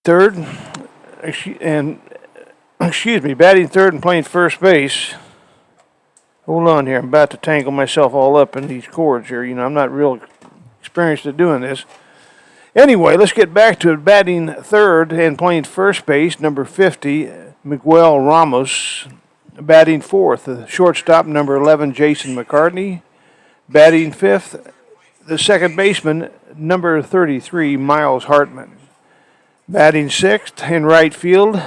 third, batting third and playing first base. Hold on here, I'm about to tangle myself all up in these cords here. I'm not real experienced at doing this. Anyway, let's get back to it. Batting third and playing first base, number 50, Miguel Ramos. Batting fourth, the shortstop, number 11, Jason McCartney. Batting fifth, the second baseman, number 33, Miles Hartman. Batting sixth in right field,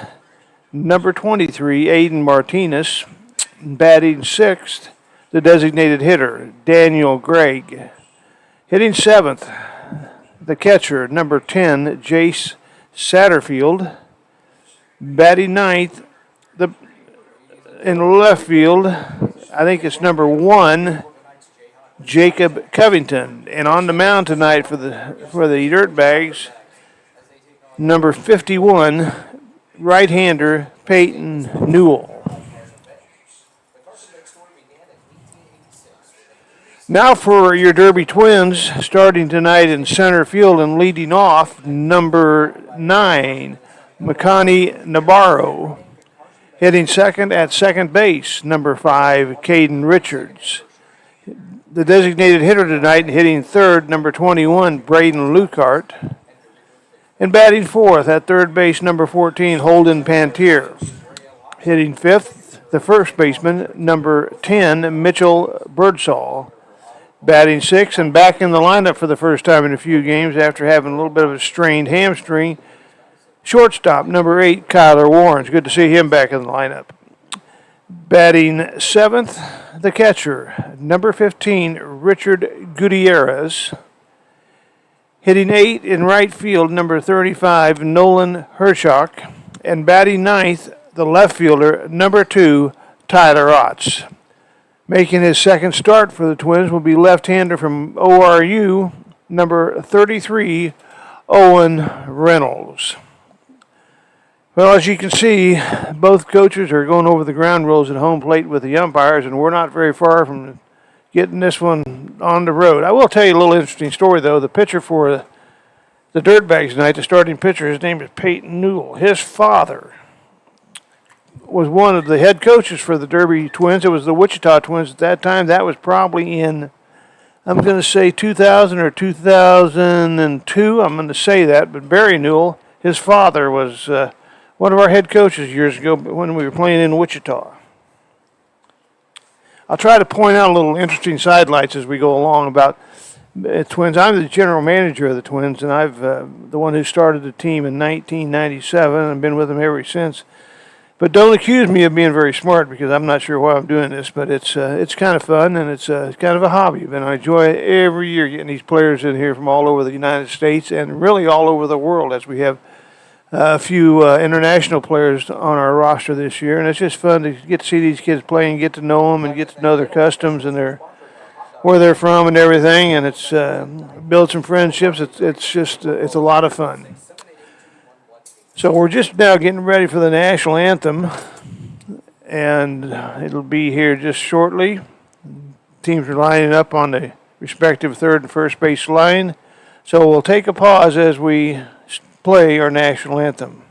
number 23, Aiden Martinez. Batting sixth, the designated hitter, Daniel Gregg. Hitting seventh, the catcher, number 10, Jace Satterfield. Batting ninth, in left field, I think it's number 1, Jacob Covington. And on the mound tonight for the Dirtbags, number 51, right-hander Peyton Newell. Now for your Derby Twins, starting tonight in center field and leading off, number 9, Makani Navarro. Hitting second at second base, number 5, Caden Richards. The designated hitter tonight, hitting third, number 21, Braden Lucart. And batting fourth at third base, number 14, Holden Pantier. Hitting fifth, the first baseman, number 10, Mitchell Birdsall. Batting sixth and back in the lineup for the first time in a few games after having a little bit of a strained hamstring, shortstop, number 8, Kyler Warren. It's good to see him back in the lineup. Batting seventh, the catcher, number 15, Richard Gutierrez. Hitting 8 in right field, number 35, Nolan Hershock. And batting ninth, the left fielder, number 2, Tyler Otts. Making his second start for the Twins will be left-hander from ORU, number 33, Owen Reynolds. Well, as you can see, both coaches are going over the ground rules at home plate with the umpires, and we're not very far from getting this one on the road. I will tell you a little interesting story, though. The pitcher for the Dirtbags tonight, the starting pitcher, his name is Peyton Newell. His father was one of the head coaches for the Derby Twins. It was the Wichita Twins at that time. That was probably in, I'm going to say 2000 or 2002. I'm going to say that. But Barry Newell, his father, was one of our head coaches years ago when we were playing in Wichita. I'll try to point out a little interesting sidelights as we go along about Twins. I'm the general manager of the Twins, and I've the one who started the team in 1997 and been with them ever since. But don't accuse me of being very smart, because I'm not sure why I'm doing this, but it's kind of fun, and it's kind of a hobby. And I enjoy every year getting these players in here from all over the United States and really all over the world, as we have a few international players on our roster this year. And it's just fun to get to see these kids play and get to know them and get to know their customs and where they're from and everything. And it's build some friendships. It's a lot of fun. So we're just now getting ready for the national anthem, and it'll be here just shortly. Teams are lining up on the respective third and first base line. So we'll take a pause as we play our national anthem.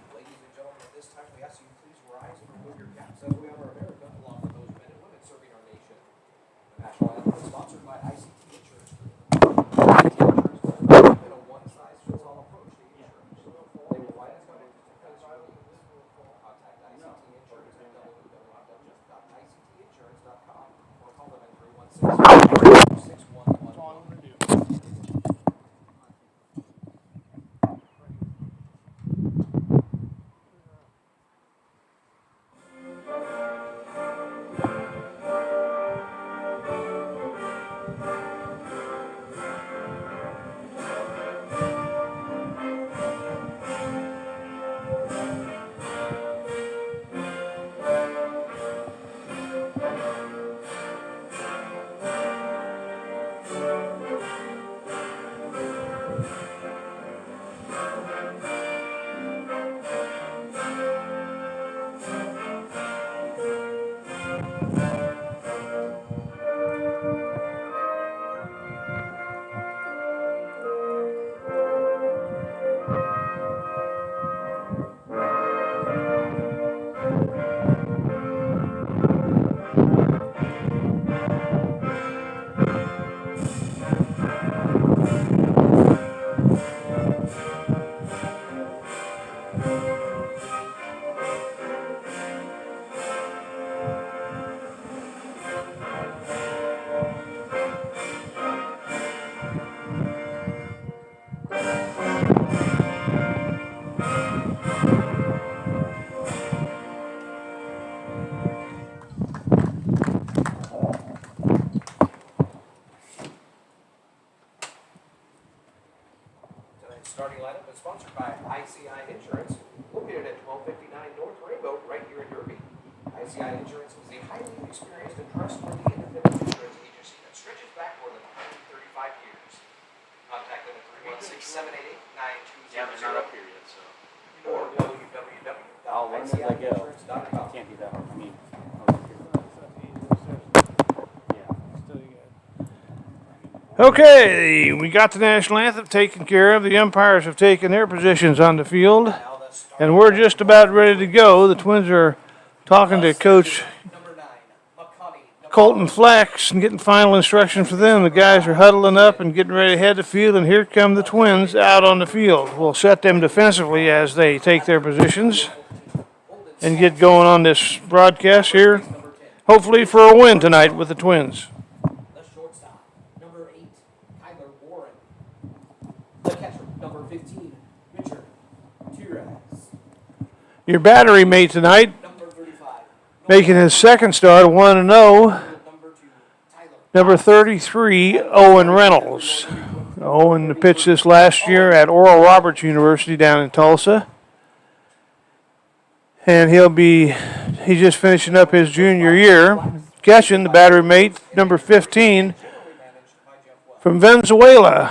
starting lineup is sponsored by ICI Insurance, located at 1259 North Rainbow, right here in Derby. ICI Insurance is a highly experienced and trustworthy independent insurance agency that stretches back more than 135 years. Contact them at 316-788-9200. Yeah, they're not up here yet, so. Or I'll learn as I go. www.iceinsurance.com. Can't be that hard. I mean, Okay, we got the national anthem taken care of. The umpires have taken their positions on the field, and we're just about ready to go. The Twins are talking to Coach Number 9, Makani. Colton Flex and getting final instruction for them. The guys are huddling up and getting ready to head the field, and here come the Twins out on the field. We'll set them defensively as they take their positions and get going on this broadcast here, hopefully for a win tonight with the Twins. The shortstop, number 8, Tyler Warren. The catcher, number 15, Richard Gutierrez. Your battery mate tonight, Number 35, making his second start, 1-0, number 2, Tyler. number 33, Owen Reynolds. Owen pitched this last year at Oral Roberts University down in Tulsa. And he's just finishing up his junior year. Catching the battery mate, number 15, from Venezuela,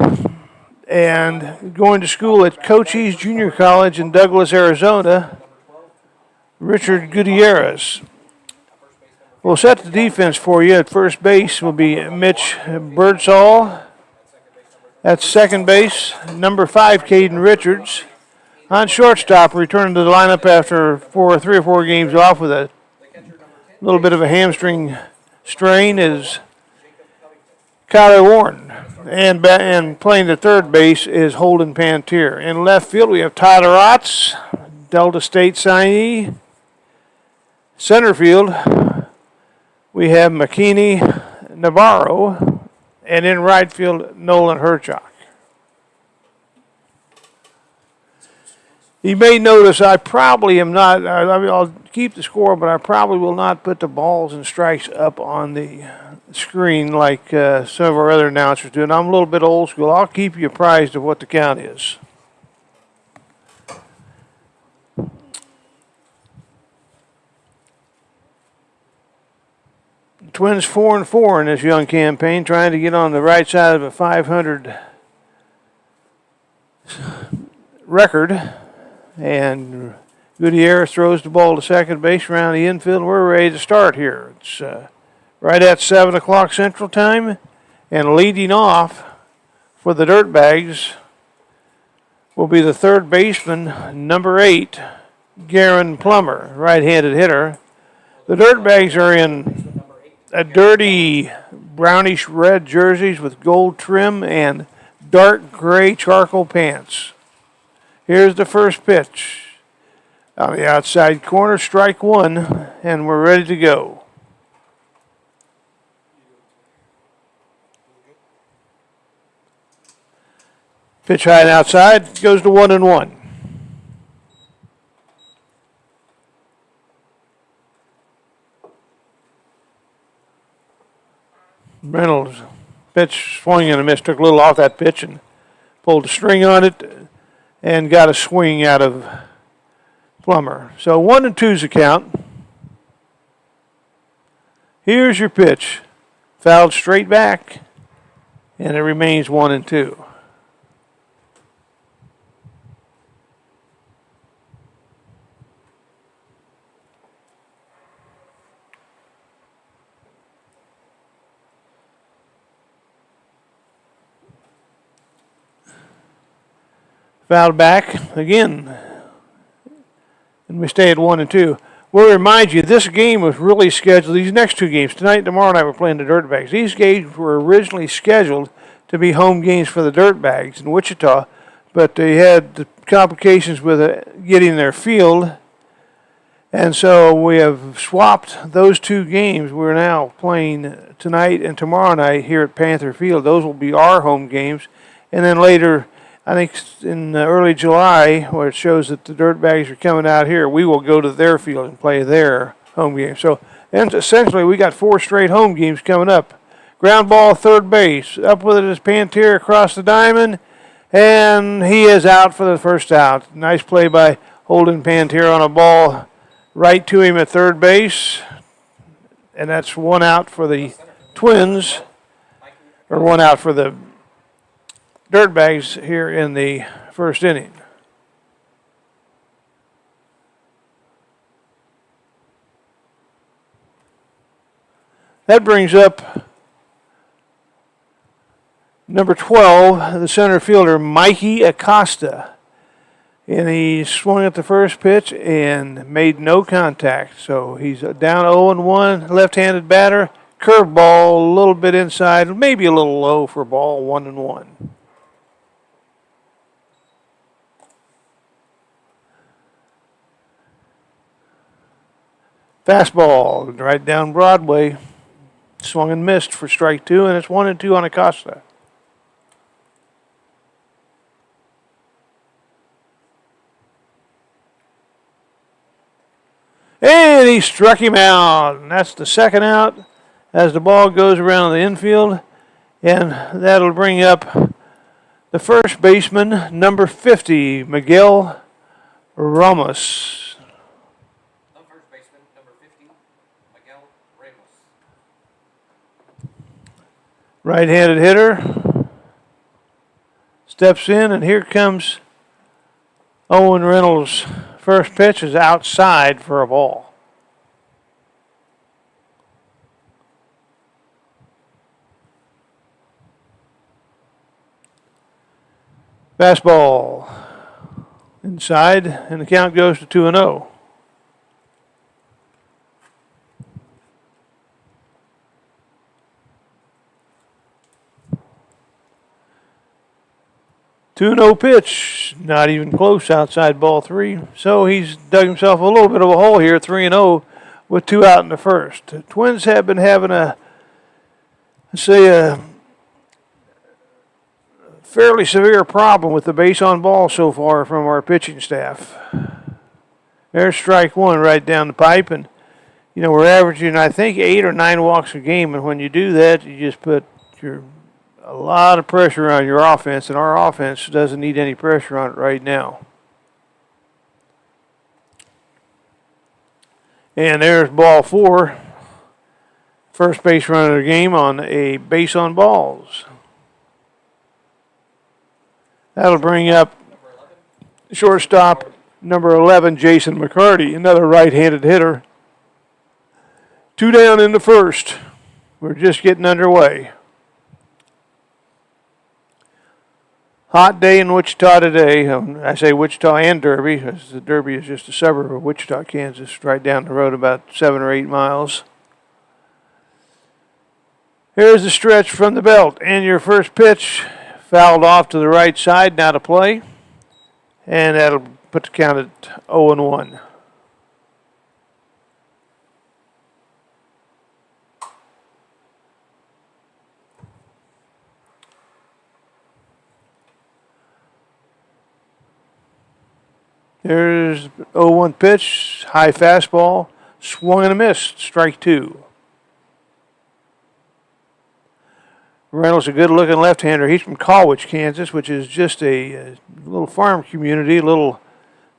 and going to school at Cochise Junior College in Douglas, Arizona, Richard Gutierrez. We'll set the defense for you. At first base will be Mitch Birdsall. At second base, number 5, Caden Richards. On shortstop, returning to the lineup after 3 or 4 games off with a little bit of a hamstring strain, is Kyler Warren. And playing the third base is Holden Pantier. In left field, we have Tyler Otts, Delta State signee. Center field, we have McKinney Navarro. And in right field, Nolan Herchok. You may notice I probably am not, I'll keep the score, but I probably will not put the balls and strikes up on the screen like some of our other announcers do. And I'm a little bit old school. I'll keep you apprised of what the count is. Twins 4-4 in this young campaign, trying to get on the right side of a 500 record. And Gutierrez throws the ball to second base around the infield. We're ready to start here. It's right at 7 o'clock Central Time. And leading off for the Dirtbags will be the third baseman, number 8, Garen Plummer, right-handed hitter. The Dirtbags are in a dirty brownish red jerseys with gold trim and dark gray charcoal pants. Here's the first pitch. On the outside corner, strike 1, and we're ready to go. Pitch high and outside, goes to 1-1. Reynolds, pitch swing and a miss, took a little off that pitch and pulled a string on it and got a swing out of Plummer. So 1-2's the count. Here's your pitch. Fouled straight back, and it remains 1-2. Fouled back again. And we stay at 1-2. We'll remind you, this game was really scheduled. These next 2 games, tonight and tomorrow night, we're playing the Dirtbags. These games were originally scheduled to be home games for the Dirtbags in Wichita, but they had the complications with getting their field. And so we have swapped those 2 games. We're now playing tonight and tomorrow night here at Panther Field. Those will be our home games. And then later, I think in early July, where it shows that the Dirtbags are coming out here, we will go to their field and play their home game. So and essentially, we got 4 straight home games coming up. Ground ball, third base. Up with it is Pantier across the diamond. And he is out for the first out. Nice play by Holden Pantera on a ball right to him at third base. And that's one out for the Twins, or one out for the Dirtbags here in the first inning. That brings up number 12, the center fielder, Mikey Acosta. And he swung at the first pitch and made no contact. So he's down 0-1, left-handed batter. Curveball, a little bit inside, maybe a little low for ball, 1-1. Fastball, right down Broadway. Swung and missed for strike two, and it's 1-2 on Acosta. And he struck him out. And that's the second out as the ball goes around the infield. And that'll bring up the first baseman, number 50, Miguel Ramos. The first baseman, number 50, Miguel Ramos. Right-handed hitter. Steps in, and here comes Owen Reynolds. First pitch is outside for a ball. Fastball inside, and the count goes to 2-0. Two-no pitch, not even close outside ball three. So he's dug himself a little bit of a hole here, 3-0 with two out in the first. The Twins have been having a fairly severe problem with the base on ball so far from our pitching staff. There's strike one right down the pipe, and we're averaging, I think, 8 or 9 walks a game, and when you do that, you just put a lot of pressure on your offense, and our offense doesn't need any pressure on it right now. And there's ball 4. First base run of the game on a base on balls. That'll bring up shortstop number 11, Jason McCarty, another right-handed hitter. 2 down in the first. We're just getting underway. Hot day in Wichita today. I say Wichita and Derby, because the Derby is just a suburb of Wichita, Kansas, right down the road about 7 or 8 miles. Here's the stretch from the belt, and your first pitch fouled off to the right side, now to play, and that'll put the count at 0-1. There's 0-1 pitch, high fastball, swung and a miss, strike 2. Reynolds, a good-looking left-hander. He's from Colwich, Kansas, which is just a little farm community, a little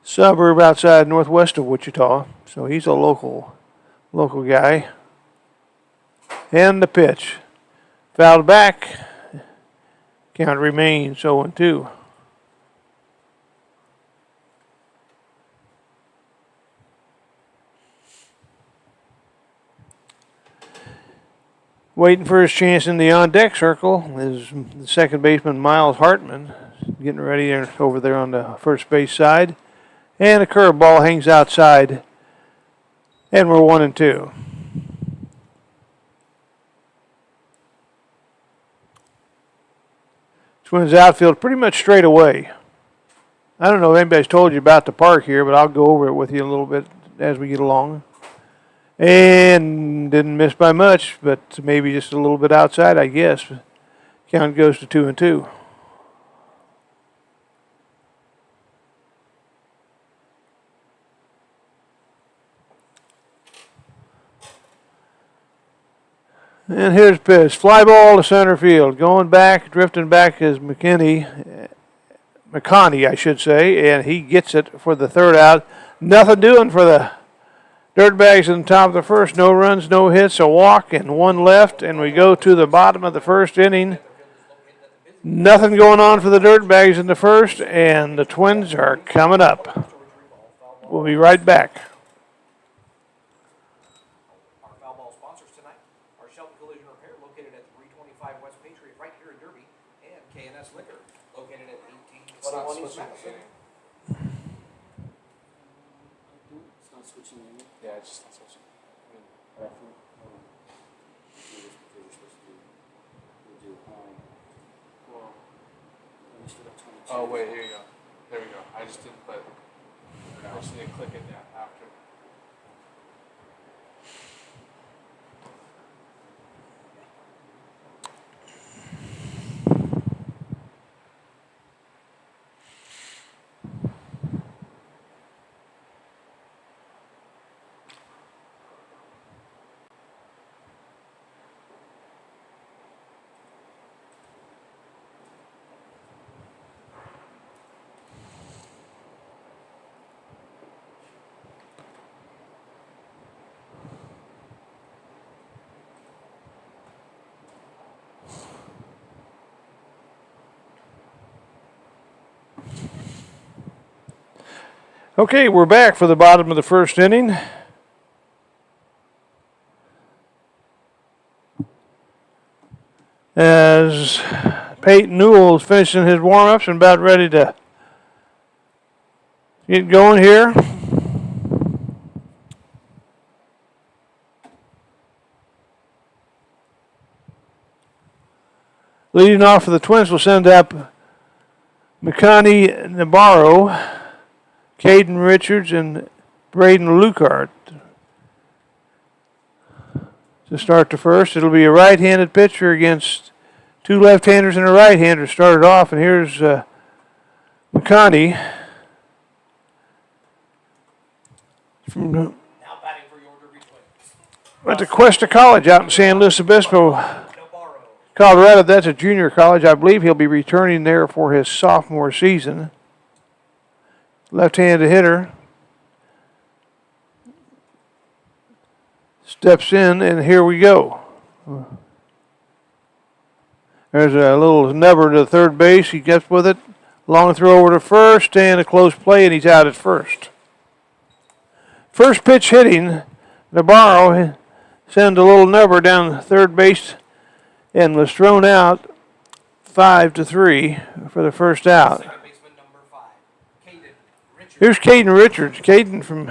suburb outside northwest of Wichita. So he's a local guy. And the pitch. Fouled back. Count remains 0-2. Waiting for his chance in the on-deck circle is the second baseman, Miles Hartman, getting ready over there on the first base side. And a curveball hangs outside, and we're 1-2. Twins outfield pretty much straight away. I don't know if anybody's told you about the park here, but I'll go over it with you a little bit as we get along. And didn't miss by much, but maybe just a little bit outside, I guess. Count goes to 2-2. And here's pitch. Fly ball to center field. Going back, drifting back is McKinney. McConney, I should say, and he gets it for the third out. Nothing doing for the Dirtbags in the top of the first. No runs, no hits, a walk, and one left, and we go to the bottom of the first inning. Nothing going on for the Dirtbags in the first, and the Twins are coming up. We'll be right back. Our foul ball sponsors tonight are Shelton Collision Repair, located at 325 West Patriot, right here in Derby, and K&S Liquor, located at 1821 East Madison. It's not switching in. Yeah, it's just not switching. Oh, wait, here you go. There we go. I just didn't put, I just need to click it down after. Okay, we're back for the bottom of the first inning. As Peyton Newell is finishing his warm-ups and about ready to get going here. Leading off for the Twins will send up McConney Navarro, Caden Richards, and Braden Lukart to start the first. It'll be a right-handed pitcher against two left-handers and a right-hander started off. And here's McConney from Now batting for your Derby Twins. went to Cuesta College out in San Luis Obispo, Navarro. Colorado. That's a junior college. I believe he'll be returning there for his sophomore season. Left-handed hitter. Steps in, and here we go. There's a little nubber to third base. He gets with it. Long throw over to first, and a close play, and he's out at first. First pitch hitting, Navarro sent a little nubber down third base and was thrown out 5-3 for the first out. Second baseman number 5, Caden Richards. Here's Caden Richards. Caden from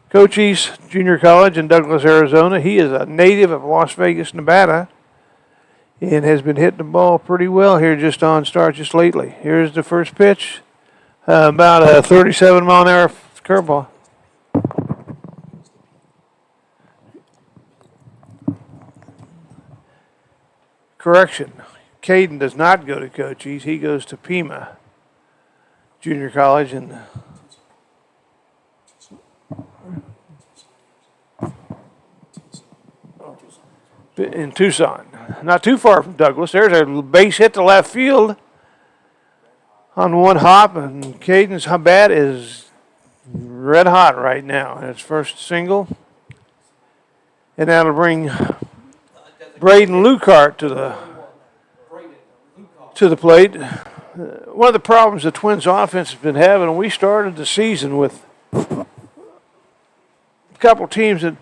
Cochise Junior College in Douglas, Arizona. He is a native of Las Vegas, Nevada, and has been hitting the ball pretty well here just on start just lately. Here's the first pitch, about a 37-mile-an-hour curveball. Correction, Caden does not go to Cochise. He goes to Pima Junior College in Tucson. Not too far from Douglas. There's a base hit to left field on one hop, and Caden's bat is red hot right now. And it's first single, and that'll bring Braden Lukart to the plate. One of the problems the Twins offense has been having, and we started the season with a couple teams that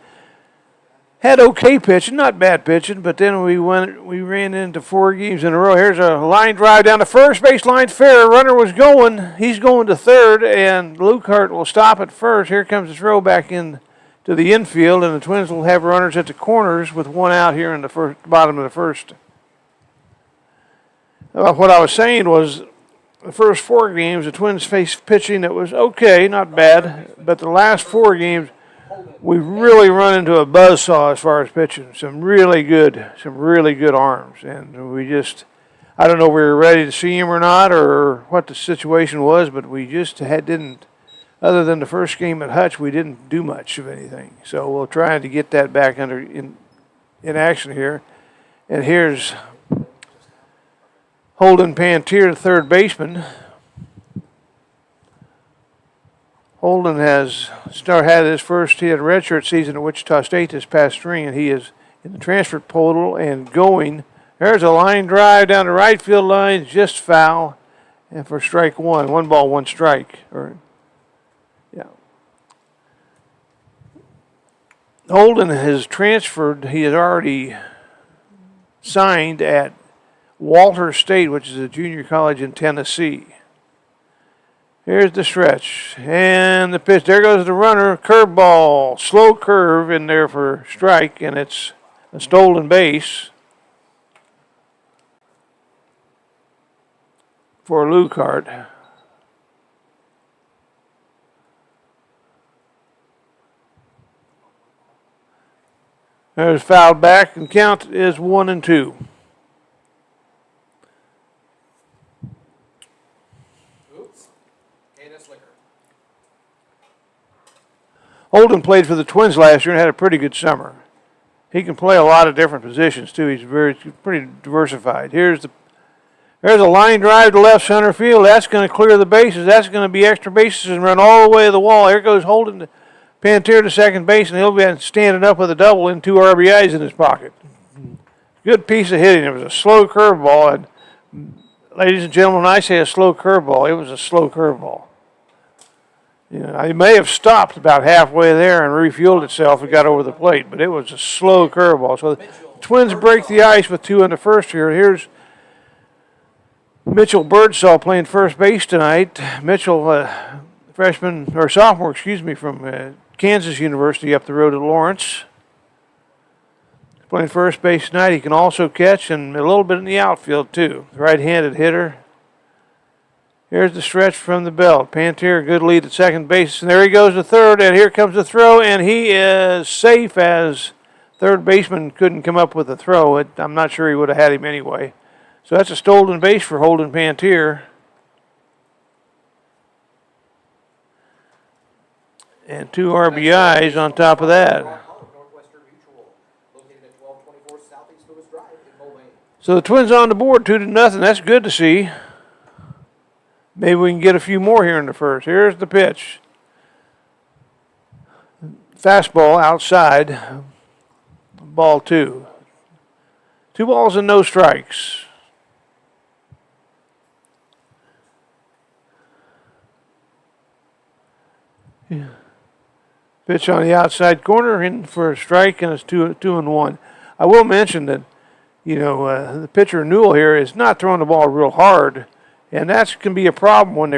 had okay pitching, not bad pitching, but then we ran into 4 games in a row. Here's a line drive down the first base line fair. Runner was going. He's going to third, and Lukart will stop at first. Here comes the throw back in to the infield, and the Twins will have runners at the corners with one out here in the bottom of the first. What I was saying was the first 4 games, the Twins faced pitching that was okay, not bad, but the last 4 games, we've really run into a buzzsaw as far as pitching. Some really good arms, and we just, I don't know if we were ready to see him or not, or what the situation was, but we just didn't. Other than the first game at Hutch, we didn't do much of anything. So we'll try to get that back in action here. And here's Holden Pantier, the third baseman. Holden has had his first redshirt season at Wichita State this past spring, and he is in the transfer portal and going. There's a line drive down the right field line, just foul, and for strike one. 1 ball, 1 strike. Holden has transferred. He has already signed at Walter State, which is a junior college in Tennessee. Here's the stretch and the pitch. There goes the runner. Curveball, slow curve in there for strike, and it's a stolen base for Lukart. There's fouled back, and count is 1-2. Oops. Canis Liquor. Holden played for the Twins last year and had a pretty good summer. He can play a lot of different positions too. He's pretty diversified. There's a line drive to left center field. That's going to clear the bases. That's going to be extra bases and run all the way to the wall. Here goes Holden to Pantier to second base, and he'll be standing up with a double and 2 RBIs in his pocket. Good piece of hitting. It was a slow curveball, and ladies and gentlemen, when I say a slow curveball, it was a slow curveball. It may have stopped about halfway there and refueled itself and got over the plate, but it was a slow curveball. So the Twins break the ice with 2 in the first here. Here's Mitchell Birdsall playing first base tonight. Mitchell, sophomore, from Kansas University up the road at Lawrence. Playing first base tonight. He can also catch and a little bit in the outfield too. Right-handed hitter. Here's the stretch from the belt. Pantier, good lead at second base. And there he goes to third, and here comes the throw, and he is safe as third baseman couldn't come up with a throw. I'm not sure he would have had him anyway. So that's a stolen base for Holden Pantier. And 2 RBIs on top of that. Northwestern Mutual, located at 1224 Southeast Lewis Drive in Mulvane. So the Twins on the board, 2-0. That's good to see. Maybe we can get a few more here in the first. Here's the pitch. Fastball outside. Ball 2. 2 balls and no strikes. Yeah. Pitch on the outside corner in for a strike, and it's 2-1. I will mention that, the pitcher Newell here is not throwing the ball real hard, and that can be a problem when they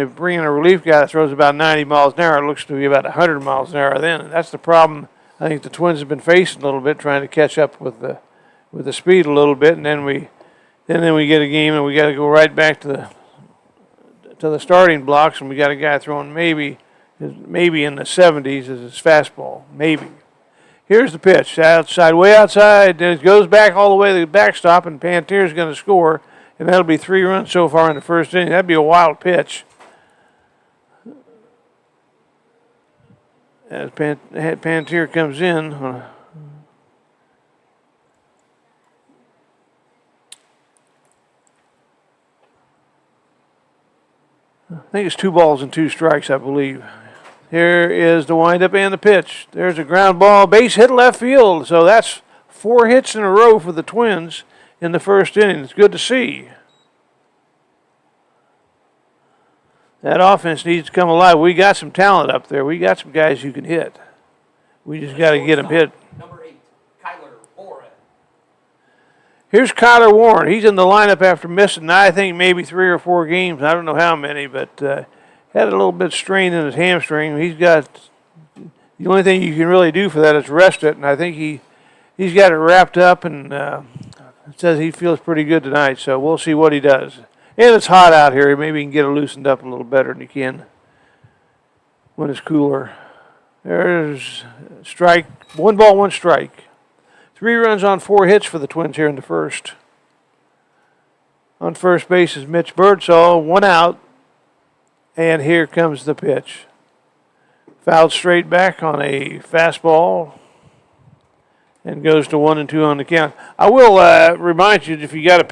bring in a relief guy that throws about 90 miles an hour. It looks to be about 100 miles an hour then. And that's the problem I think the Twins have been facing a little bit, trying to catch up with the speed a little bit, and then we get a game and we got to go right back to the starting blocks, and we got a guy throwing maybe in the 70s as his fastball, maybe. Here's the pitch, outside, way outside, and it goes back all the way to the backstop, and Pantier's going to score, and that'll be 3 runs so far in the first inning. That'd be a wild pitch. As Pantier comes in, I think it's 2 balls and 2 strikes, I believe. Here is the windup and the pitch. There's a ground ball, base hit left field. So that's 4 hits in a row for the Twins in the first inning. It's good to see. That offense needs to come alive. We got some talent up there. We got some guys who can hit. We just got to get them hit. Number 8, Kyler Warren. Here's Kyler Warren. He's in the lineup after missing, I think, maybe 3 or 4 games. I don't know how many, but had a little bit of strain in his hamstring. He's got the only thing you can really do for that is rest it, and I think he's got it wrapped up, and says he feels pretty good tonight. So we'll see what he does. And it's hot out here. Maybe he can get it loosened up a little better than he can when it's cooler. There's strike. 1 ball, 1 strike. 3 runs on 4 hits for the Twins here in the first. On first base is Mitch Birdsall, 1 out. And here comes the pitch. Fouled straight back on a fastball and goes to 1-2 on the count. I will remind you, if you got a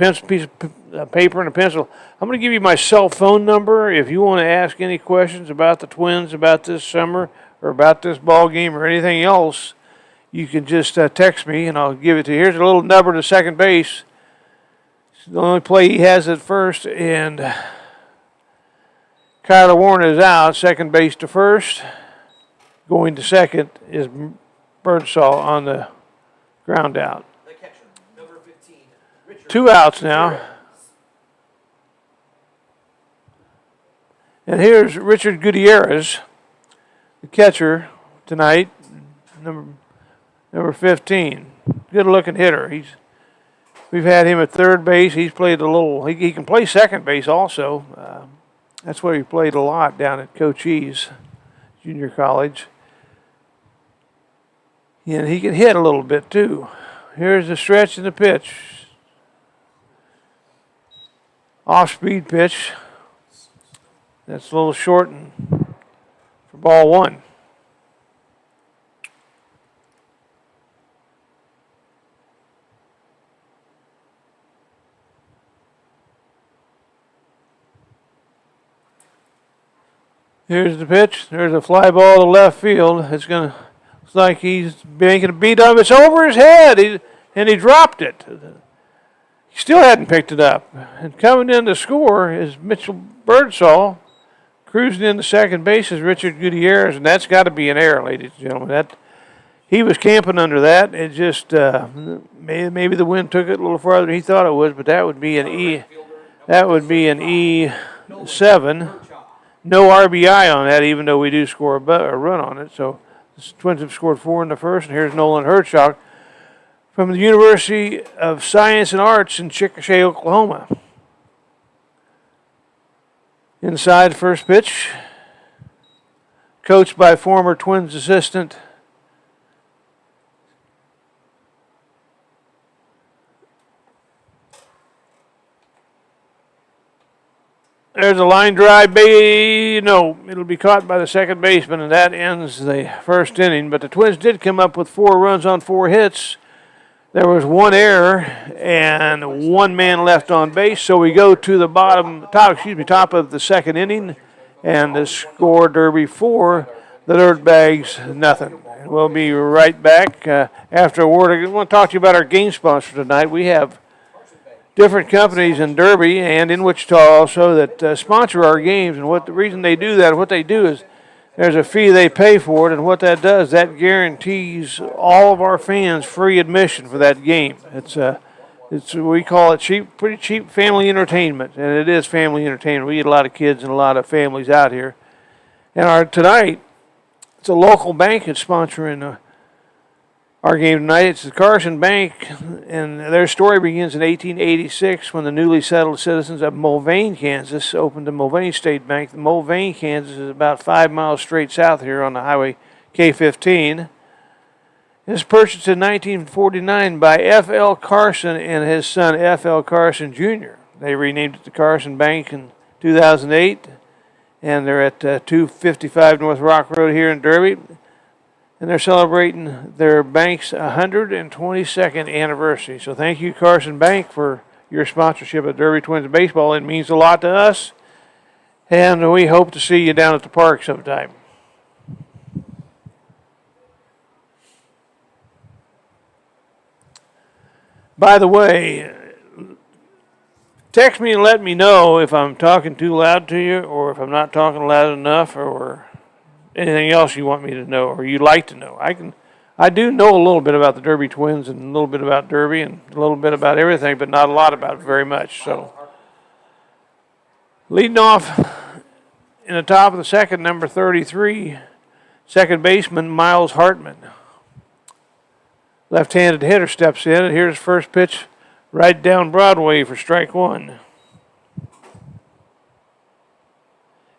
a paper and a pencil. I'm going to give you my cell phone number if you want to ask any questions about the Twins, about this summer, or about this ball game, or anything else. You can just text me, and I'll give it to you. Here's a little number to second base. It's the only play he has at first, and Kyler Warren is out. Second base to first. Going to second is Birdsall on the ground out. The catcher, number 15, Richard. 2 outs now. And here's Richard Gutierrez, the catcher tonight, number 15. Good-looking hitter. We've had him at third base. He's played a little. He can play second base also. That's where he played a lot down at Cochise Junior College. And he can hit a little bit too. Here's the stretch and the pitch. Off-speed pitch. That's a little short for ball one. Here's the pitch. There's a fly ball to left field. Looks like he's making a beat up. It's over his head, and he dropped it. He still hadn't picked it up. And coming in to score is Mitchell Birdsall. Cruising into second base is Richard Gutierrez, and that's got to be an error, ladies and gentlemen. He was camping under that. It just maybe the wind took it a little farther than he thought it was, but that would be an E. That would be an E7. No RBI on that, even though we do score a run on it. So the Twins have scored 4 in the first, and here's Nolan Hertzog from the University of Science and Arts in Chickasha, Oklahoma. Inside first pitch, coached by former Twins assistant there's a line drive, no, it'll be caught by the second baseman, and that ends the first inning. But the Twins did come up with 4 runs on 4 hits. There was 1 error and 1 man left on base. So we go to the top of the second inning, and the score Derby 4, the Dirtbags nothing. We'll be right back after a word. I want to talk to you about our game sponsor tonight. We have different companies in Derby and in Wichita also that sponsor our games, and the reason they do that, what they do is there's a fee they pay for it, and what that does, that guarantees all of our fans free admission for that game. We call it pretty cheap family entertainment, and it is family entertainment. We get a lot of kids and a lot of families out here. And tonight, it's a local bank that's sponsoring our game tonight. It's the Carson Bank, and their story begins in 1886 when the newly settled citizens of Mulvane, Kansas opened the Mulvane State Bank. The Mulvane, Kansas is about 5 miles straight south here on the highway K-15. It was purchased in 1949 by F.L. Carson and his son F.L. Carson Jr. They renamed it the Carson Bank in 2008, and they're at 255 North Rock Road here in Derby. And they're celebrating their bank's 122nd anniversary. So thank you, Carson Bank, for your sponsorship of Derby Twins baseball. It means a lot to us, and we hope to see you down at the park sometime. By the way, text me and let me know if I'm talking too loud to you, or if I'm not talking loud enough, or anything else you want me to know or you'd like to know. I do know a little bit about the Derby Twins and a little bit about Derby and a little bit about everything, but not a lot about it very much. So, leading off in the top of the second, number 33, second baseman Miles Hartman. Left-handed hitter steps in, and here's first pitch right down Broadway for strike 1.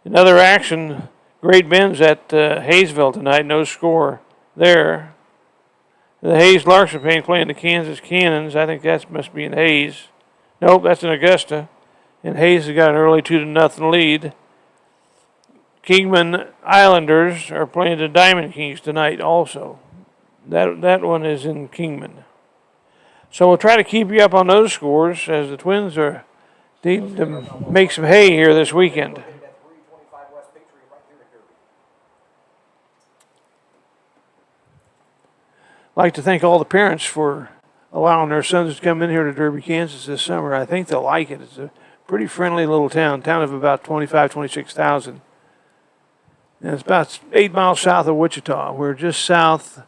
Another action. Great Ben's at Hayesville tonight. No score there. The Hayes Larks are playing the Kansas Cannons. I think that must be in Hayes. Nope, that's in Augusta. And Hayes has got an early 2-0 lead. Kingman Islanders are playing the Diamond Kings tonight also. That one is in Kingman. So we'll try to keep you up on those scores as the Twins Need to make some hay here this weekend. Located at 325 West Patriot right here in Derby. I'd like to thank all the parents for allowing their sons to come in here to Derby, Kansas this summer. I think they'll like it. It's a pretty friendly little town of about 26,000. And it's about 8 miles south of Wichita. We're just south.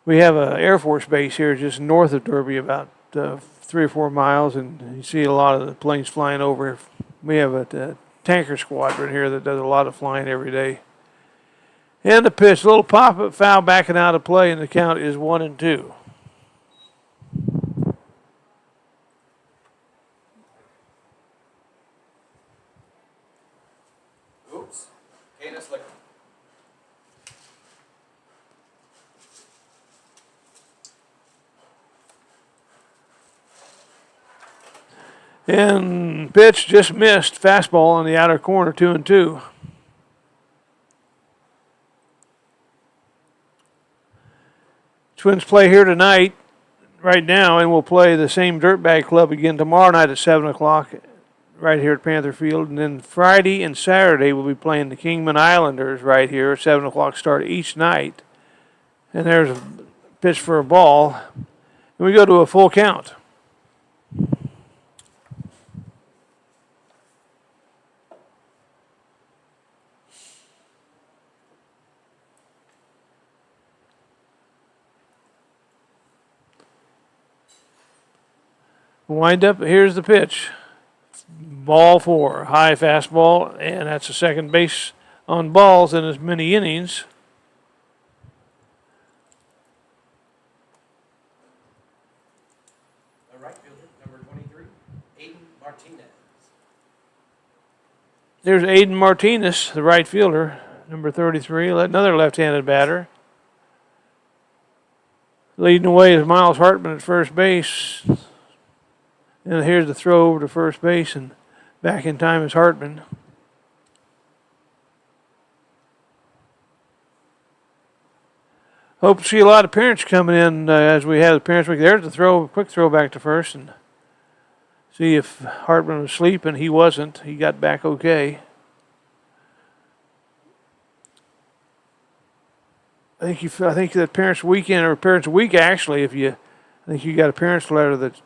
We have an Air Force base here just north of Derby, about 3 or 4 miles, and you see a lot of the planes flying over. We have a tanker squadron here that does a lot of flying every day. And the pitch, little pop-up foul backing out of play, and the count is 1-2. Oops. Canis Liquor. And pitch just missed. Fastball on the outer corner, 2-2. Twins play here tonight, right now, and we'll play the same Dirtbag Club again tomorrow night at 7 o'clock right here at Panther Field. And then Friday and Saturday we'll be playing the Kingman Islanders right here at 7 o'clock start each night. And there's a pitch for a ball. And we go to a full count. Wind up, here's the pitch. Ball 4, high fastball, and that's a second base on balls in as many innings. The right fielder, number 23, Aiden Martinez. There's Aiden Martinez, the right fielder, number 33, another left-handed batter. Leading the way is Miles Hartman at first base. And here's the throw over to first base, and back in time is Hartman. Hope to see a lot of parents coming in as we have the parents week. There's the throw, quick throw back to first, and see if Hartman was sleeping. He wasn't. He got back okay. I think that Parents Weekend or Parents Week actually, I think you got a parents letter that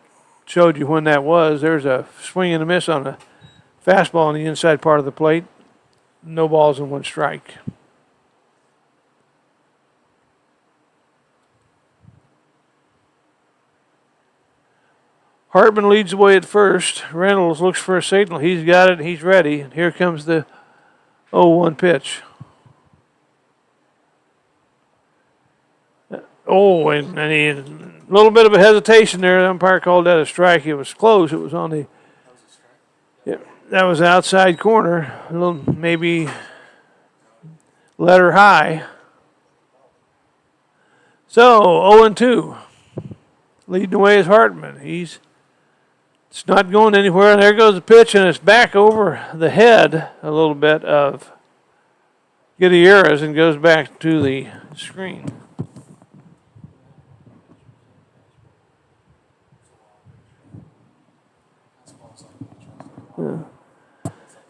showed you when that was. There's a swing and a miss on a fastball on the inside part of the plate. No balls and 1 strike. Hartman leads the way at first. Reynolds looks for a signal. He's got it. He's ready. And here comes the 0-1 pitch. Oh, and a little bit of a hesitation there. The umpire called that a strike. It was close. It was on the. Yeah, that was outside corner. A little maybe letter high. So 0-2. Leading the way is Hartman. It's not going anywhere. And there goes the pitch, and it's back over the head a little bit of Gutierrez and goes back to the screen.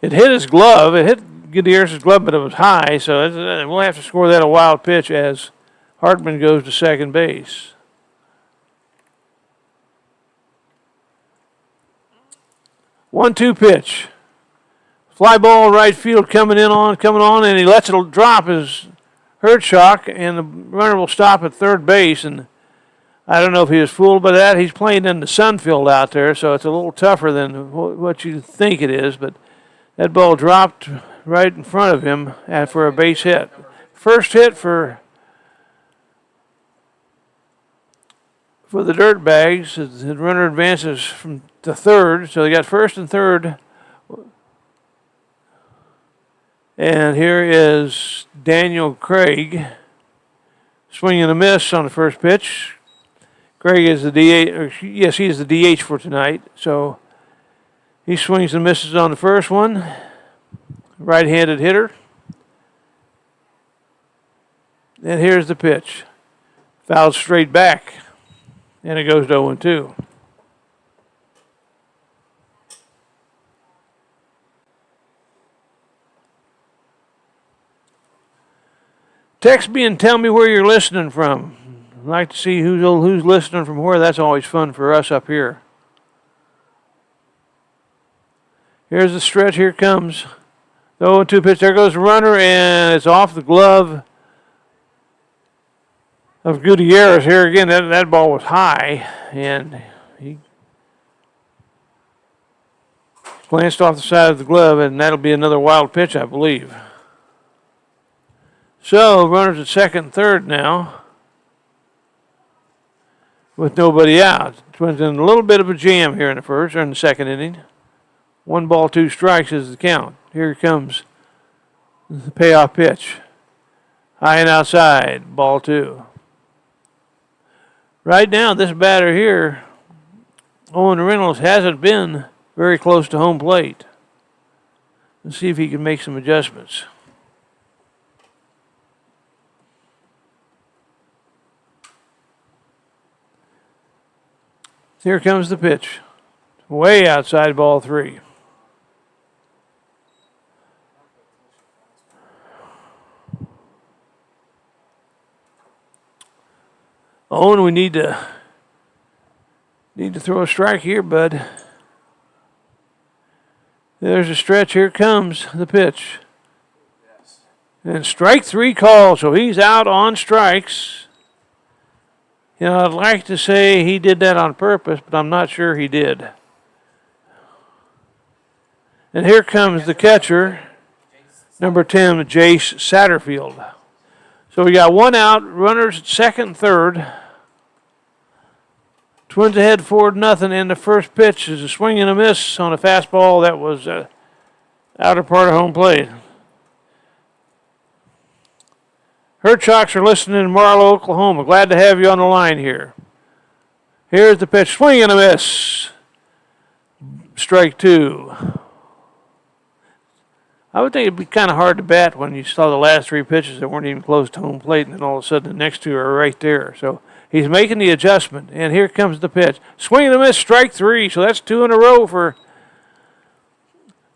It hit his glove. It hit Gutierrez's glove, but it was high, so we'll have to score that a wild pitch as Hartman goes to second base. One-two pitch. Fly ball right field coming on, and he lets it drop his Hertzschock, and the runner will stop at third base. And I don't know if he was fooled by that. He's playing in the Sunfield out there, so it's a little tougher than what you think it is. But that ball dropped right in front of him for a base hit. First hit for the Dirtbags. The runner advances from to third, so they got first and third. And here is Daniel Craig swinging a miss on the first pitch. Craig is the DH. Yes, he is the DH for tonight. So he swings and misses on the first one. Right-handed hitter. And here's the pitch. Fouled straight back. And it goes to 0-2. Text me and tell me where you're listening from. I'd like to see who's listening from where. That's always fun for us up here. Here's the stretch. Here comes the 0-2 pitch. There goes the runner, and it's off the glove of Gutierrez. Here again, that ball was high, and he glanced off the side of the glove, and that'll be another wild pitch, I believe. So, runners at second and third now, with nobody out. Twins in a little bit of a jam here in the first, or in the second inning. 1 ball, 2 strikes is the count. Here comes the payoff pitch. High and outside, ball 2. Right now, this batter here, Owen Reynolds, hasn't been very close to home plate. Let's see if he can make some adjustments. Here comes the pitch. Way outside, ball 3. Owen, we need to throw a strike here, bud. There's a stretch. Here comes the pitch. Yes. And strike 3 called, so he's out on strikes. You know, I'd like to say he did that on purpose, but I'm not sure he did. And here comes the catcher, number 10, Jace Satterfield. So we got 1 out, runners at second and third. Twins ahead 4-0, and the first pitch is a swing and a miss on a fastball that was outer part of home plate. Hertzschocks are listening in Marlow, Oklahoma. Glad to have you on the line here. Here's the pitch, swing and a miss. Strike 2. I would think it'd be kind of hard to bat when you saw the last 3 pitches that weren't even close to home plate, and then all of a sudden the next 2 are right there. So he's making the adjustment, and here comes the pitch. Swing and a miss, strike 3. So that's 2 in a row for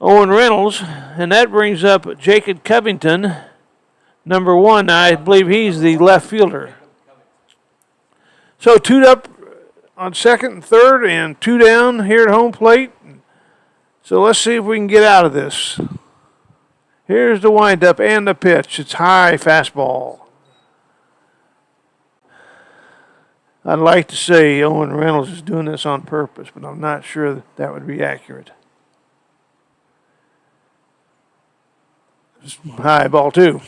Owen Reynolds, and that brings up Jacob Covington, number 1. I believe he's the left fielder. So 2 up on second and third, and 2 down here at home plate. So let's see if we can get out of this. Here's the windup and the pitch. It's high fastball. I'd like to say Owen Reynolds is doing this on purpose, but I'm not sure that would be accurate. High, ball 2.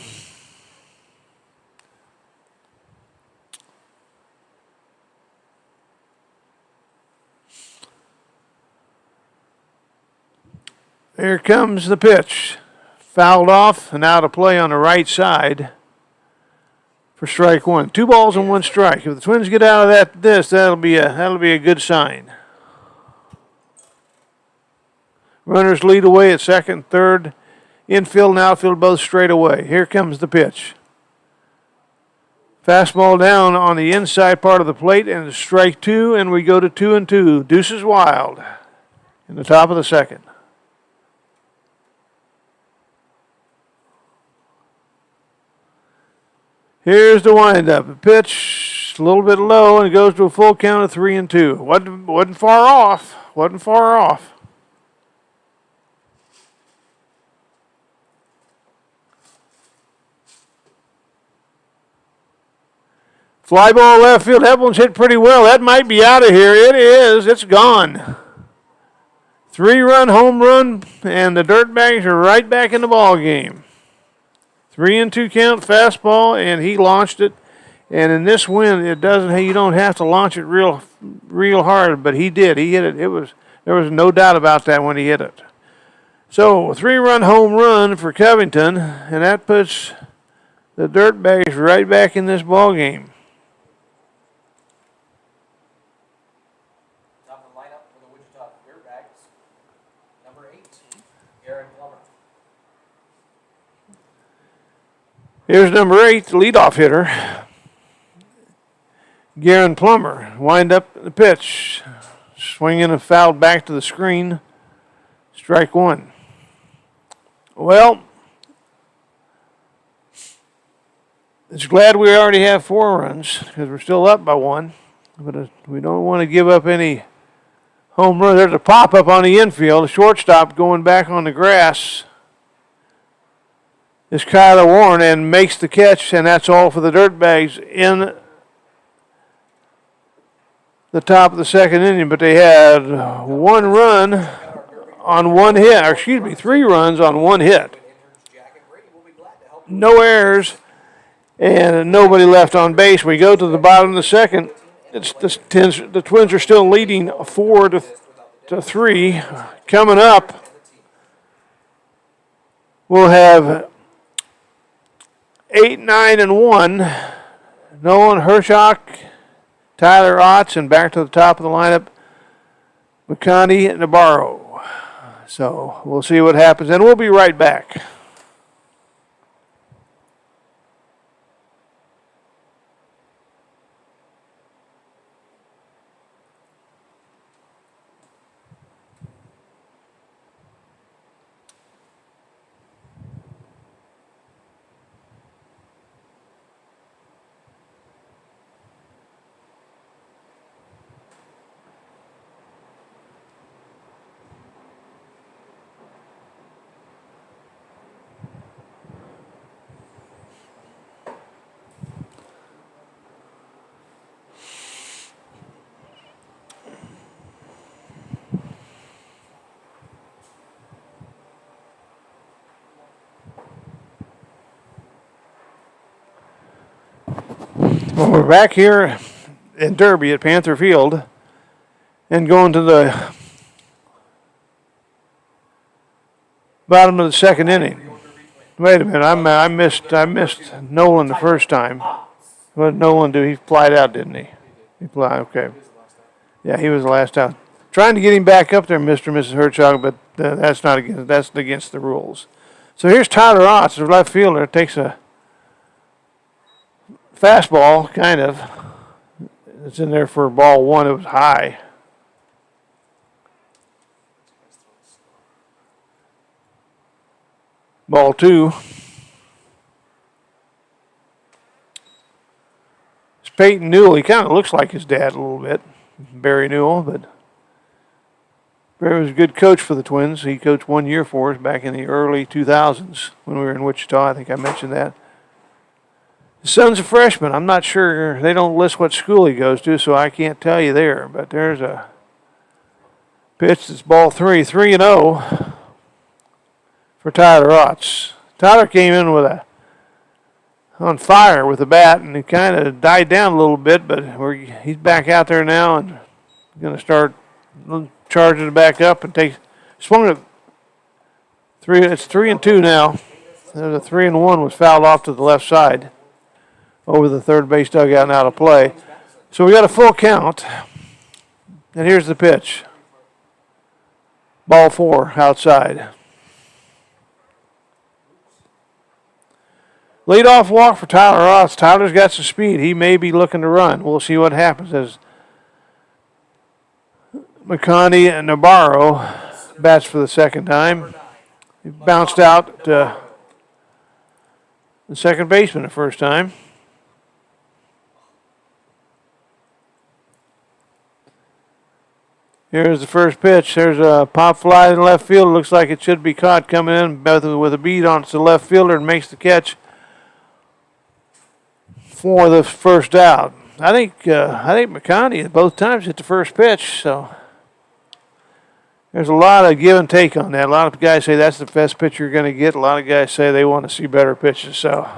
Here comes the pitch. Fouled off and out of play on the right side for strike 1. 2 balls and 1 strike. If the Twins get out of that'll be a good sign. Runners lead away at second and third. Infield and outfield both straight away. Here comes the pitch. Fastball down on the inside part of the plate, and it's strike 2, and we go to 2-2. Deuces wild in the top of the second. Here's the windup. The pitch, a little bit low, and it goes to a full count of 3-2. Wasn't far off. Wasn't far off. Fly ball left field. That one's hit pretty well. That might be out of here. It is. It's gone. 3-run home run, and the Dirtbags are right back in the ball game. 3-2 count fastball, and he launched it. And in this win, you don't have to launch it real hard, but he did. He hit it. There was no doubt about that when he hit it. So, a 3-run home run for Covington, and that puts the Dirtbags right back in this ball game. Top of the lineup for the Wichita Dirtbags, number 8, Aaron Plummer. Here's number 8, the leadoff hitter, Garen Plummer. Wind up the pitch. Swinging and fouled back to the screen. Strike 1. Well, It's glad we already have 4 runs because we're still up by 1. But we don't want to give up any home run. There's a pop-up on the infield. A shortstop going back on the grass is Kyler Warren and makes the catch, and that's all for the Dirtbags in the top of the second inning. But they had 1 run on 1 hit, or excuse me, 3 runs on 1 hit. No errors and nobody left on base. We go to the bottom of the second. The Twins are still leading 4-3. Coming up, we'll have 8, 9, and 1. Nolan Hershock, Tyler Otts, and back to the top of the lineup, McConaughey Navarro. So we'll see what happens, and we'll be right back. Well, we're back here in Derby at Panther Field and going to the bottom of the second inning. Wait a minute, I missed Nolan the first time. What did Nolan do? He flied out, didn't he? He flied, okay. Yeah, he was the last out. Trying to get him back up there, Mr. and Mrs. Hertzog, but that's against the rules. So here's Tyler Otts, the left fielder, takes a fastball, kind of. It's in there for ball 1. It was high. Ball 2. It's Peyton Newell. He kind of looks like his dad a little bit, Barry Newell, but Barry was a good coach for the Twins. He coached 1 year for us back in the early 2000s when we were in Wichita. I think I mentioned that. His son's a freshman. I'm not sure. They don't list what school he goes to, so I can't tell you there. But there's a pitch that's ball 3, 3-0 for Tyler Otts. Tyler came in on fire with the bat, and he kind of died down a little bit, but he's back out there now and going to start charging it back up and swung it 3. It's 3-2 now. There's a 3-1 was fouled off to the left side over the third base dugout and out of play. So we got a full count. And here's the pitch. Ball 4 outside. Leadoff walk for Tyler Otts. Tyler's got some speed. He may be looking to run. We'll see what happens as McConaughey and Navarro bats for the second time. He bounced out the second baseman the first time. Here's the first pitch. There's a pop fly in left field. Looks like it should be caught coming in with a beat on the left fielder and makes the catch for the first out. I think McConaughey both times hit the first pitch, so there's a lot of give and take on that. A lot of guys say that's the best pitch you're going to get. A lot of guys say they want to see better pitches. So,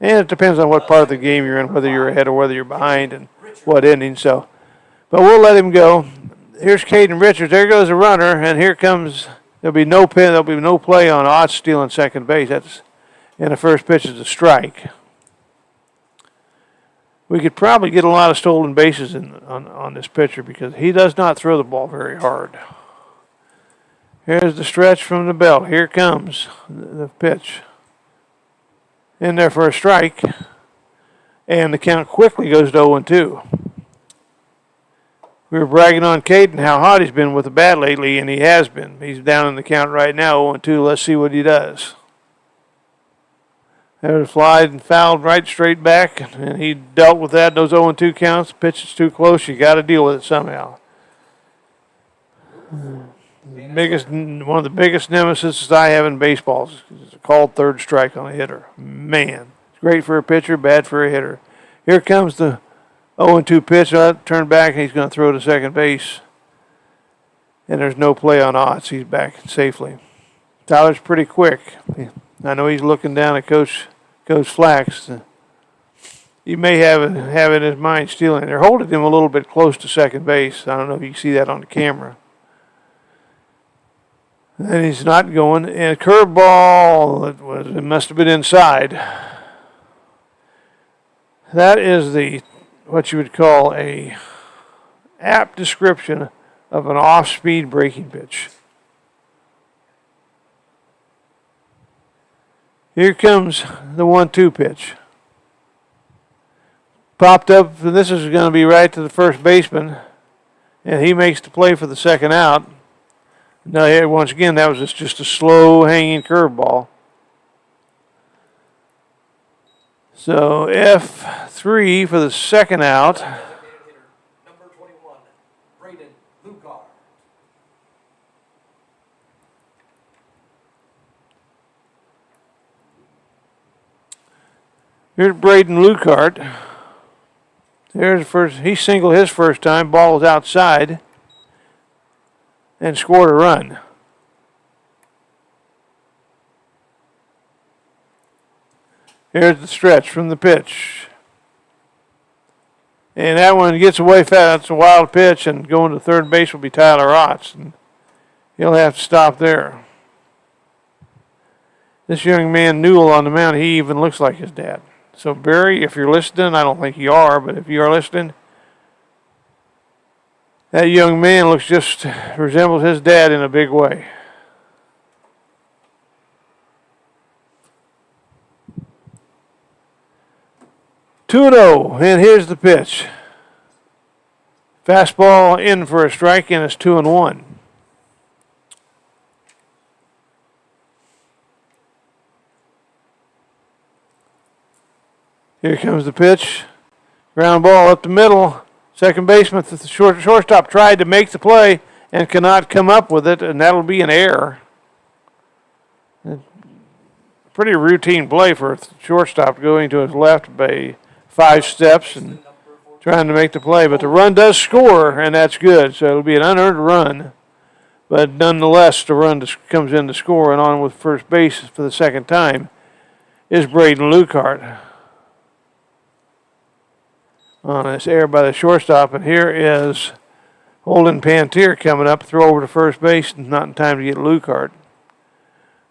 and it depends on what part of the game you're in, whether you're ahead or whether you're behind, and what inning. So, but we'll let him go. Here's Caden Richards. There goes a runner, and here comes. There'll be no play on Otts stealing second base. And the first pitch is a strike. We could probably get a lot of stolen bases on this pitcher because he does not throw the ball very hard. Here's the stretch from the belt. Here comes the pitch. In there for a strike. And the count quickly goes to 0-2. We were bragging on Caden how hot he's been with the bat lately, and he has been. He's down in the count right now, 0-2. Let's see what he does. There was flied and fouled right straight back, and he dealt with that. Those 0-2 counts. Pitch is too close. You got to deal with it somehow. One of the biggest nemesis I have in baseball is a called third strike on a hitter. Man, it's great for a pitcher, bad for a hitter. Here comes the 0-2 pitch. Turn back, and he's going to throw to second base. And there's no play on odds. He's back safely. Tyler's pretty quick. I know he's looking down at Coach Flax. He may have in his mind stealing. They're holding him a little bit close to second base. I don't know if you can see that on the camera. And he's not going. And a curveball, it must have been inside. That is what you would call a apt description of an off-speed breaking pitch. Here comes the 1-2 pitch. Popped up, and this is going to be right to the first baseman, and he makes the play for the second out. Now, here, once again, that was just a slow hanging curveball. So F3 for the second out. Number 21, Braden Lucar. Here's Braden Lucart. There's the first. He singled his first time. Ball was outside, and scored a run. Here's the stretch from the pitch. And that one gets away fast. It's a wild pitch, and going to third base will be Tyler Otts. And he'll have to stop there. This young man, Newell, on the mound, he even looks like his dad. So, Barry, if you're listening, I don't think you are, but if you are listening, that young man resembles his dad in a big way. Two and 0, and here's the pitch. Fastball in for a strike, and it's 2-1. Here comes the pitch. Ground ball up the middle. Second baseman, the shortstop tried to make the play and cannot come up with it, and that'll be an error. Pretty routine play for a shortstop going to his left by 5 steps and trying to make the play. But the run does score, and that's good. So it'll be an unearned run. But nonetheless, the run comes in to score, and on with first base for the second time is Braden Lucart. On this error by the shortstop, and here is Holden Pantier coming up, throw over to first base, and not in time to get Lucart.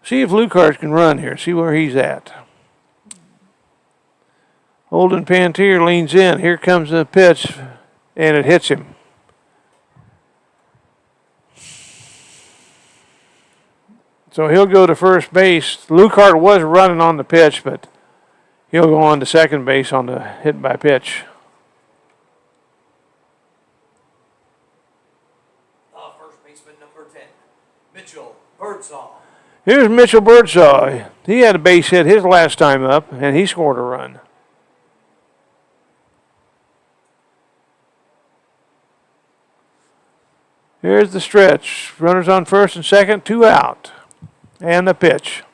See if Lucart can run here, see where he's at. Holden Pantier leans in, here comes the pitch, and it hits him. So he'll go to first base. Lucart was running on the pitch, but he'll go on to second base on the hit by pitch. Mitchell Birdsall. Here's Mitchell Birdsall. He had a base hit his last time up, and he scored a run. Here's the stretch. Runners on first and second, 2 out. And the pitch.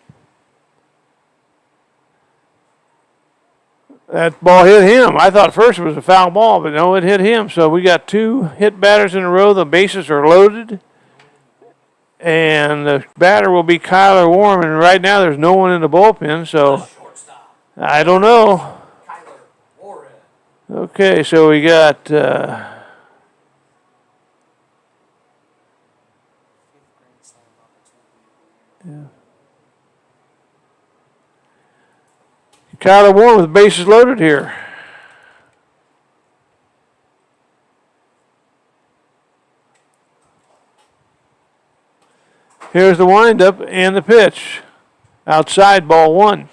That ball hit him. I thought first it was a foul ball, but no, it hit him. So we got 2 hit batters in a row. The bases are loaded. And the batter will be Kyler Warren. And right now there's no one in the bullpen, so I don't know. Kyler Warren. Okay, so we got Kyler Warren with bases loaded here. Here's the windup and the pitch. Outside, ball 1.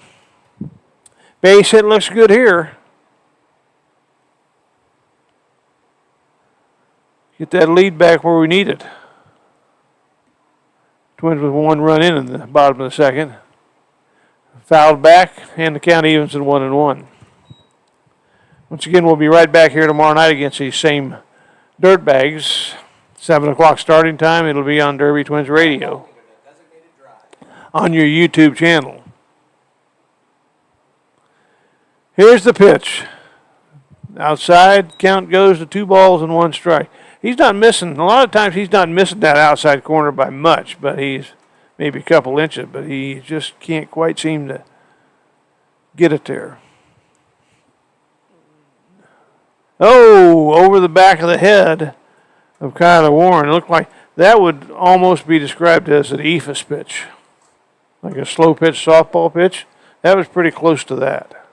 Base hit looks good here. Get that lead back where we need it. Twins with 1 run in the bottom of the second. Fouled back, and the count evens at 1-1. Once again, we'll be right back here tomorrow night against these same Dirtbags. 7 o'clock starting time. It'll be on Derby Twins Radio on your YouTube channel. Here's the pitch. Outside, count goes to 2 balls and 1 strike. He's not missing. A lot of times he's not missing that outside corner by much, but he's maybe a couple inches, but he just can't quite seem to get it there. Oh, over the back of the head of Kyler Warren. It looked like that would almost be described as an eephus pitch, like a slow pitch softball pitch. That was pretty close to that.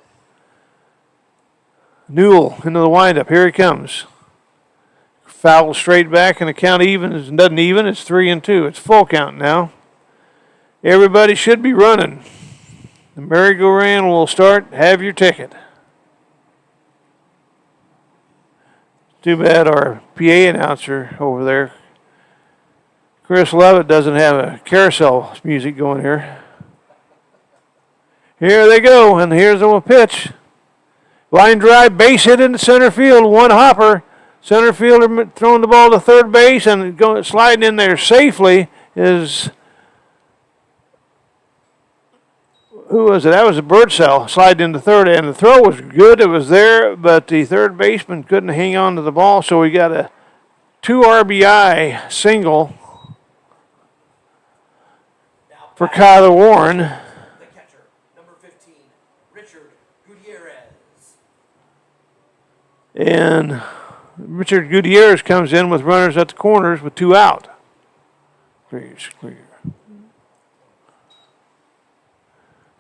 Newell into the windup. Here he comes. Foul straight back, and the count evens. Doesn't even. It's 3-2. It's full count now. Everybody should be running. The merry-go-round will start. Have your ticket. Too bad our PA announcer over there, Chris Lovett, doesn't have a carousel music going here. Here they go, and here's the pitch. Line drive, base hit into center field, 1 hopper. Center fielder throwing the ball to third base, and sliding in there safely is, who was it? That was a Birdsell, sliding into third, and the throw was good. It was there, but the third baseman couldn't hang on to the ball, so we got a 2 RBI single for Kyler Warren. The catcher, number 15, Richard Gutierrez. And Richard Gutierrez comes in with runners at the corners with 2 out. Clear.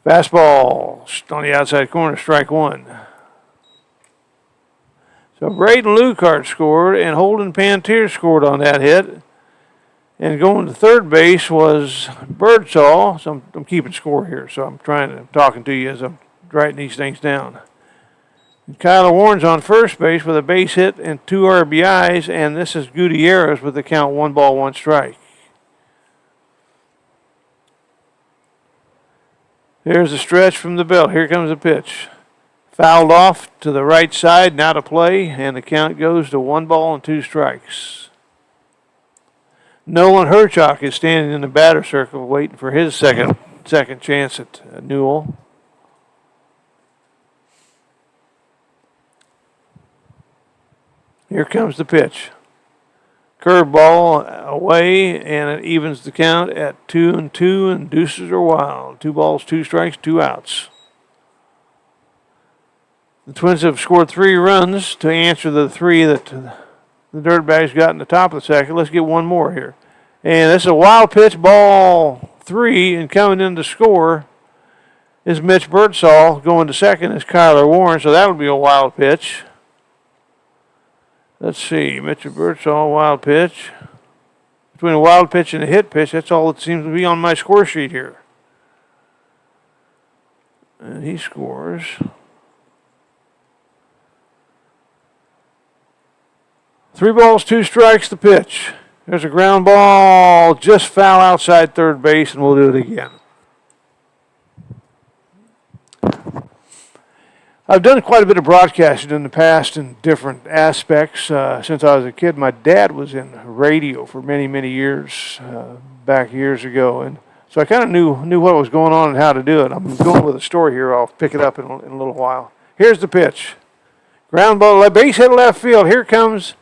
Fastball on the outside corner, strike 1. So Braden Lucart scored, and Holden Pantier scored on that hit. And going to third base was Birdsall. So I'm keeping score here, so I'm talking to you as I'm writing these things down. And Kyler Warren's on first base with a base hit and 2 RBIs, and this is Gutierrez with the count 1 ball, 1 strike. Here's the stretch from the belt. Here comes the pitch. Fouled off to the right side, now to play, and the count goes to 1 ball and 2 strikes. Nolan Herchok is standing in the batter circle waiting for his second chance at Newell. Here comes the pitch. Curveball away, and it evens the count at 2-2, and deuces are wild. 2 balls, 2 strikes, 2 outs. The Twins have scored 3 runs to answer the 3 that the Dirtbags got in the top of the second. Let's get one more here. And this is a wild pitch, ball 3, and coming in to score is Mitch Birdsall. Going to second is Kyler Warren, so that'll be a wild pitch. Let's see, Mitchell Birdsall, wild pitch. Between a wild pitch and a hit pitch, that's all that seems to be on my score sheet here. And he scores. Three balls, 2 strikes, the pitch. There's a ground ball, just foul outside third base, and we'll do it again. I've done quite a bit of broadcasting in the past in different aspects. Since I was a kid, my dad was in radio for many, many years, back years ago. And so I kind of knew what was going on and how to do it. I'm going with a story here. I'll pick it up in a little while. Here's the pitch. Ground ball, base hit left field. Here comes,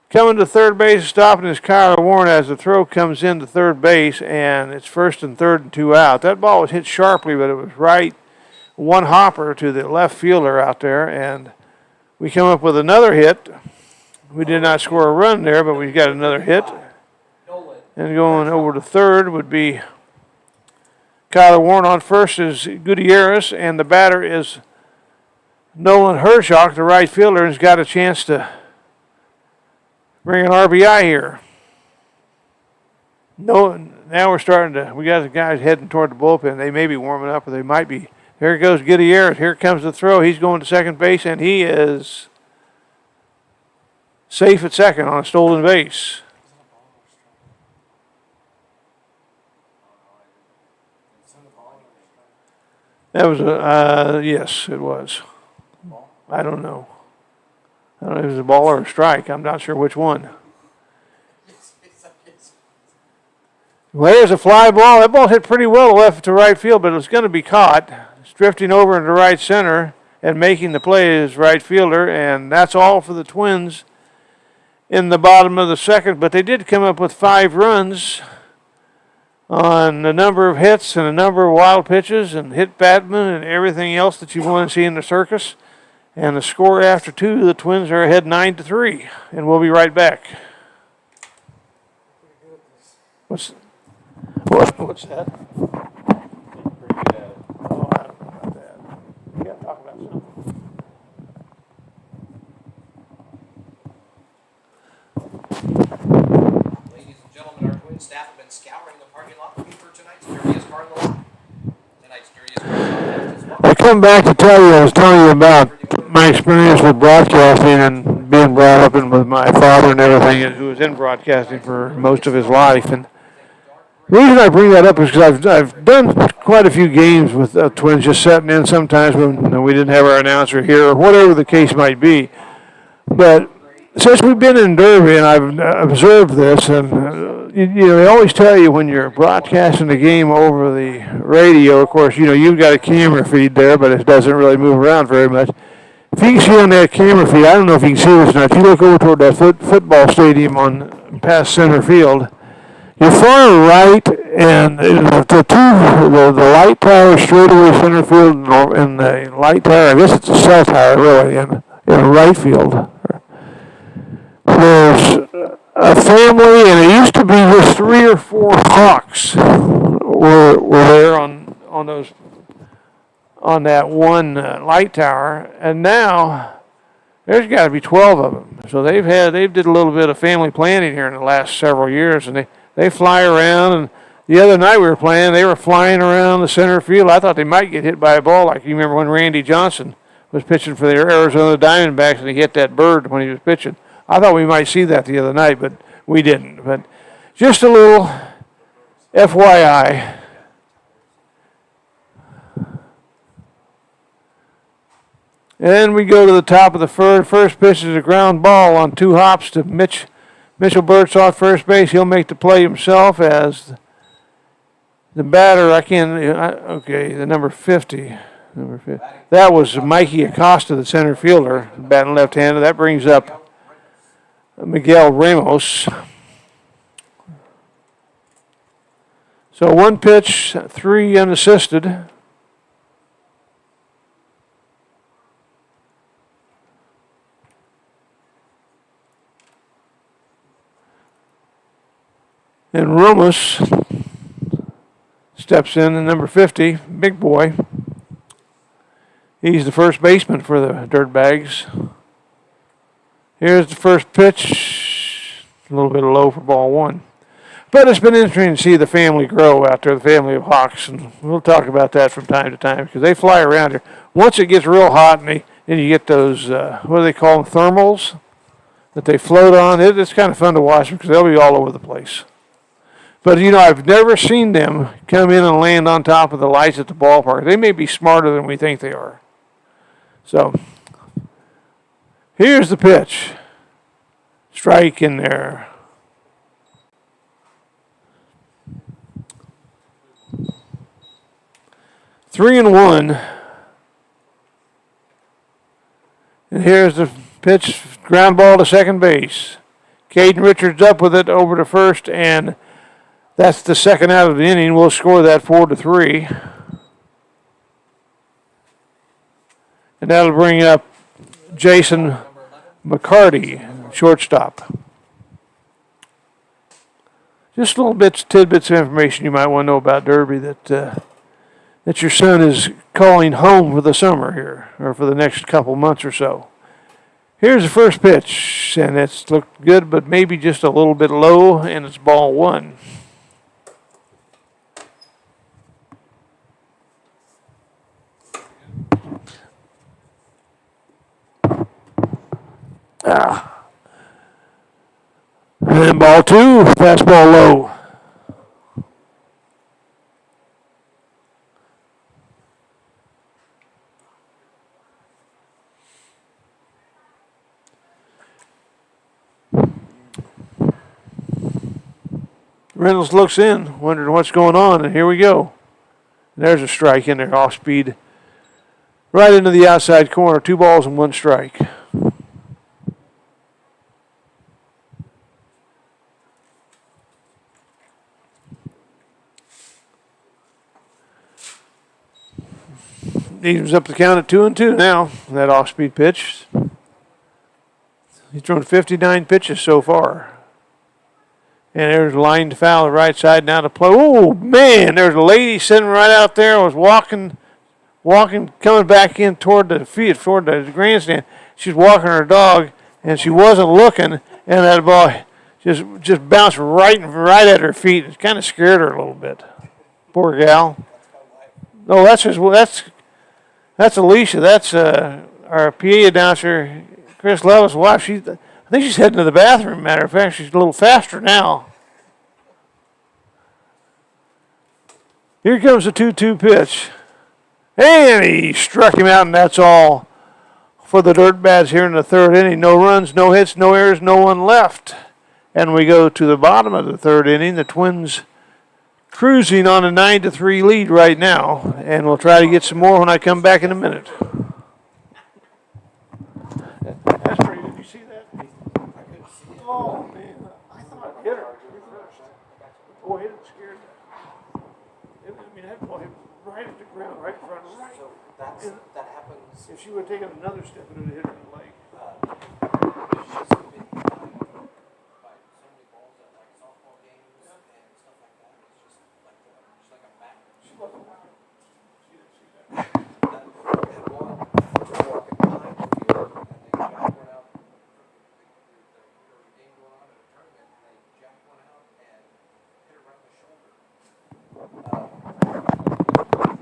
coming to third base, stopping is Kyler Warren as the throw comes into third base, and it's first and third and 2 out. That ball was hit sharply, but it was right. 1 hopper to the left fielder out there, and we come up with another hit. We did not score a run there, but we got another hit. And going over to third would be Kyler Warren. On first is Gutierrez, and the batter is Nolan Herchok, the right fielder, and has got a chance to bring an RBI here. Now we're starting to, we got the guys heading toward the bullpen. They may be warming up, or they might be. Here goes Gutierrez. Here comes the throw. He's going to second base, and he is safe at second on a stolen base. That was yes, it was. I don't know. I don't know if it was a ball or a strike. I'm not sure which one. Well, there's a fly ball. That ball hit pretty well left to right field, but it was going to be caught. It's drifting over into right center and making the play as right fielder, and that's all for the Twins in the bottom of the second. But they did come up with 5 runs on a number of hits and a number of wild pitches and hit batsmen and everything else that you want to see in the circus. And the score after 2, the Twins are ahead 9-3, and we'll be right back. What's that? Oh, I don't know about that. You got to talk about something. Ladies and gentlemen, our Twin staff have been scouring the parking lot looking for tonight's Dirtiest Car in the Lot. Tonight's Dirtiest Car in the Lot is welcome. I come back to tell you, I was telling you about my experience with broadcasting and being brought up in with my father and everything, who was in broadcasting for most of his life. And the reason I bring that up is because I've done quite a few games with Twins, just sitting in sometimes when we didn't have our announcer here or whatever the case might be. But since we've been in Derby and I've observed this, and they always tell you when you're broadcasting the game over the radio, of course, you've got a camera feed there, but it doesn't really move around very much. If you can see on that camera feed, I don't know if you can see this or not, if you look over toward that football stadium on past center field, you're far right, and the light tower straight away center field, and the light tower, I guess it's a cell tower really, in right field. There's a family, and it used to be just 3 or 4 hawks were there on that one light tower, and now there's got to be 12 of them. So they did a little bit of family planning here in the last several years, and they fly around. And the other night we were playing, they were flying around the center field. I thought they might get hit by a ball, like you remember when Randy Johnson was pitching for the Arizona Diamondbacks and he hit that bird when he was pitching. I thought we might see that the other night, but we didn't. But just a little FYI. And we go to the top of the first pitch is a ground ball on 2 hops to Mitchell Birdsall, first base. He'll make the play himself as the batter. The number 50. That was Mikey Acosta, the center fielder, batting left-handed. That brings up Miguel Ramos. So 1 pitch, 3 unassisted. And Ramos steps in, number 50, big boy. He's the first baseman for the Dirtbags. Here's the first pitch, a little bit low for ball 1. But it's been interesting to see the family grow out there, the family of Hawks, and we'll talk about that from time to time because they fly around here. Once it gets real hot, and then you get those, what do they call them, thermals that they float on. It's kind of fun to watch because they'll be all over the place. But, I've never seen them come in and land on top of the lights at the ballpark. They may be smarter than we think they are. So, here's the pitch. Strike in there. Three and 1. And here's the pitch. Ground ball to second base. Caden Richards up with it over to first, and that's the second out of the inning. We'll score that 4-3. And that'll bring up Jason McCarty, shortstop. Just little tidbits of information you might want to know about Derby that your son is calling home for the summer here, or for the next couple months or so. Here's the first pitch, and it's looked good, but maybe just a little bit low, and it's ball 1. And then ball 2, fastball low. Reynolds looks in, wondering what's going on, and here we go. There's a strike in there, off speed. Right into the outside corner. 2 balls and 1 strike. Evens up the count at 2-2 now. That off-speed pitch. He's thrown 59 pitches so far. And there's a lined foul to the right side now to play. Oh, man, there's a lady sitting right out there. Was walking, coming back in toward the field, toward the grandstand. She's walking her dog, and she wasn't looking, and that ball just bounced right at her feet. It kind of scared her a little bit. Poor gal. No, that's Alicia. That's our PA announcer, Chris Levis' wife. I think she's heading to the bathroom, matter of fact. She's a little faster now. Here comes the 2-2 pitch. And he struck him out, and that's all for the Dirtbags here in the 3rd inning. No runs, no hits, no errors, no one left. And we go to the bottom of the 3rd inning. The Twins cruising on a 9-3 lead right now. And we'll try to get some more when I come back in a minute. That's pretty good. You see that? Oh, man. I thought it hit her. Boy, it scared her. That ball hit right at the ground, right in front of her. Right. So that happens. If she would have taken another step, it would have hit her in the leg. She's been hit by so many balls at like softball games and stuff like that. It's just like a magnet. She wasn't walking. She didn't see that. That one walking behind the field and they jacked one out. There was a game going on at a tournament and they jacked one out and hit her right in the shoulder.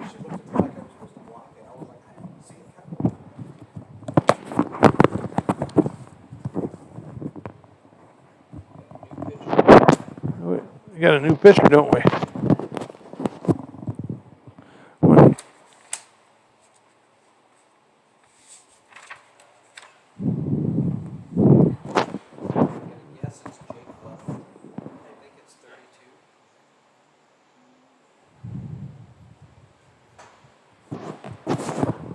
She looked at me like I was supposed to block it. I was like, I haven't seen it happen. We got a new pitcher, don't we? Yes, it's Jake Love. I think it's 32.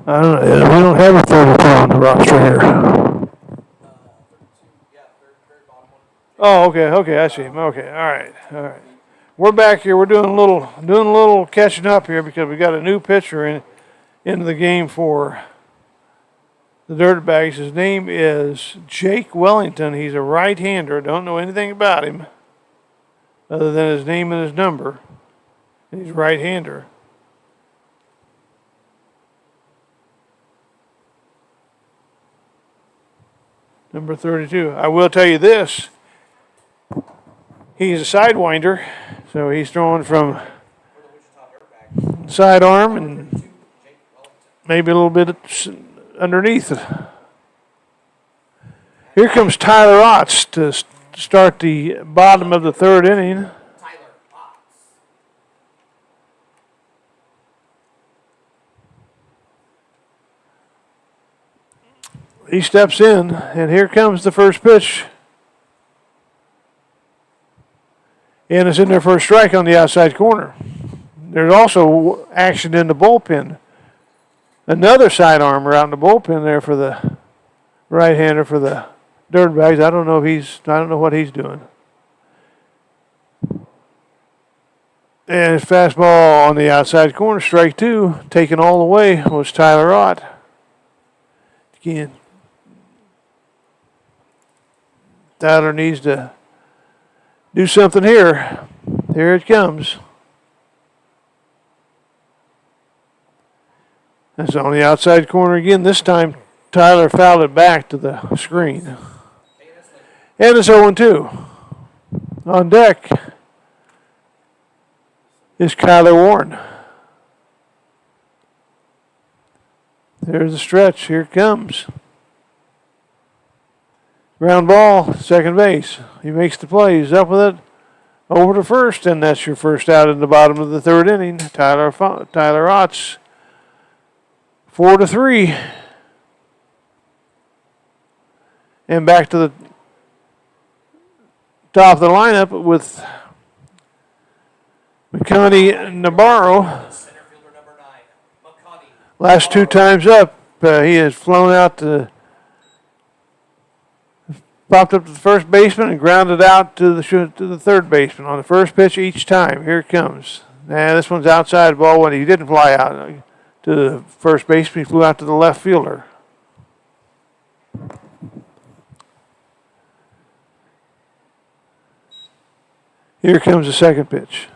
I don't know. We don't have a 32 on the roster here. 32. Yeah, third bottom one. Oh, okay, I see him. Okay, all right. We're back here. We're doing a little catching up here because we got a new pitcher into the game for the Dirtbags. His name is Jake Wellington. He's a right-hander. Don't know anything about him other than his name and his number. He's a right-hander. Number 32. I will tell you this. He's a sidewinder, so he's throwing from sidearm and maybe a little bit underneath. Here comes Tyler Otts to start the bottom of the 3rd inning. Tyler Potts. He steps in, and here comes the first pitch. And it's in there for a strike on the outside corner. There's also action in the bullpen. Another sidearmer out in the bullpen there for the right-hander for the Dirtbags. I don't know what he's doing. And his fastball on the outside corner, strike 2, taken all the way was Tyler Ott. Again, Tyler needs to do something here. Here it comes. That's on the outside corner again. This time, Tyler fouled it back to the screen. And it's 0-2. On deck is Kyler Warren. There's the stretch. Here it comes. Ground ball, second base. He makes the play. He's up with it over to first, and that's your first out in the bottom of the 3rd inning. Tyler Otts, 4-3. And back to the top of the lineup with McConaughey Navarro. Center fielder number 9, McConaughey. Last two times up, he has flown out to, popped up to the first baseman and grounded out to the third baseman on the first pitch each time. Here it comes. Now this one's outside ball when he didn't fly out to the first baseman. He flew out to the left fielder. Here comes the second pitch.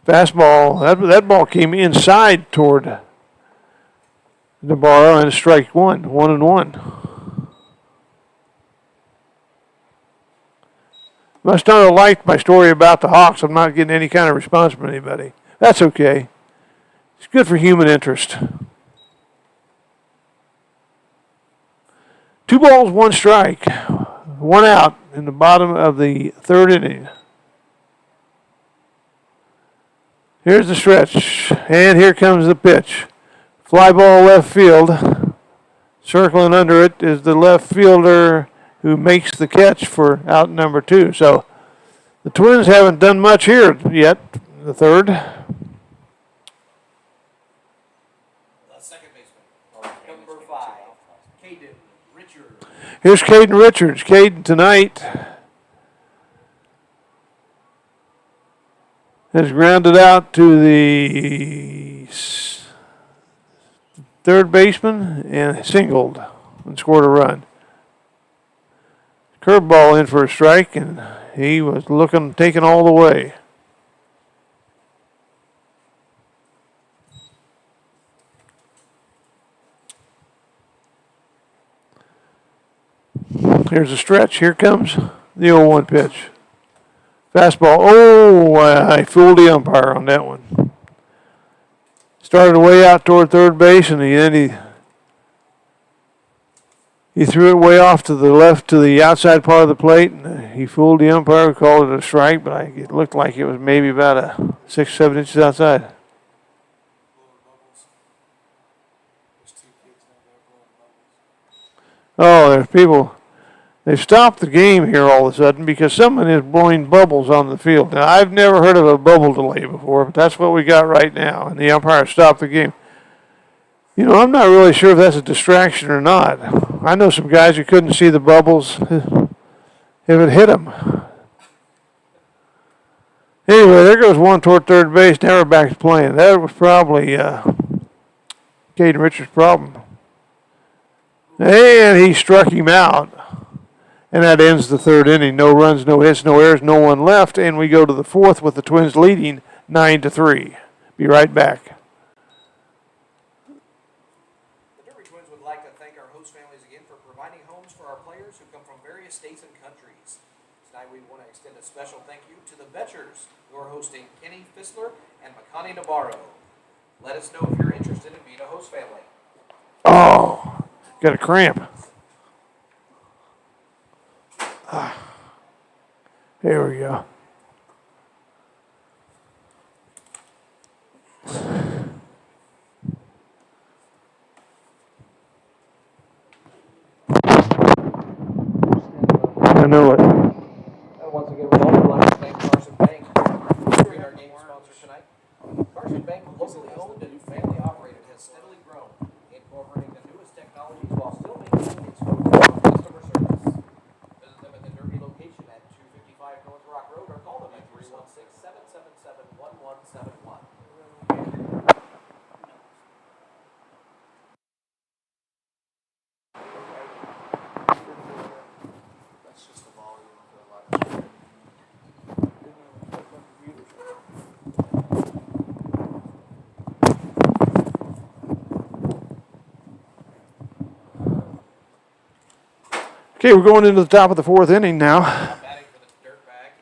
Fastball. That ball came inside toward Navarro and strike one. 1-1. Must not have liked my story about the Hawks. I'm not getting any kind of response from anybody. That's okay. It's good for human interest. 2 balls, 1 strike. 1 out in the bottom of the third inning. Here's the stretch, and here comes the pitch. Fly ball left field. Circling under it is the left fielder who makes the catch for out number 2. So the Twins haven't done much here yet, the third. The second baseman, number 5, Caden Richards. Here's Caden Richards. Caden tonight has grounded out to the third baseman and singled and scored a run. Curveball in for a strike, and he was taken all the way. Here's a stretch. Here comes the 0-1 pitch. Fastball. Oh, I fooled the umpire on that one. Started way out toward third base, and then he threw it way off to the left to the outside part of the plate, and he fooled the umpire, called it a strike, but it looked like it was maybe about 6, 7 inches outside. Oh, there's people. They've stopped the game here all of a sudden because someone is blowing bubbles on the field. Now, I've never heard of a bubble delay before, but that's what we got right now, and the umpire stopped the game. You know, I'm not really sure if that's a distraction or not. I know some guys who couldn't see the bubbles if it hit them. Anyway, there goes one toward third base. Now we're back to playing. That was probably Caden Richards' problem. And he struck him out. And that ends the third inning. No runs, no hits, no errors, no one left. And we go to the fourth with the Twins leading 9-3. Be right back. The Derby Twins would like to thank our host families again for providing homes for our players who come from various states and countries. Tonight we want to extend a special thank you to the Betchers, who are hosting Kenny Fissler and McConaughey Navarro. Let us know if you're interested in being a host family. Oh, got a cramp. Here we go. I know it. And once again, we'd also like to thank Carson Bank for being our game sponsor tonight. Carson Bank, locally owned and family operated, has steadily grown, incorporating the newest technologies while still maintaining its focus on customer service. Visit them at the Derby location at 255 North Rock Road or call them at 316-777-1171. That's just the volume of the live stream. Okay, we're going into the top of the fourth inning now. Batting for the Dirtbags,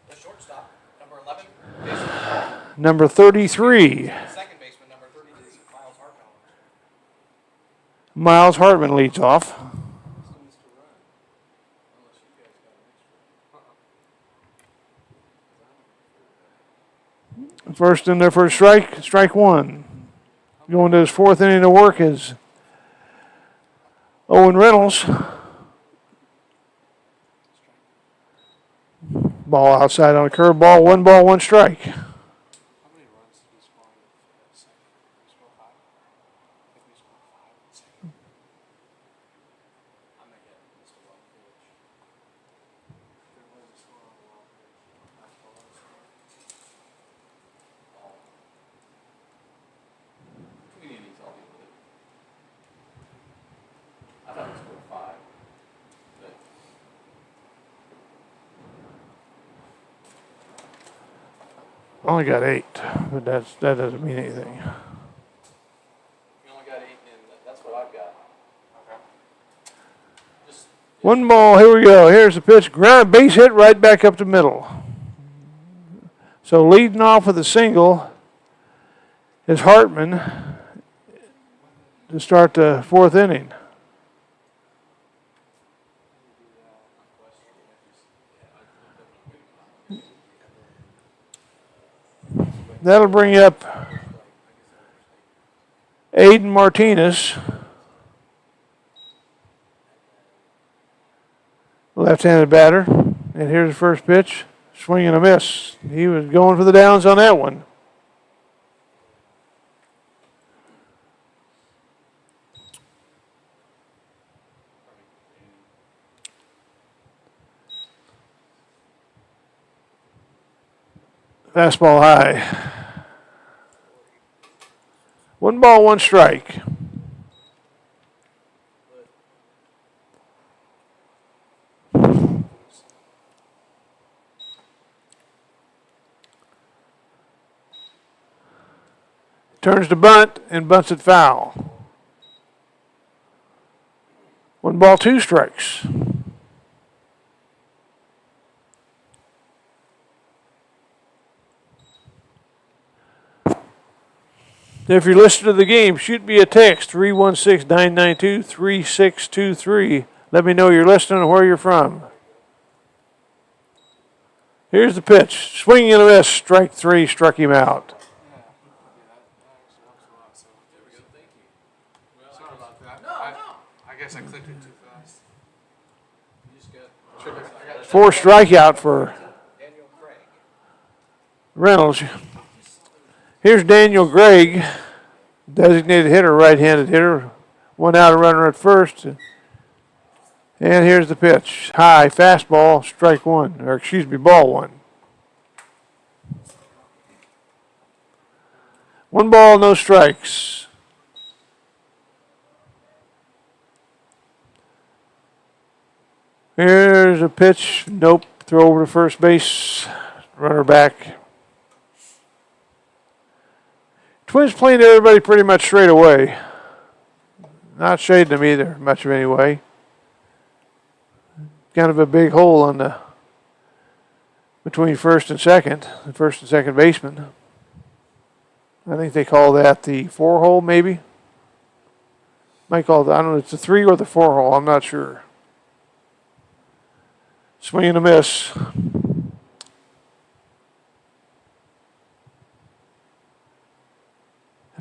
the shortstop, number 11, baseman. Number 33, Second baseman, number 30, is Miles Hartman. Miles Hartman leads off. First in there for a strike one. Going to his fourth inning of work is Owen Reynolds. Ball outside on a curveball. 1 ball, 1 strike. How many runs did we score in the second? We scored 5? I think we scored 5 in the second. I'm gonna get Mr. Long Village. There was a score on the Long Village. That's the last score. We need these all people. I thought we scored 5. But Only got 8, but that doesn't mean anything. We only got 8, and that's what I've got. okay. Just 1 ball, here we go. Here's the pitch. Ground base hit right back up the middle. So leading off with a single is Hartman to start the 4th inning. That'll bring up Aiden Martinez, left-handed batter. And here's the first pitch. Swing and a miss. He was going for the downs on that one. Fastball high. 1 ball, 1 strike. Turns to bunt and bunts it foul. 1 ball, 2 strikes. If you're listening to the game, shoot me a text, 316-992-3623. Let me know you're listening and where you're from. Here's the pitch. Swing and a miss. Strike 3, struck him out. Yeah, that actually helps a lot. So there we go. Thank you. Sorry about that. No. I guess I clicked it too fast. You just got triggered. 4 strikeout for Daniel Craig. Reynolds. Here's Daniel Gregg, designated hitter, right-handed hitter. 1 out, a runner at first. And here's the pitch. High, fastball, strike 1, or excuse me, ball 1. 1 ball, no strikes. Here's a pitch. Nope. Throw over to first base. Runner back. Twins playing everybody pretty much straight away. Not shading them either, much of anyway. Kind of a big hole on the between first and second, the first and second baseman. I think they call that the 4 hole, maybe. Might call it, I don't know, it's the 3 or the 4 hole, I'm not sure. Swing and a miss.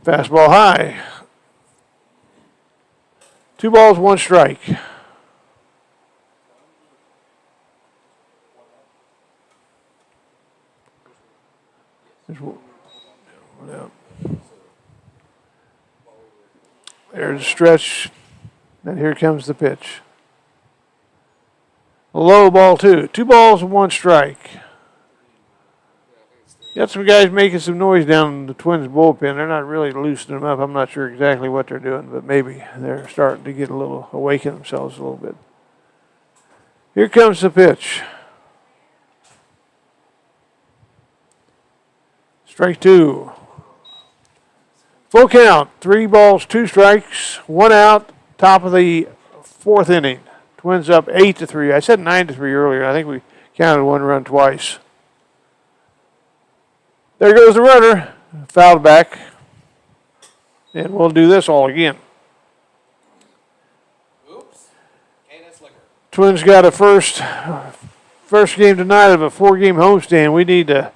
Fastball high. 2 balls, 1 strike. There's a stretch, and here comes the pitch. A low ball 2. 2 balls and 1 strike. Got some guys making some noise down in the Twins bullpen. They're not really loosening them up. I'm not sure exactly what they're doing, but maybe they're starting to get a little, awaken themselves a little bit. Here comes the pitch. Strike 2. Full count. 3 balls, 2 strikes, 1 out. Top of the 4th inning. Twins up 8-3. I said 9-3 earlier. I think we counted 1 run twice. There goes the runner. Fouled back. And we'll do this all again. Oops. Canis Liquor. Twins got a first game tonight of a 4-game homestand. We need to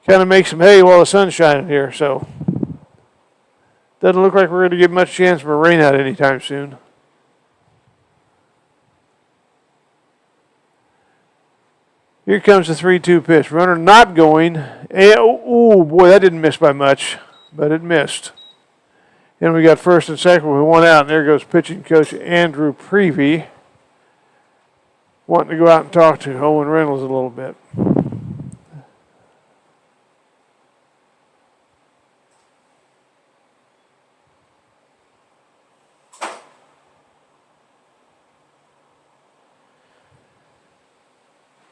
kind of make some hay while the sun's shining here. So doesn't look like we're going to get much chance for a rain out anytime soon. Here comes the 3-2 pitch. Runner not going. Oh, boy, that didn't miss by much, but it missed. And we got first and second with one out, and there goes pitching coach Andrew Prevey, wanting to go out and talk to Owen Reynolds a little bit.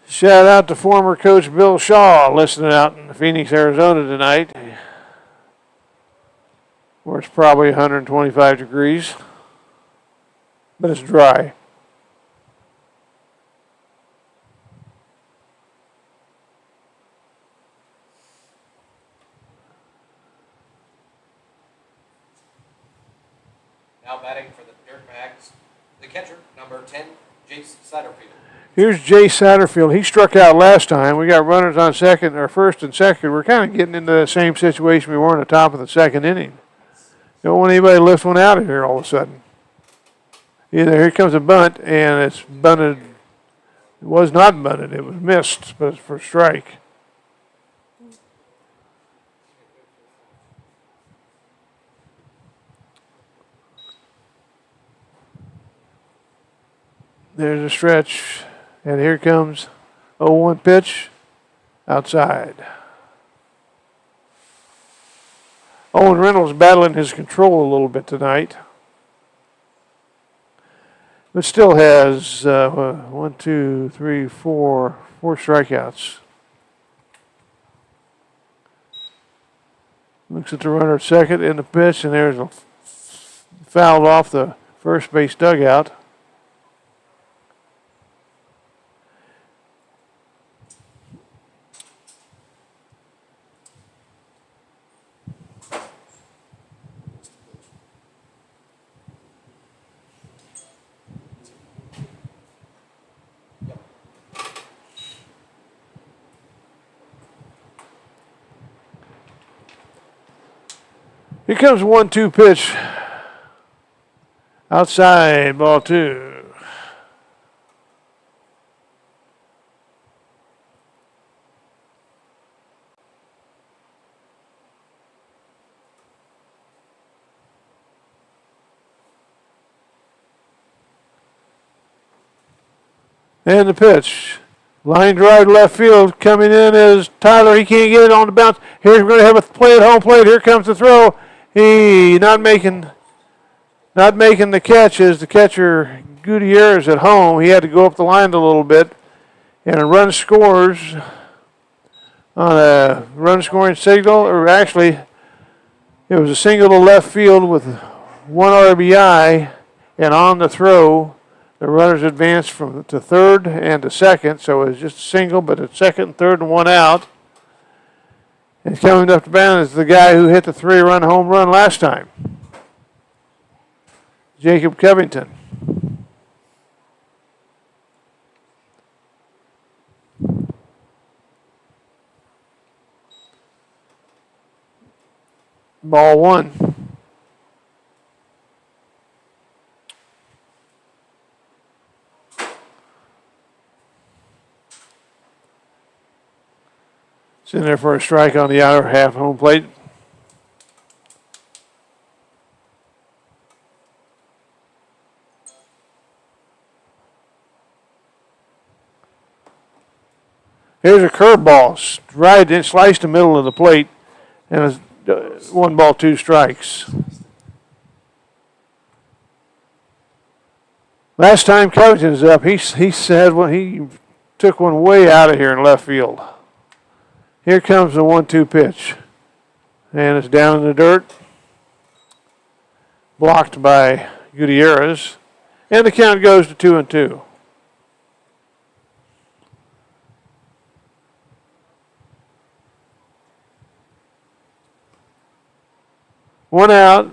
Shout out to former coach Bill Shaw listening out in Phoenix, Arizona tonight, where it's probably 125 degrees, but it's dry. Now batting for the Dirtbags, the catcher, number 10, Jace Satterfield. Here's Jay Satterfield. He struck out last time. We got runners on second, or first and second. We're kind of getting into the same situation we were in the top of the second inning. Don't want anybody to lift one out of here all of a sudden. Either here comes a bunt, and it's bunted. It was not bunted. It was missed, but it's for strike. There's a stretch, and here comes 0-1 pitch outside. Owen Reynolds battling his control a little bit tonight, but still has 4 strikeouts. Looks at the runner at second in the pitch, and there's a fouled off the first base dugout. Here comes 1-2 pitch. Outside, ball 2. And the pitch. Line drive left field. Coming in is Tyler. He can't get it on the bounce. Here's we're going to have a play at home plate. Here comes the throw. He not making the catch is the catcher Gutierrez at home. He had to go up the line a little bit. And a run scores on a run scoring signal, or actually it was a single to left field with 1 RBI, and on the throw the runners advanced to third and to second, so it was just a single, but at second and third and 1 out. And coming up to bat is the guy who hit the 3-run home run last time, Jacob Covington. Ball 1. It's in there for a strike on the outer half home plate. Here's a curveball, right in, sliced the middle of the plate, and it's 1 ball, 2 strikes. Last time Covington was up, he said he took one way out of here in left field. Here comes the 1-2 pitch. And it's down in the dirt. Blocked by Gutierrez. And the count goes to 2-2. One out.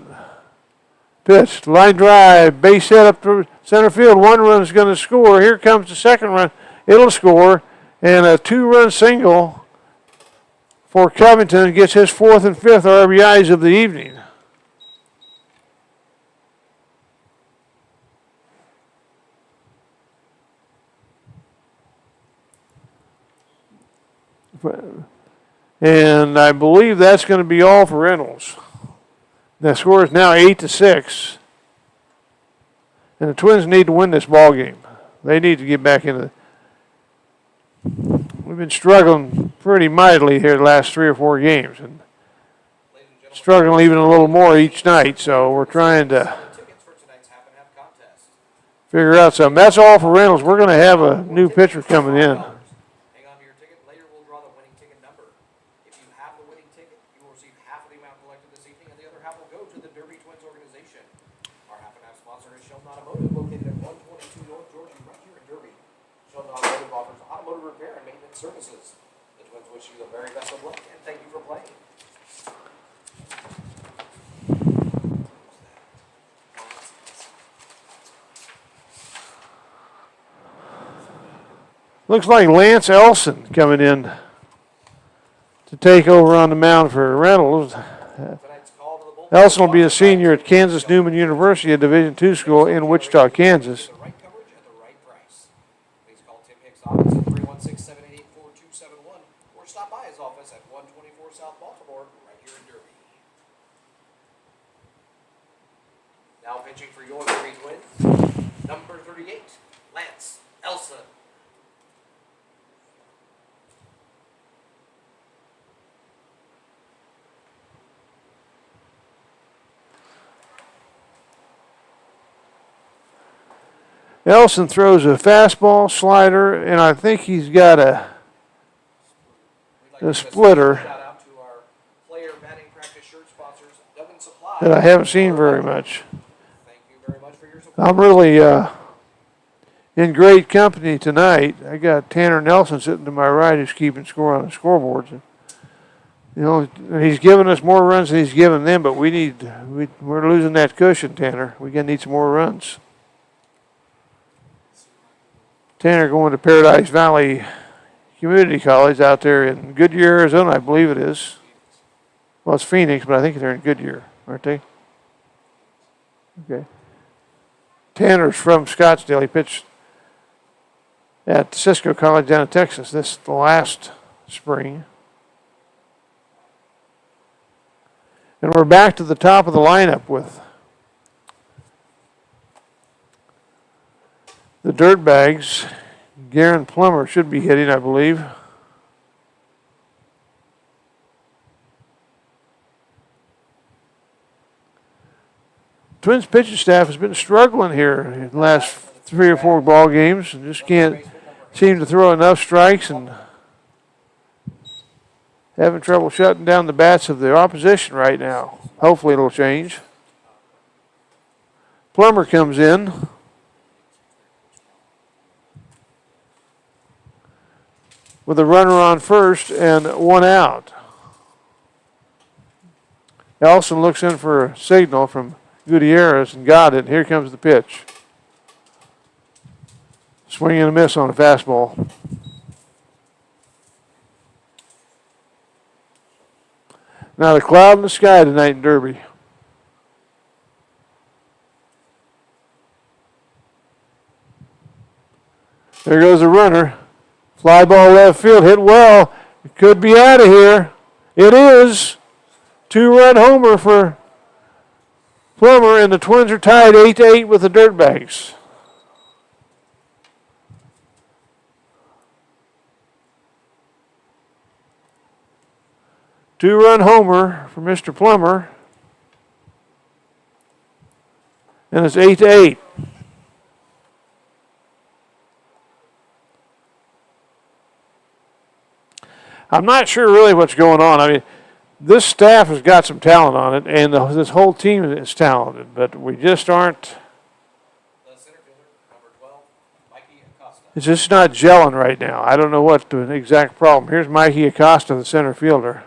Pitch. Line drive. Base hit up to center field. 1 run is going to score. Here comes the second run. It'll score. And a 2-run single for Covington, gets his 4th and 5th RBIs of the evening. And I believe that's going to be all for Reynolds. The score is now 8-6. And the Twins need to win this ball game. They need to get back into. We've been struggling pretty mightily here the last 3 or 4 games, and struggling even a little more each night. So we're trying to Tickets for tonight's half and half contest. figure out something. That's all for Reynolds. We're going to have a new pitcher coming in. Hang on to your ticket. Later we'll draw the winning ticket number. If you have the winning ticket, you will receive half of the amount collected this evening, and the other half will go to the Derby Twins organization. Our half and half sponsor is Sheldon Automotive, located at 122 North Georgia, right here in Derby. Sheldon Automotive offers automotive repair and maintenance services. The Twins wish you the very best of luck, and thank you for playing. Looks like Lance Elson coming in to take over on the mound for Reynolds. Tonight's call to the bullpen. Elson will be a senior at Kansas Newman University, a Division II school in Wichita, Kansas. The right coverage at the right price. Please call Tim Hicks' office at 316-788-4271 or stop by his office at 124 South Baltimore, right here in Derby. Now pitching for your Derby Twins, number 38, Lance Elson. Elson throws a fastball, slider, and I think he's got a splitter Shout out to our player batting practice shirt sponsors, Duggan Supply. that I haven't seen very much. Thank you very much for your support. I'm really in great company tonight. I got Tanner Nelson sitting to my right who's keeping score on the scoreboards. You know, he's giving us more runs than he's giving them, but we're losing that cushion, Tanner. We're going to need some more runs. Tanner going to Paradise Valley Community College out there in Goodyear, Arizona, I believe it is. Well, it's Phoenix, but I think they're in Goodyear, aren't they? Okay. Tanner's from Scottsdale. He pitched at Cisco College down in Texas this last spring. And we're back to the top of the lineup with the Dirtbags. Garen Plummer should be hitting, I believe. Twins pitching staff has been struggling here in the last 3 or 4 ball games and just can't seem to throw enough strikes and having trouble shutting down the bats of the opposition right now. Hopefully it'll change. Plummer comes in. With a runner on first and 1 out. Elson looks in for a signal from Gutierrez and got it. Here comes the pitch. Swing and a miss on a fastball. Not a cloud in the sky tonight in Derby. There goes the runner. Fly ball left field, hit well. It could be out of here. It is. 2-run homer for Plummer, and the Twins are tied 8-8 with the Dirtbags. Two-run homer for Mr. Plummer, and it's 8-8. I'm not sure really what's going on. I mean, this staff has got some talent on it, and this whole team is talented, but we just aren't. The center fielder, number 12, Mikey Acosta. It's just not gelling right now. I don't know what the exact problem. Here's Mikey Acosta, the center fielder.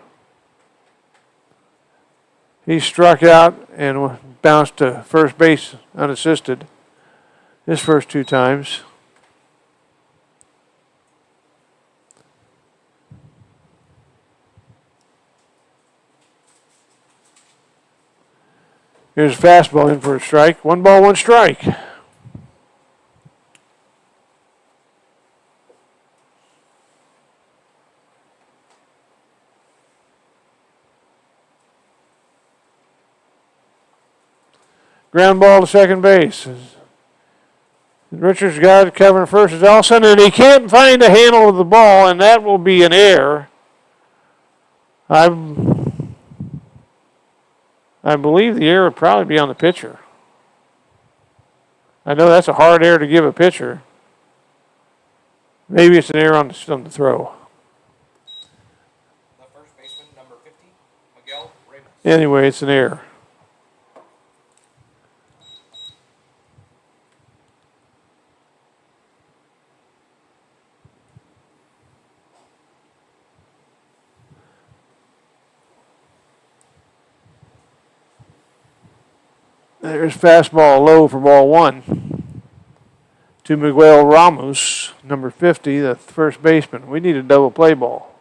He struck out and bounced to first base unassisted his first 2 times. Here's a fastball in for a strike. 1 ball, 1 strike. Ground ball to second base. Richards got it covering first. Is all of a sudden he can't find a handle of the ball, and that will be an error. I believe the error would probably be on the pitcher. I know that's a hard error to give a pitcher. Maybe it's an error on the throw. The first baseman, number 50, Miguel Ramos. Anyway, it's an error. There's fastball low for ball one to Miguel Ramos, number 50, the first baseman. We need a double play ball.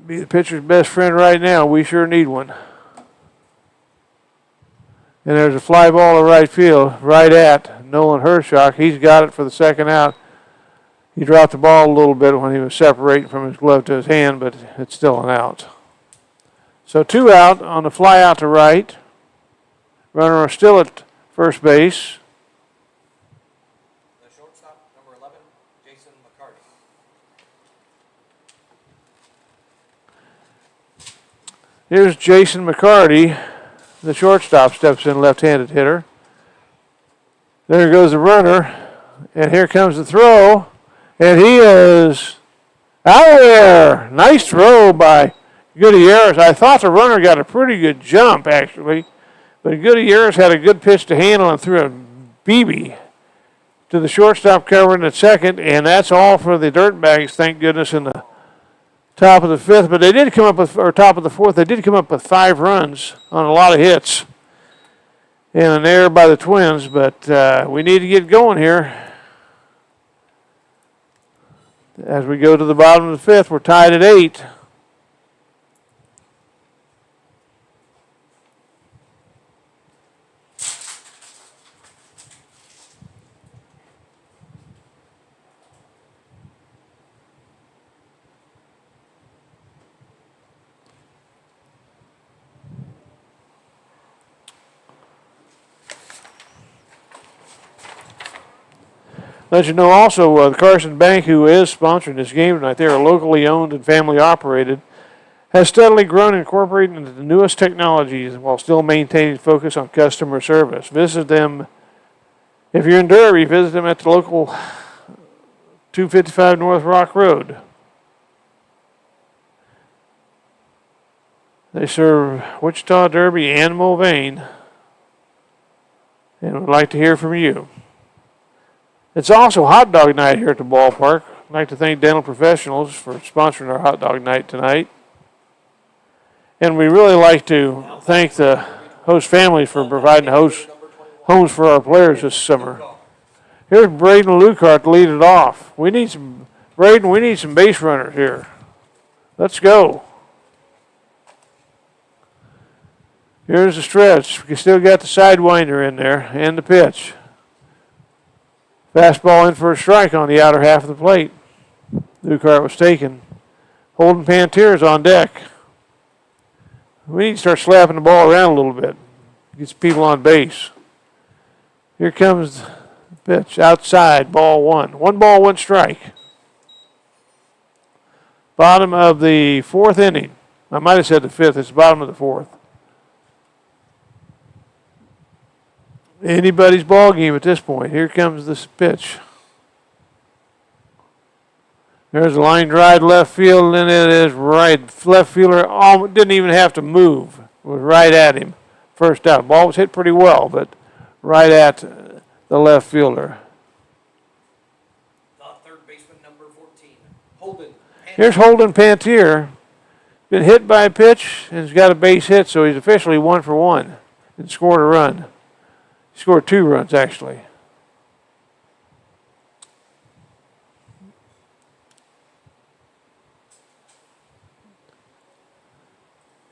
Be the pitcher's best friend right now. We sure need one. And there's a fly ball to right field, right at Nolan Hershock. He's got it for the second out. He dropped the ball a little bit when he was separating from his glove to his hand, but it's still an out. So 2 out on the fly out to right. Runner still at first base. The shortstop, number 11, Jason McCarty. Here's Jason McCarty. The shortstop steps in, left-handed hitter. There goes the runner. And here comes the throw. And he is out of there. Nice throw by Gutierrez. I thought the runner got a pretty good jump, actually. But Gutierrez had a good pitch to handle and threw a BB to the shortstop covering at second. And that's all for the Dirtbags, thank goodness, in the top of the fifth. But they did come up with, or top of the fourth, they did come up with 5 runs on a lot of hits. And an error by the Twins. But we need to get going here. As we go to the bottom of the fifth, we're tied at 8. Let you know also, the Carson Bank, who is sponsoring this game tonight, they are locally owned and family operated, has steadily grown and incorporated into the newest technologies while still maintaining focus on customer service. Visit them, if you're in Derby, visit them at the local 255 North Rock Road. They serve Wichita, Derby, and Mulvane, and would like to hear from you. It's also hot dog night here at the ballpark. I'd like to thank Dental Professionals for sponsoring our hot dog night tonight. And we really like to thank the host families for providing homes for our players this summer. Here's Braden Lucart to lead it off. We need some base runners here. Let's go. Here's the stretch. We still got the sidewinder in there and the pitch. Fastball in for a strike on the outer half of the plate. Lucart was taken. Holden Pantiers on deck. We need to start slapping the ball around a little bit. Get some people on base. Here comes the pitch. Outside, ball 1. 1 ball, 1 strike. Bottom of the 4th inning. I might have said the 5th. It's the bottom of the 4th. Anybody's ball game at this point. Here comes this pitch. There's a line drive left field, and it is right. Left fielder didn't even have to move. It was right at him. First out. Ball was hit pretty well, but right at the left fielder. The third baseman, number 14, Holden Pantier. Here's Holden Pantier. Been hit by a pitch and has got a base hit, so he's officially 1 for 1 and scored a run. He scored 2 runs, actually.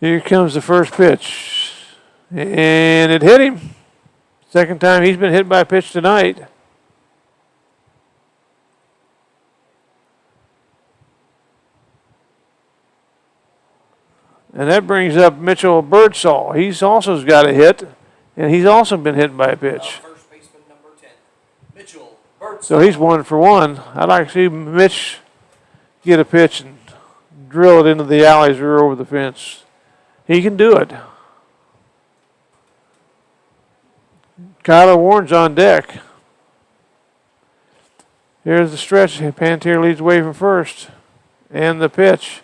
Here comes the first pitch. And it hit him. Second time he's been hit by a pitch tonight. And that brings up Mitchell Birdsall. He's also got a hit, and he's also been hit by a pitch. First baseman number 10, Mitchell Birdsall. So he's 1 for 1. I'd like to see Mitch get a pitch and drill it into the alleys or over the fence. He can do it. Kyler Warren's on deck. Here's the stretch. Pantier leads away from first. And the pitch.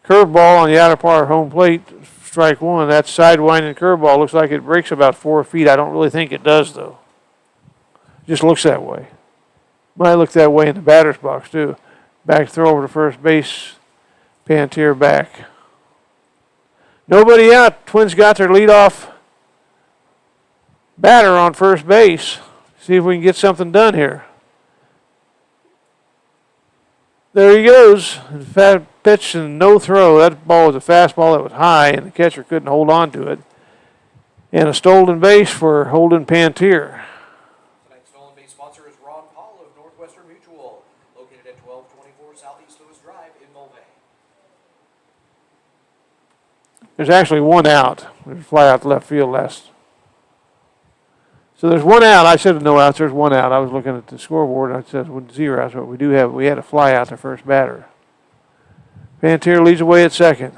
Curveball on the outer part of home plate. Strike one. That sidewinding curveball looks like it breaks about 4 feet. I don't really think it does, though. Just looks that way. Might look that way in the batter's box, too. Back throw over to first base. Pantier back. Nobody out. Twins got their leadoff batter on first base. See if we can get something done here. There he goes. Fat pitch and no throw. That ball was a fastball that was high, and the catcher couldn't hold on to it. And a stolen base for Holden Pantier. Tonight's stolen base sponsor is Ron Paul of Northwestern Mutual, located at 1224 Southeast Lewis Drive in Mulvey. There's actually one out. There's a fly out to left field last. So there's one out. I said no outs. There's one out. I was looking at the scoreboard and it says 0 outs, but we had a fly out to first batter. Pantier leads away at second.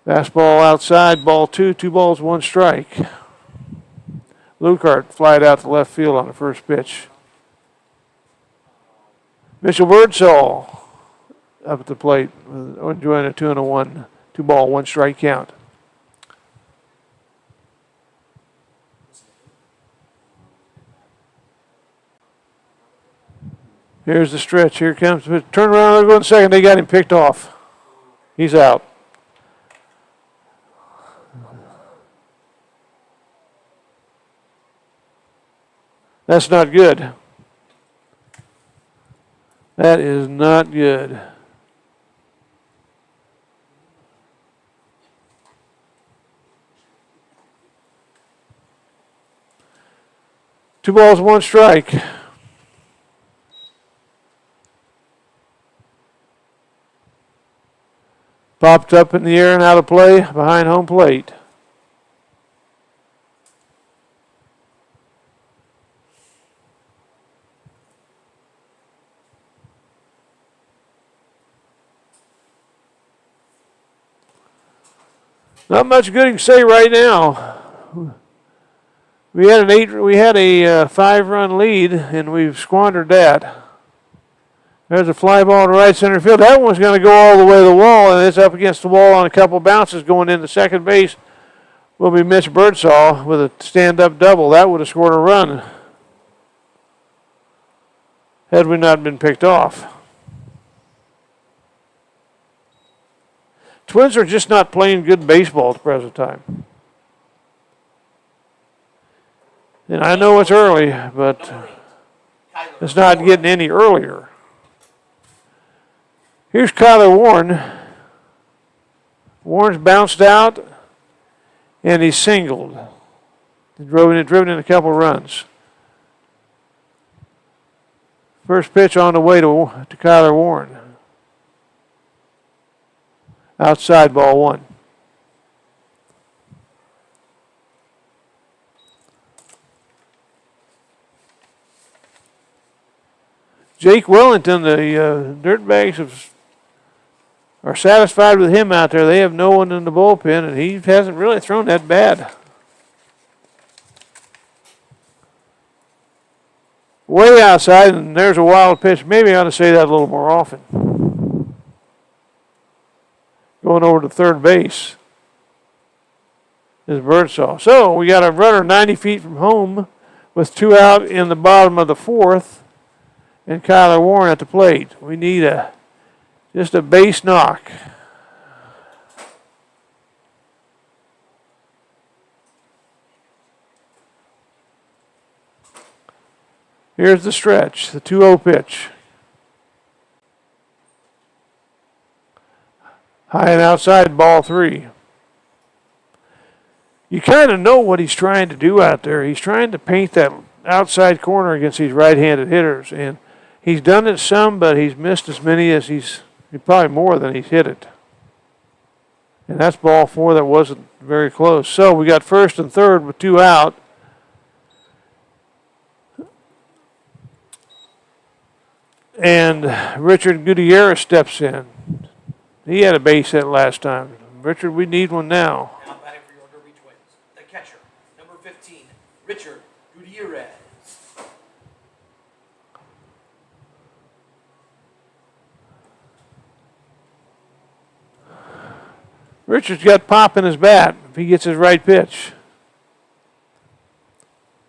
Fastball outside, ball 2, 2 balls, 1 strike. Lukart flied out to left field on the first pitch. Mitchell Birdsall up at the plate, enjoying a 2-1, 2 ball, 1 strike count. Here's the stretch. Here comes. Turn around. They're going second. They got him picked off. He's out. That's not good. That is not good. Two balls, 1 strike. Popped up in the air and out of play behind home plate. Not much good you can say right now. We had a 5-run lead and we've squandered that. There's a fly ball to right center field. That one's going to go all the way to the wall, and it's up against the wall on a couple bounces going into second base. Will be Mitch Birdsall with a stand-up double. That would have scored a run had we not been picked off. Twins are just not playing good baseball at the present time. And I know it's early, but it's not getting any earlier. Here's Kyler Warren. Warren's bounced out, and he's singled. He's driven in a couple runs. First pitch on the way to Kyler Warren. Outside, ball 1. Jake Wellington, the Dirtbags are satisfied with him out there. They have no one in the bullpen, and he hasn't really thrown that bad. Way outside, and there's a wild pitch. Maybe I ought to say that a little more often. Going over to third base is Birdsall. So we got a runner 90 feet from home with 2 out in the bottom of the 4th, and Kyler Warren at the plate. We need just a base knock. Here's the stretch, the 2-0 pitch. High and outside, ball 3. You kind of know what he's trying to do out there. He's trying to paint that outside corner against these right-handed hitters, and he's done it some, but he's missed as many as he's Probably more than he's hit it. And that's ball 4 that wasn't very close. So we got first and third with 2 out. And Richard Gutierrez steps in. He had a base hit last time. Richard, we need one now. Now batting for your Derby Twins, the catcher, number 15, Richard Gutierrez. Richard's got pop in his bat if he gets his right pitch.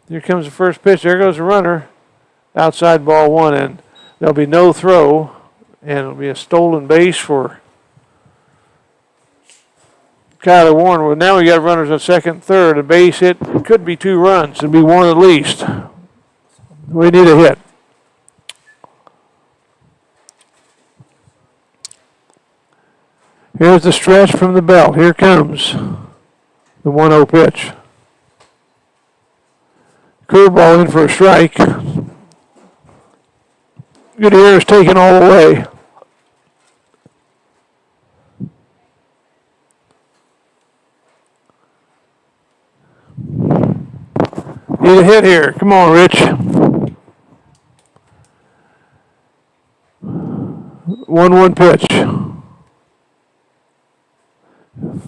Here comes the first pitch. There goes the runner. Outside ball 1, and there'll be no throw, and it'll be a stolen base for Kyler Warren. Well, now we got runners on second, third. A base hit could be 2 runs. It'll be 1 at least. We need a hit. Here's the stretch from the belt. Here comes the 1-0 pitch. Curveball in for a strike. Gutierrez taken all the way. Need a hit here. Come on, Rich. 1-1 pitch.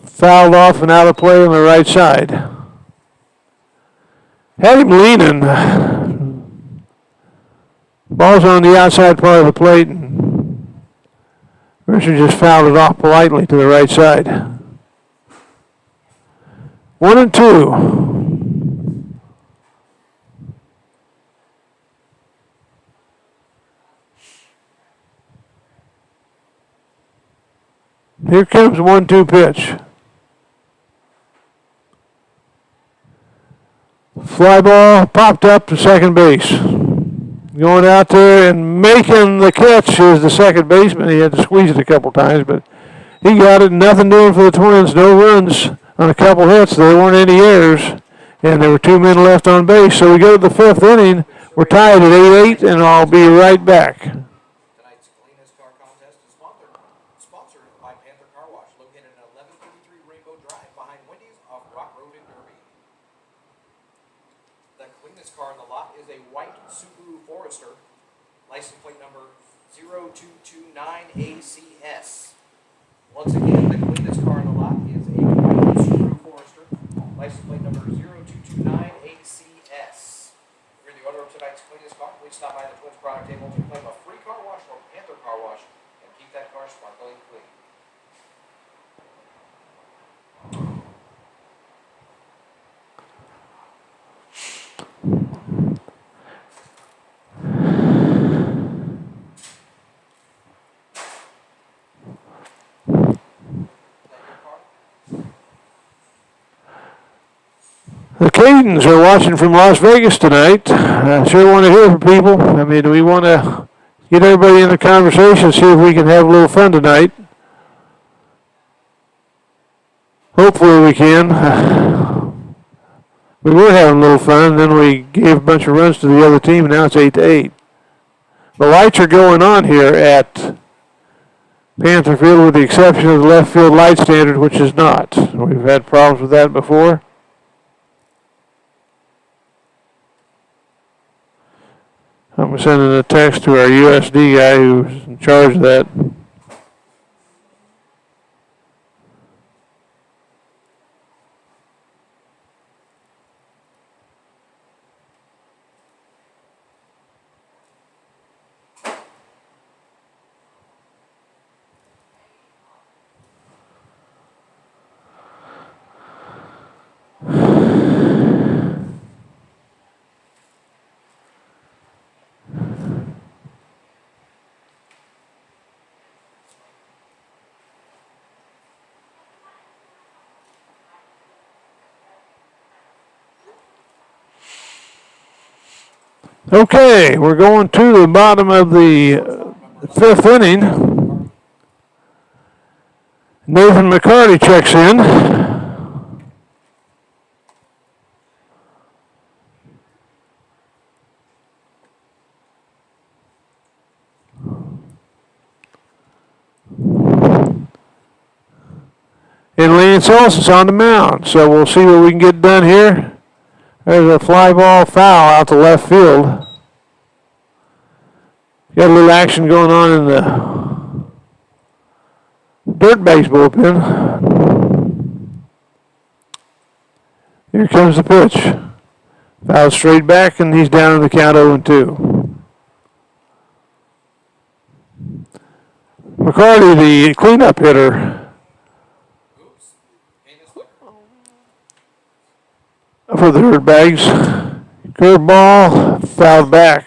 Fouled off and out of play on the right side. Had him leaning. Ball's on the outside part of the plate, and Richard just fouled it off politely to the right side. 1-2. Here comes 1-2 pitch. Fly ball popped up to second base. Going out there and making the catch is the second baseman. He had to squeeze it a couple times, but he got it. Nothing doing for the Twins. No runs on a couple hits. There weren't any errors, and there were 2 men left on base. So we go to the 5th inning. We're tied at 8-8, and I'll be right back. Tonight's cleanest car contest is sponsored by Panther Car Wash, located at 1153 Rainbow Drive behind Wendy's off Rock Road in Derby. The cleanest car in the lot is a white Subaru Forester, license plate number 0229ACS. Once again, the cleanest car in the lot is a white Subaru Forester, license plate number 0229ACS. If you're the owner of tonight's cleanest car, please stop by the Twins product table to claim a free car wash from Panther Car Wash and keep that car sparkling clean. The Cadens are watching from Las Vegas tonight. I sure want to hear from people. I mean, we want to get everybody in the conversation, see if we can have a little fun tonight. Hopefully we can. We were having a little fun, then we gave a bunch of runs to the other team, and now it's 8-8. The lights are going on here at Panther Field with the exception of the left field light standard, which is not. We've had problems with that before. I'm sending a text to our USD guy who's in charge of that. Okay, we're going to the bottom of the 5th inning. Nathan McCarty checks in. And Lance Ellison's on the mound. So we'll see what we can get done here. There's a fly ball foul out to left field. Got a little action going on in the Dirtbags bullpen. Here comes the pitch. Foul straight back, and he's down in the count 0-2. McCarty, the cleanup hitter for the Dirtbags. Curveball, fouled back.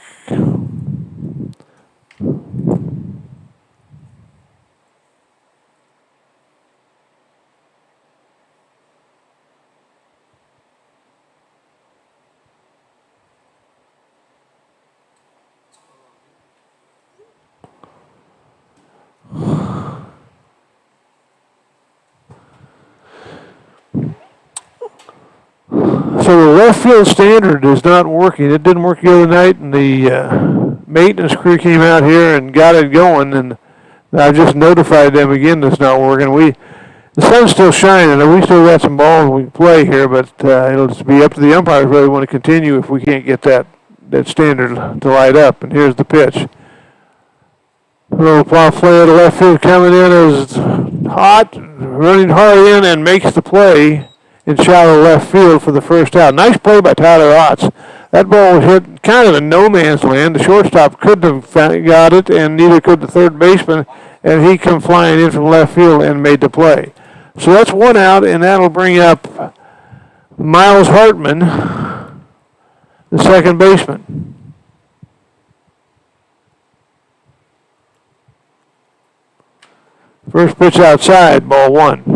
So the left field standard is not working. It didn't work the other night, and the maintenance crew came out here and got it going, and I just notified them again that's not working. The sun's still shining, and we still got some balls we can play here, but it'll just be up to the umpires whether they want to continue if we can't get that standard to light up. And here's the pitch. A little pop play to left field coming in is hot, running hard in, and makes the play in shallow left field for the first out. Nice play by Tyler Otts. That ball was hit kind of in no man's land. The shortstop couldn't have got it, and neither could the third baseman, and he come flying in from left field and made the play. So that's one out, and that'll bring up Miles Hartman, the second baseman. First pitch outside, ball one.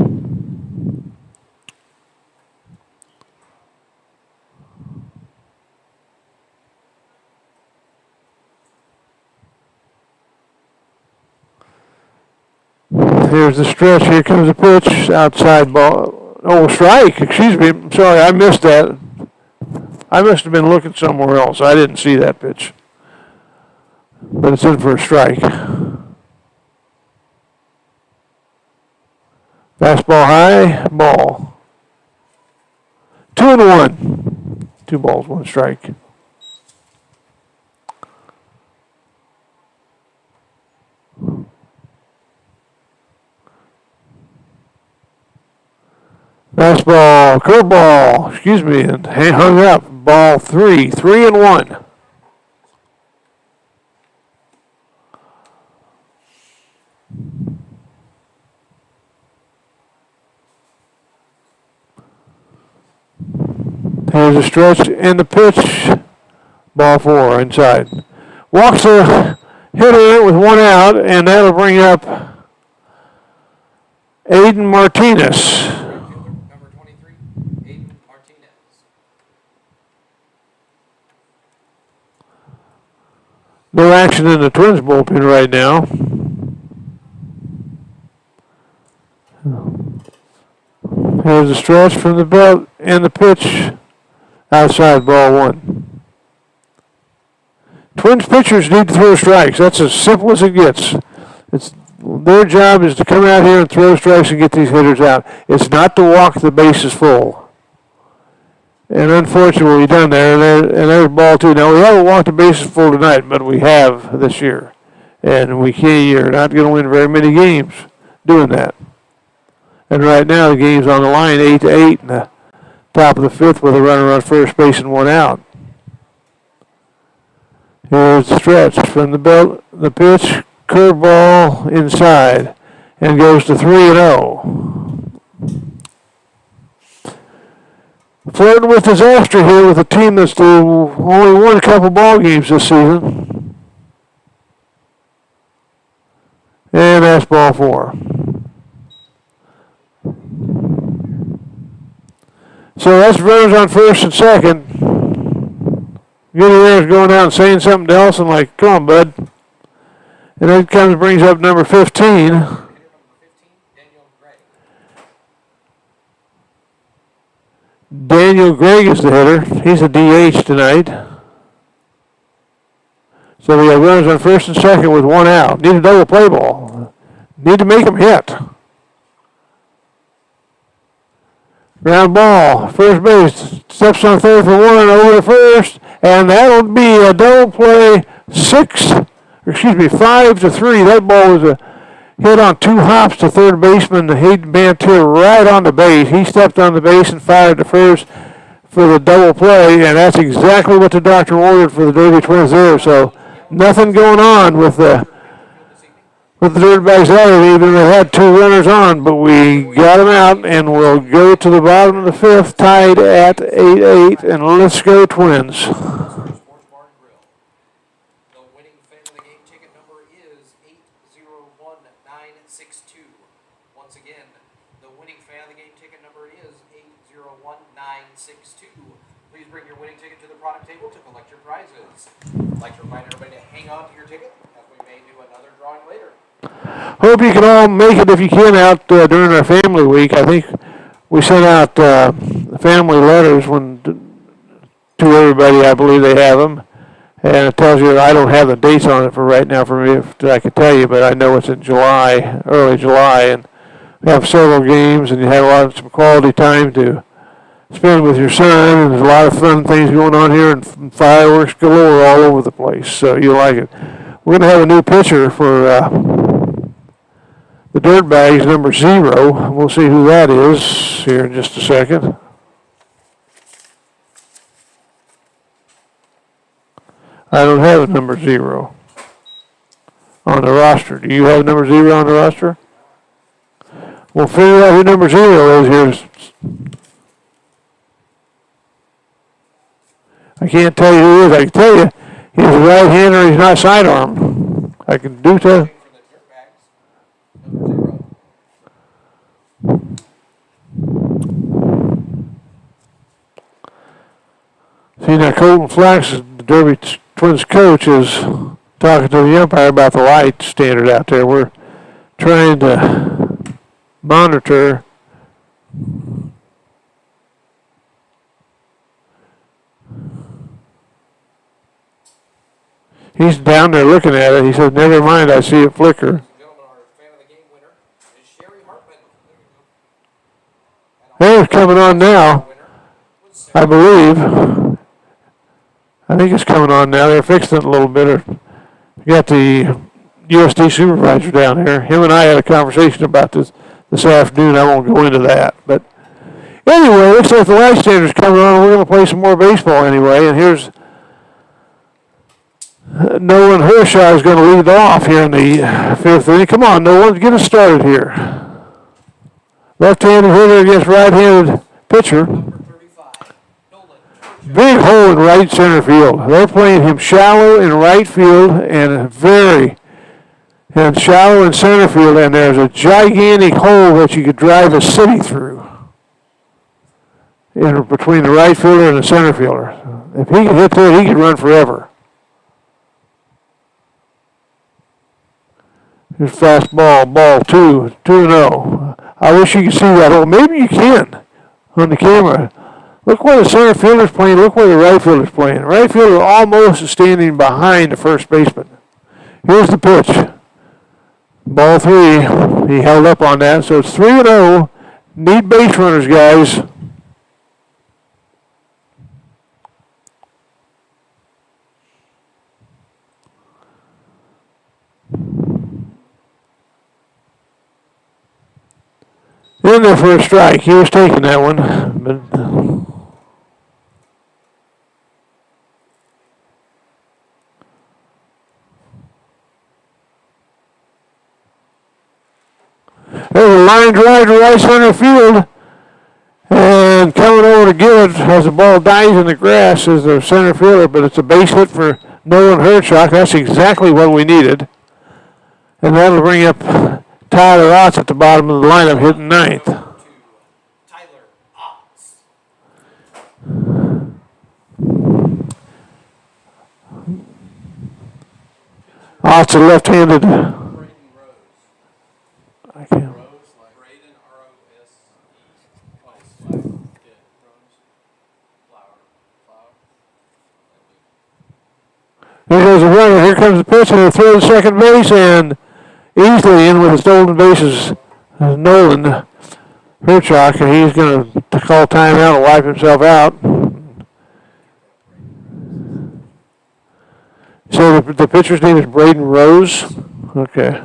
Here's the stretch. Here comes the pitch. Outside ball. Oh, strike. Excuse me. Sorry, I missed that. I must have been looking somewhere else. I didn't see that pitch. But it's in for a strike. Fastball high. Ball. 2-1. 2 balls, 1 strike. Fastball, curveball, and hung up. Ball 3, 3-1. Here's a stretch and the pitch. Ball 4 inside. Walks the hitter with 1 out, and that'll bring up Aiden Martinez. No action in the Twins bullpen right now. Here's the stretch from the belt and the pitch. Outside, ball 1. Twins pitchers need to throw strikes. That's as simple as it gets. Their job is to come out here and throw strikes and get these hitters out. It's not to walk the bases full. And unfortunately, we've done there, and there's ball 2. Now, we haven't walked the bases full tonight, but we have this year. And you're not going to win very many games doing that. And right now, the game's on the line, 8-8 in the top of the 5th with a runner on first base and 1 out. Here's the stretch from the belt, the pitch, curveball inside, and goes to 3-0. Flirting with disaster here with a team that's only won a couple ball games this season. And that's ball 4. So that's runners on first and second. Getting there is going out and saying something to Elson like, come on, bud. And then brings up number 15. Daniel Gregg is the hitter. He's a DH tonight. So we have runners on first and second with 1 out. Need a double play ball. Need to make them hit. Ground ball, first base, steps on third for one, over to first, and that'll be a double play, 5-3. That ball was a hit on 2 hops to third baseman Hayden Bantier right on the base. He stepped on the base and fired to first for the double play, and that's exactly what the doctor ordered for the Derby Twins there. So nothing going on with the Dirtbags there, even though they had 2 runners on, but we got them out, and we'll go to the bottom of the 5th, tied at 8-8, and let's go Twins. Sports Bar and Grill. The winning family game ticket number is 801962. Once again, the winning family game ticket number is 801962. Please bring your winning ticket to the product table to collect your prizes. I'd like to remind everybody to hang on to your ticket, as we may do another drawing later. Hope you can all make it if you can out during our family week. I think we sent out family letters to everybody. I believe they have them, and it tells you I don't have the dates on it for right now for me that I could tell you, but I know it's in July, early July, and we have several games, and you have some quality time to spend with your son, and there's a lot of fun things going on here, and fireworks galore all over the place. So you like it. We're going to have a new pitcher for the Dirtbags, number 0. We'll see who that is here in just a second. I don't have a number 0 on the roster. Do you have number 0 on the roster? We'll figure out who number 0 is here. I can't tell you who he is. I can tell you he's a right-hander. He's not sidearm. I can do that. See, now Colton Flax, the Derby Twins coach, is talking to the umpire about the light standard out there. We're trying to monitor He's down there looking at it. He said, never mind, I see it flicker. It's coming on now, I believe. I think it's coming on now. They're fixing it a little bit. We got the USD supervisor down here. Him and I had a conversation about this afternoon. I won't go into that. But anyway, looks like the light standard's coming on. We're going to play some more baseball anyway. And here's Nolan Hershaw is going to lead off here in the 5th inning. Come on, Nolan, get us started here. Left-handed hitter against right-handed pitcher. Big hole in right center field. They're playing him shallow in right field and shallow in center field, and there's a gigantic hole that you could drive a city through between the right fielder and the center fielder. If he could hit there, he could run forever. Here's fastball, ball 2-0. I wish you could see that hole. Maybe you can on the camera. Look where the center fielder's playing. Look where the right fielder's playing. The right fielder almost is standing behind the first baseman. Here's the pitch. Ball 3. He held up on that. So it's 3-0. Need base runners, guys. In there for a strike. He was taking that one. But there's a line drive to right center field. And coming over to get it as the ball dies in the grass is the center fielder, but it's a base hit for Nolan Hershaw. That's exactly what we needed. And that'll bring up Tyler Otts at the bottom of the lineup hitting 9th. Tyler Otts. Otts, a left-handed. I can't. Here goes the runner. Here comes the pitch, and he'll throw to second base, and easily in with the stolen bases. Nolan Herchuk, and he's going to call timeout and wipe himself out. So the pitcher's name is Braden Rose. Okay.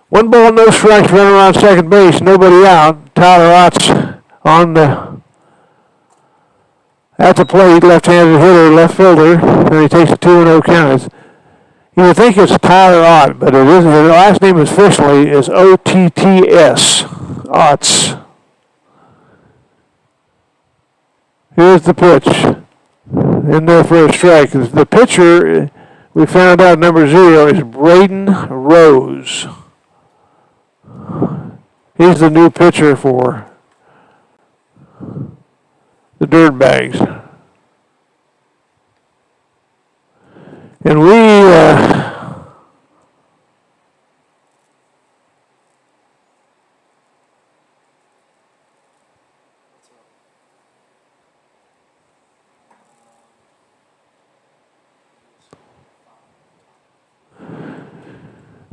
One ball, no strikes, runner on second base, nobody out. Tyler Otts on at the plate, left-handed hitter, left fielder, and he takes a 2-0 count. You would think it's Tyler Ott, but it isn't. His last name officially is O-T-T-S, Otts. Here's the pitch. In there for a strike. The pitcher, we found out, number 0, is Braden Rose. He's the new pitcher for the Dirtbags. And we,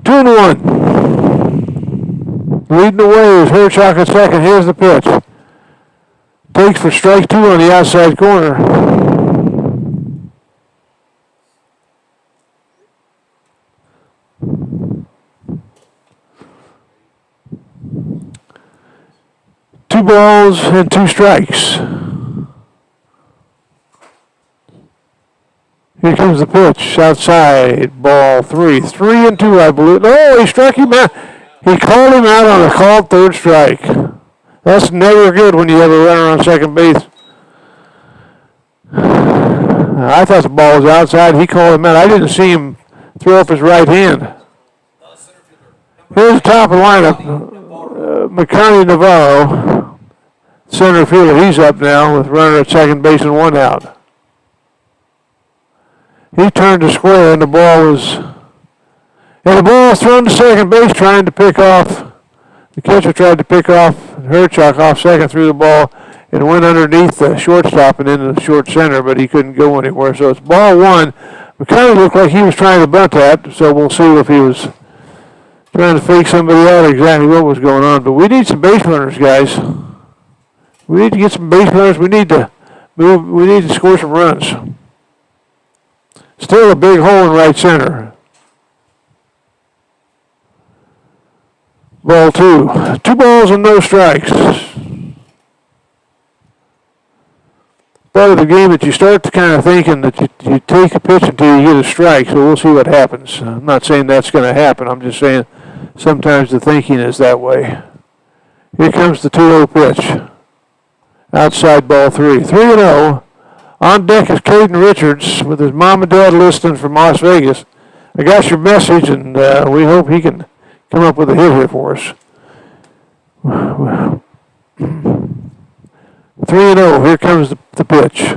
2-1. Leading the way is Herchuk at second. Here's the pitch. Takes for strike 2 on the outside corner. Two balls and 2 strikes. Here comes the pitch. Outside, ball 3. 3-2, I believe. Oh, he struck him out. He called him out on a called third strike. That's never good when you have a runner on second base. I thought the ball was outside. He called him out. I didn't see him throw up his right hand. Here's the top of the lineup. McConaughey Navarro, center fielder. He's up now with runner at second base and 1 out. He turned to square, and the ball was thrown to second base, trying to pick off. The catcher tried to pick off Herchuk off second, threw the ball, and went underneath the shortstop and into the short center, but he couldn't go anywhere. So it's ball 1. McConaughey looked like he was trying to bunt that, so we'll see if he was trying to fake somebody out or exactly what was going on. But we need some base runners, guys. We need to get some base runners. We need to move. We need to score some runs. Still a big hole in right center. Ball 2. 2 balls and no strikes. Part of the game that you start to kind of thinking that you take a pitch until you get a strike, so we'll see what happens. I'm not saying that's going to happen. I'm just saying sometimes the thinking is that way. Here comes the 2-0 pitch. Outside, ball 3. 3-0. On deck is Caden Richards with his mom and dad listening from Las Vegas. I got your message, and we hope he can come up with a hit here for us. 3-0. Here comes the pitch.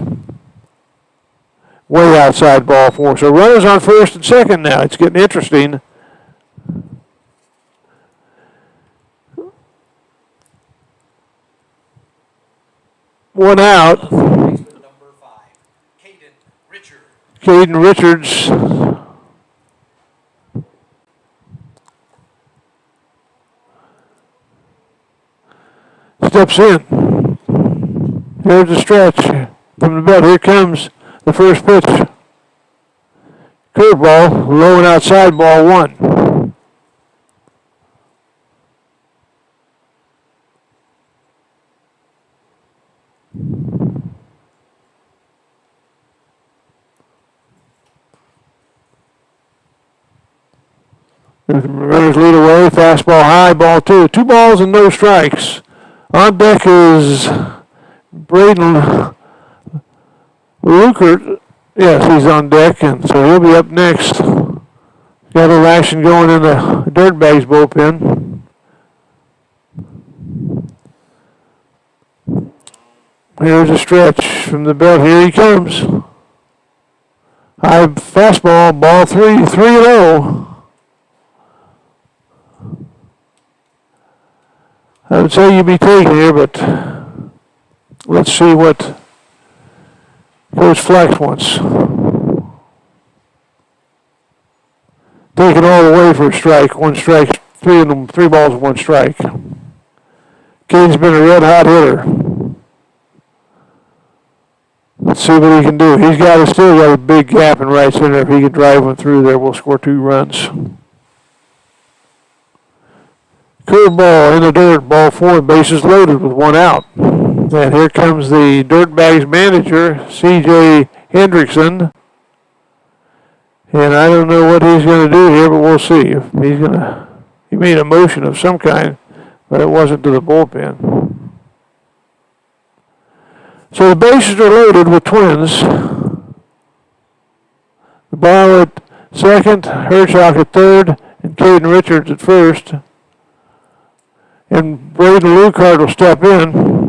Way outside, ball 4. So runners on first and second now. It's getting interesting. One out. Number 5, Caden Richards. Caden Richards steps in. Here's the stretch from the belt. Here comes the first pitch. Curveball, low and outside, ball 1. Runners lead away, fastball high, ball 2. 2 balls and no strikes. On deck is Braden Lukert. Yes, he's on deck, and so he'll be up next. Got a little action going in the Dirtbags bullpen. Here's a stretch from the belt. Here he comes. High fastball, ball 3, 3-0. I would say you'd be taking here, but let's see what Coach Flex wants. Taken all the way for a strike. One strike, three of them, 3 balls, 1 strike. Kane's been a red hot hitter. Let's see what he can do. He's still got a big gap in right center. If he can drive one through there, we'll score 2 runs. Curveball in the dirt, ball 4, bases loaded with 1 out. And here comes the Dirtbags manager, C.J. Hendrickson. And I don't know what he's going to do here, but we'll see. If he made a motion of some kind, but it wasn't to the bullpen. So the bases are loaded with Twins. The ball at second, Hershok at third, and Caden Richards at first. And Braden Lucard will step in.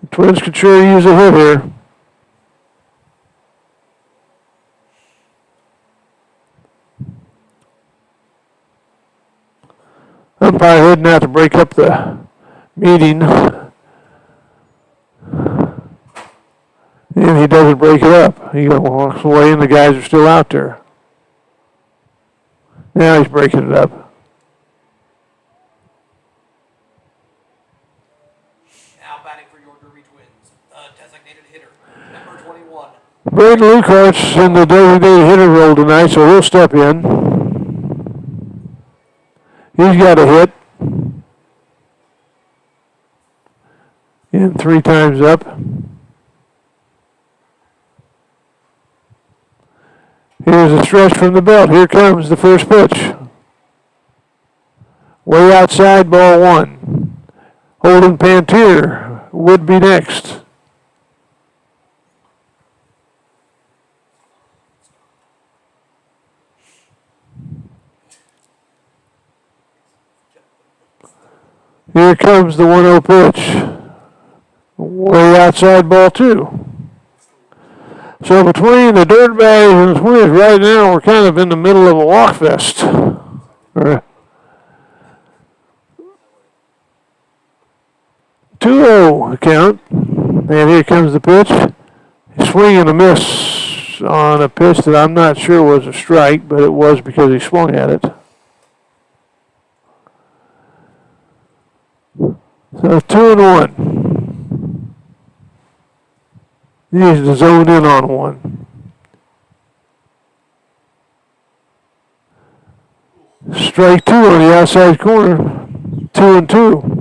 The Twins could sure use a hit here. Umpire heading out to break up the meeting. And he doesn't break it up. He walks away and the guys are still out there. Now he's breaking it up. Now batting for your Derby Twins, the designated hitter, number 21. Braden Lucart's in the designated hitter role tonight, so he'll step in. He's got a hit. And 3 times up. Here's a stretch from the belt. Here comes the first pitch. Way outside, ball 1. Holden Pantier would be next. Here comes the 1-0 pitch. Way outside, ball 2. So between the Dirtbags and the Twins right now, we're kind of in the middle of a walk fest. 2-0 count. And here comes the pitch. Swing and a miss on a pitch that I'm not sure was a strike, but it was because he swung at it. So 2-1. He needs to zone in on one. Strike 2 on the outside corner. 2-2.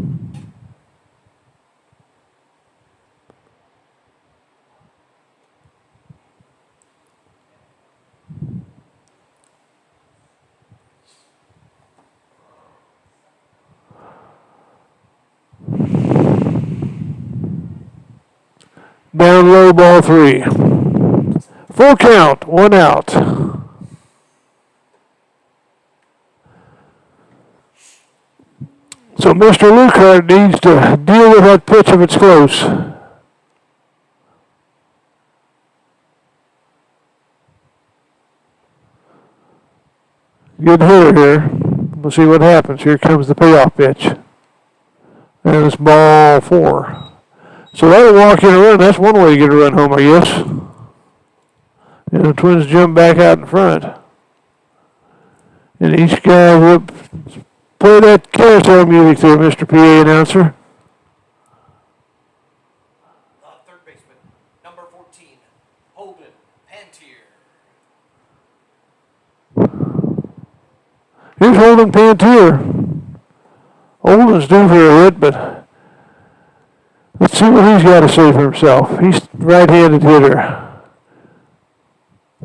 Down low, ball 3. Full count, 1 out. So Mr. Lucard needs to deal with that pitch if it's close. Good hitter here. We'll see what happens. Here comes the payoff pitch. And it's ball 4. So that'll walk in a run. That's one way to get a run home, I guess. And the Twins jump back out in front. And each guy will play that carousel music there, Mr. PA announcer. Third baseman, number 14, Holden Pantier. Here's Holden Pantier. Holden's due for a hit, but let's see what he's got to say for himself. He's right-handed hitter.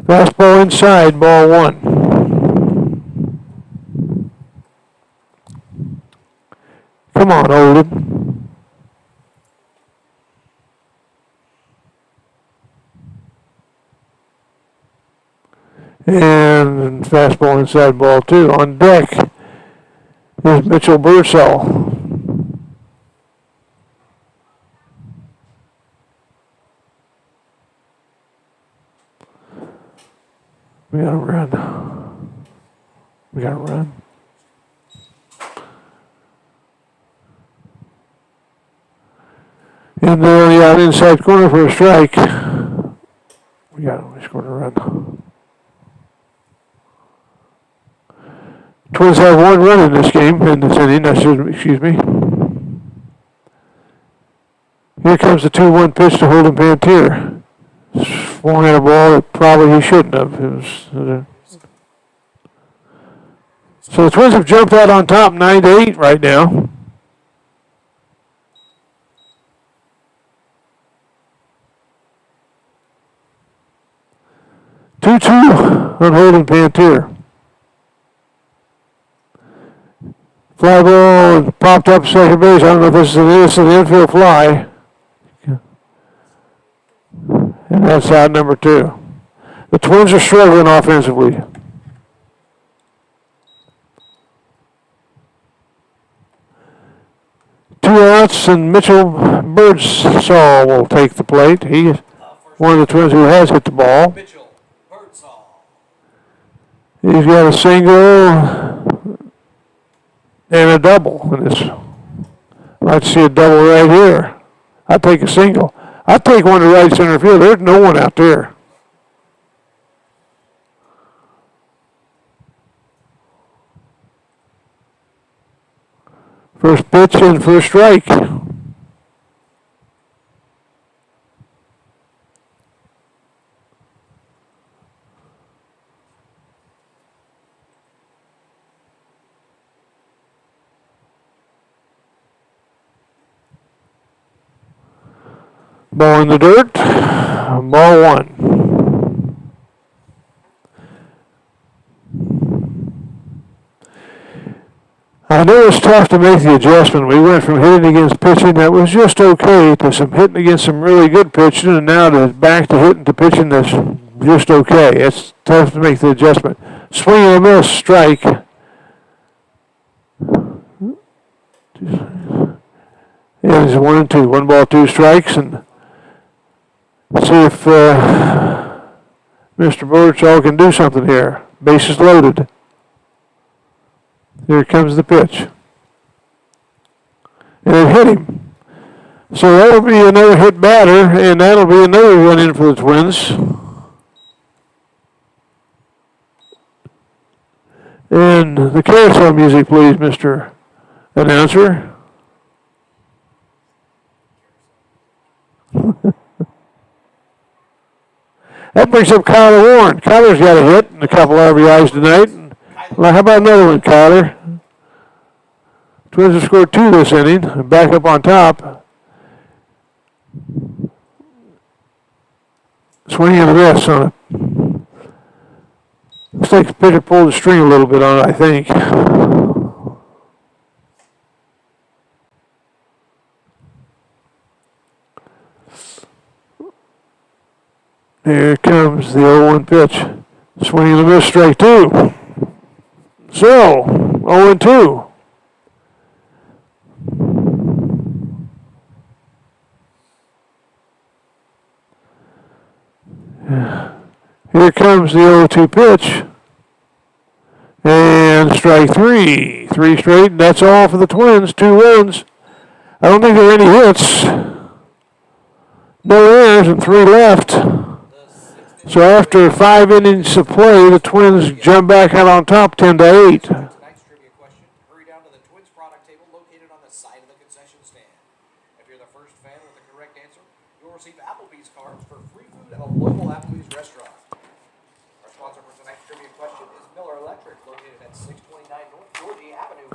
Fastball inside, ball 1. Come on, Holden. And fastball inside, ball 2. On deck is Mitchell Birdsall. We gotta run. We gotta run. And they're on the inside corner for a strike. We scored a run. Twins have one run in this game, in this inning, excuse me. Here comes the 2-1 pitch to Holden Pantier. Swung at a ball that probably he shouldn't have. So the Twins have jumped out on top 9-8 right now. Two on Holden Pantier. Fly ball popped up second base. I don't know if this is an infield fly. And that's out number 2. The Twins are struggling offensively. Two outs, and Mitchell Birdsall will take the plate. He is one of the Twins who has hit the ball. Mitchell Birdsall. He's got a single and a double in this. I'd like to see a double right here. I'd take a single. I'd take one to right center field. There's no one out there. First pitch and first strike. Ball in the dirt. Ball 1. I know it's tough to make the adjustment. We went from hitting against pitching that was just okay to some hitting against some really good pitching, and now back to hitting to pitching that's just okay. It's tough to make the adjustment. Swing and a miss, strike. Yeah, it's 1 and 2. 1 ball, 2 strikes, and see if Mr. Birdsall can do something here. Bases loaded. Here comes the pitch. And it hit him. So that'll be another hit batter, and that'll be another run in for the Twins. And the carousel music, please, Mr. Announcer. That brings up Kyler Warren. Kyler's got a hit and a couple RBIs tonight. Well, how about another one, Kyler? Twins have scored 2 this inning. Back up on top. Swing and a miss on it. Looks like the pitcher pulled the string a little bit on it, I think. Here comes the 0-1 pitch. Swing and a miss, strike 2. So, 0-2. Here comes the 0-2 pitch. And strike 3. 3 straight, and that's all for the Twins. 2 runs. I don't think there are any hits. No errors and 3 left. So after 5 innings of play, the Twins jump back out on top 10-8. Tonight's trivia question. Hurry down to the Twins product table located on the side of the concession stand. If you're the first fan with the correct answer, you'll receive Applebee's cards for free food at a local Applebee's restaurant. Our sponsor for tonight's trivia question is Miller Electric, located at 629 North Georgia Avenue.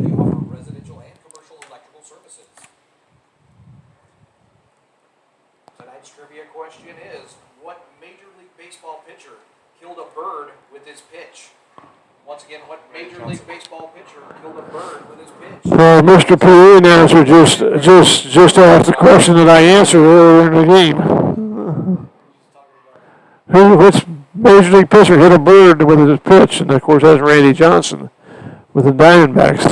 They offer residential and commercial electrical services. Tonight's trivia question is, what Major League Baseball pitcher killed a bird with his pitch? Once again, what Major League Baseball pitcher killed a bird with his pitch? Well, Mr. PE announcer just asked the question that I answered earlier in the game. Which Major League pitcher hit a bird with his pitch? And of course, that's Randy Johnson with the Diamondbacks.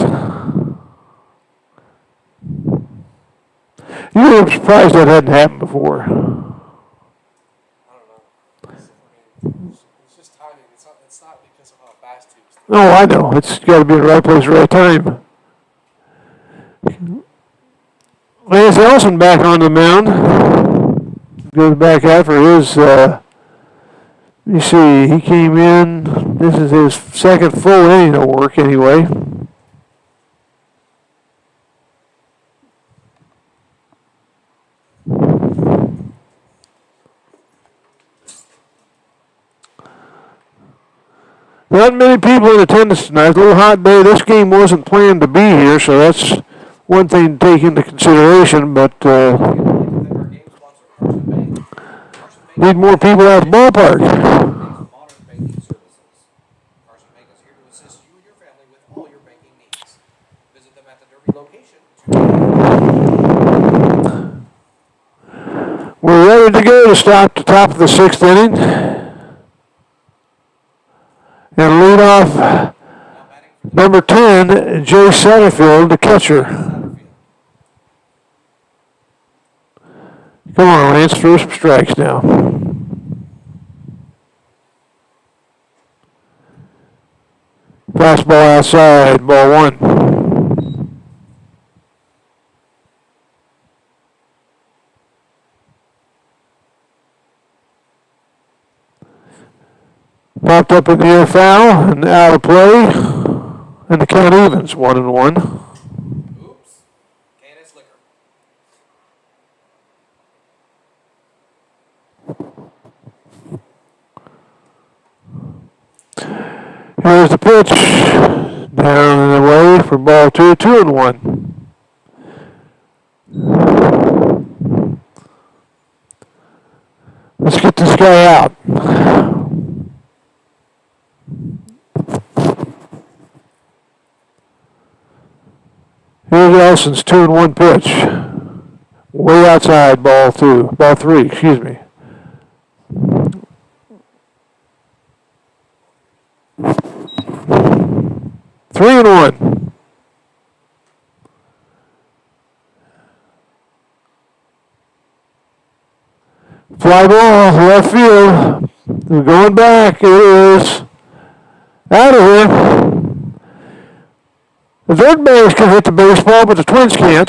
You're surprised that hadn't happened before. I don't know. It's just timing. It's not because of how fast he was. Oh, I know. It's got to be in the right place, right time. Lance Elson back on the mound. goes back out for his, you see, he came in, this is his second full inning of work anyway. Not many people in attendance tonight. It's a little hot day. This game wasn't planned to be here, so that's one thing to take into consideration, but need more people at the ballpark. Modern banking services. Carson Bank is here to assist you and your family with all your banking needs. Visit them at the Derby location. We're ready to go to start the top of the sixth inning. And lead off number 10, Jay Satterfield, the catcher. Come on, Lance, throw some strikes now. Fastball outside, ball one. Popped up in the air foul and out of play. And the count evens, 1-1. Oops. Candace Liquor. Here's the pitch. Down and away for ball two, 2-1. Let's get this guy out. Here's Elson's 2-1 pitch. Way outside, ball three, excuse me. Three and one. Fly ball, left field. We're going back. It is out of here. The third base can hit the baseball, but the Twins can't.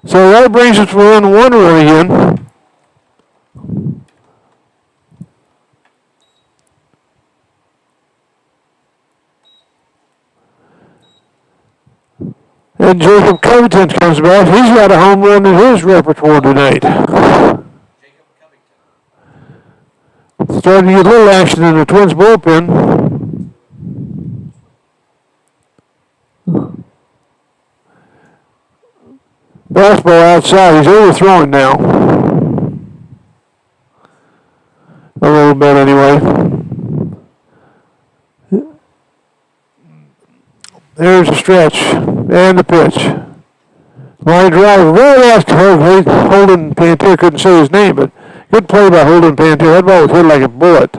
So that brings us within one run again. And Jacob Covington comes back. He's got a home run in his repertoire tonight. Jacob Covington. Starting to get a little action in the Twins bullpen. Fastball outside. He's overthrowing now. A little bit anyway. There's the stretch and the pitch. Line drive right after Holden Pantier. Couldn't say his name, but good play by Holden Pantier. That ball was hit like a bullet.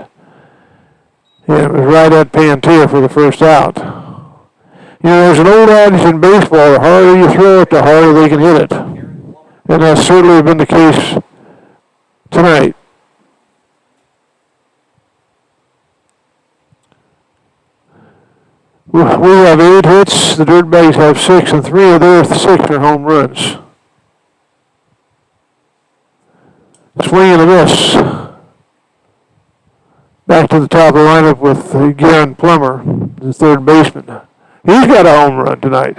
Yeah, it was right at Pantier for the first out. You know, there's an old adage in baseball, the harder you throw it, the harder they can hit it. And that's certainly been the case tonight. We have 8 hits, the Dirtbags have 6, and 3 of their 6 are home runs. Swing and a miss. Back to the top of the lineup with Garen Plummer, the third baseman. He's got a home run tonight.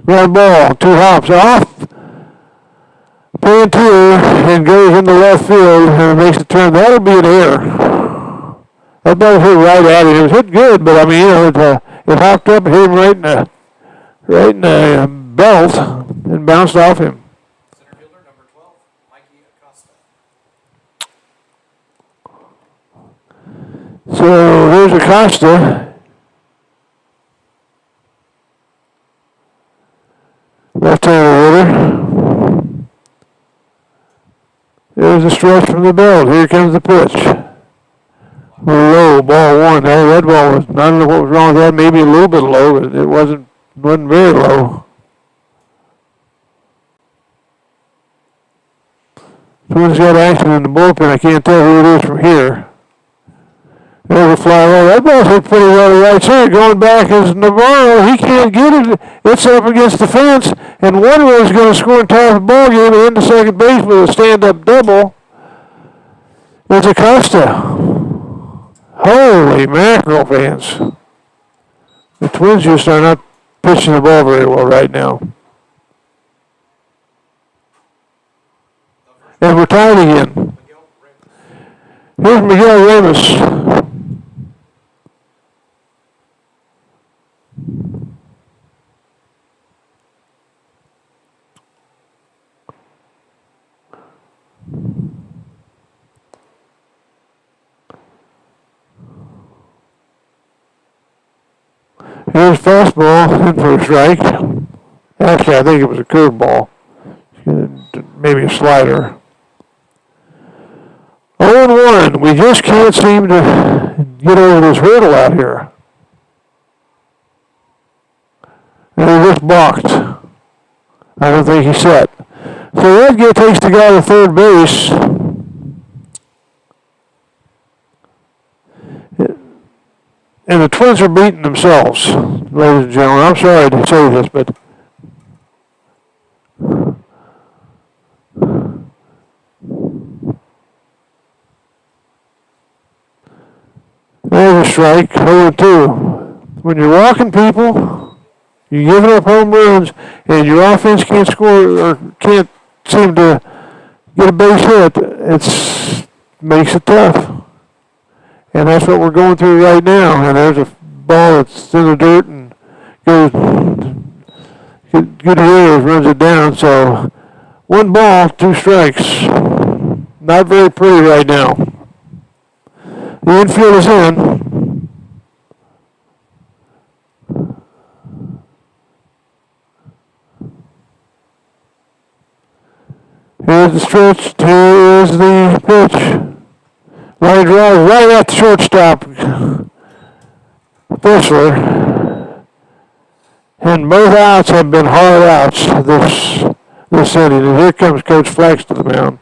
Ground ball, 2 hops off. Pantier and goes into left field and makes a turn. That'll be an error. That ball hit right at him. It was hit good, but I mean, you know, it hopped up and hit him right in the belt and bounced off him. Center fielder number 12, Mikey Acosta. So there's Acosta. Left-hander hitter. There's a stretch from the belt. Here comes the pitch. Low, ball one. That ball was, I don't know what was wrong with that. Maybe a little bit low, but it wasn't very low. Twins got action in the bullpen. I can't tell who it is from here. There's a fly ball. That ball's hit pretty well to right center. Going back is Navarro. He can't get it. It's up against the fence. And Woodward's going to score and tie the ball game and into second base with a stand-up double. It's Acosta. Holy mackerel, fans. The Twins just are not pitching the ball very well right now. And we're tied again. Here's Miguel Ramos. Here's fastball in for a strike. Actually, I think it was a curveball. Maybe a slider. 0-1. We just can't seem to get over this hurdle out here. And he just balked. I don't think he set. So Redgate takes the guy to third base. And the Twins are beating themselves, ladies and gentlemen. I'm sorry to say this, but there's a strike, 0-2. When you're walking people, you're giving up home runs, and your offense can't score or can't seem to get a base hit, it makes it tough. And that's what we're going through right now. And there's a ball that's in the dirt and goes, Gutierrez runs it down. So 1 ball, 2 strikes. Not very pretty right now. The infield is in. Here's the stretch. Here's the pitch. Line drive right at the shortstop. Fissler. And both outs have been hard outs this inning. And here comes Coach Flax to the mound.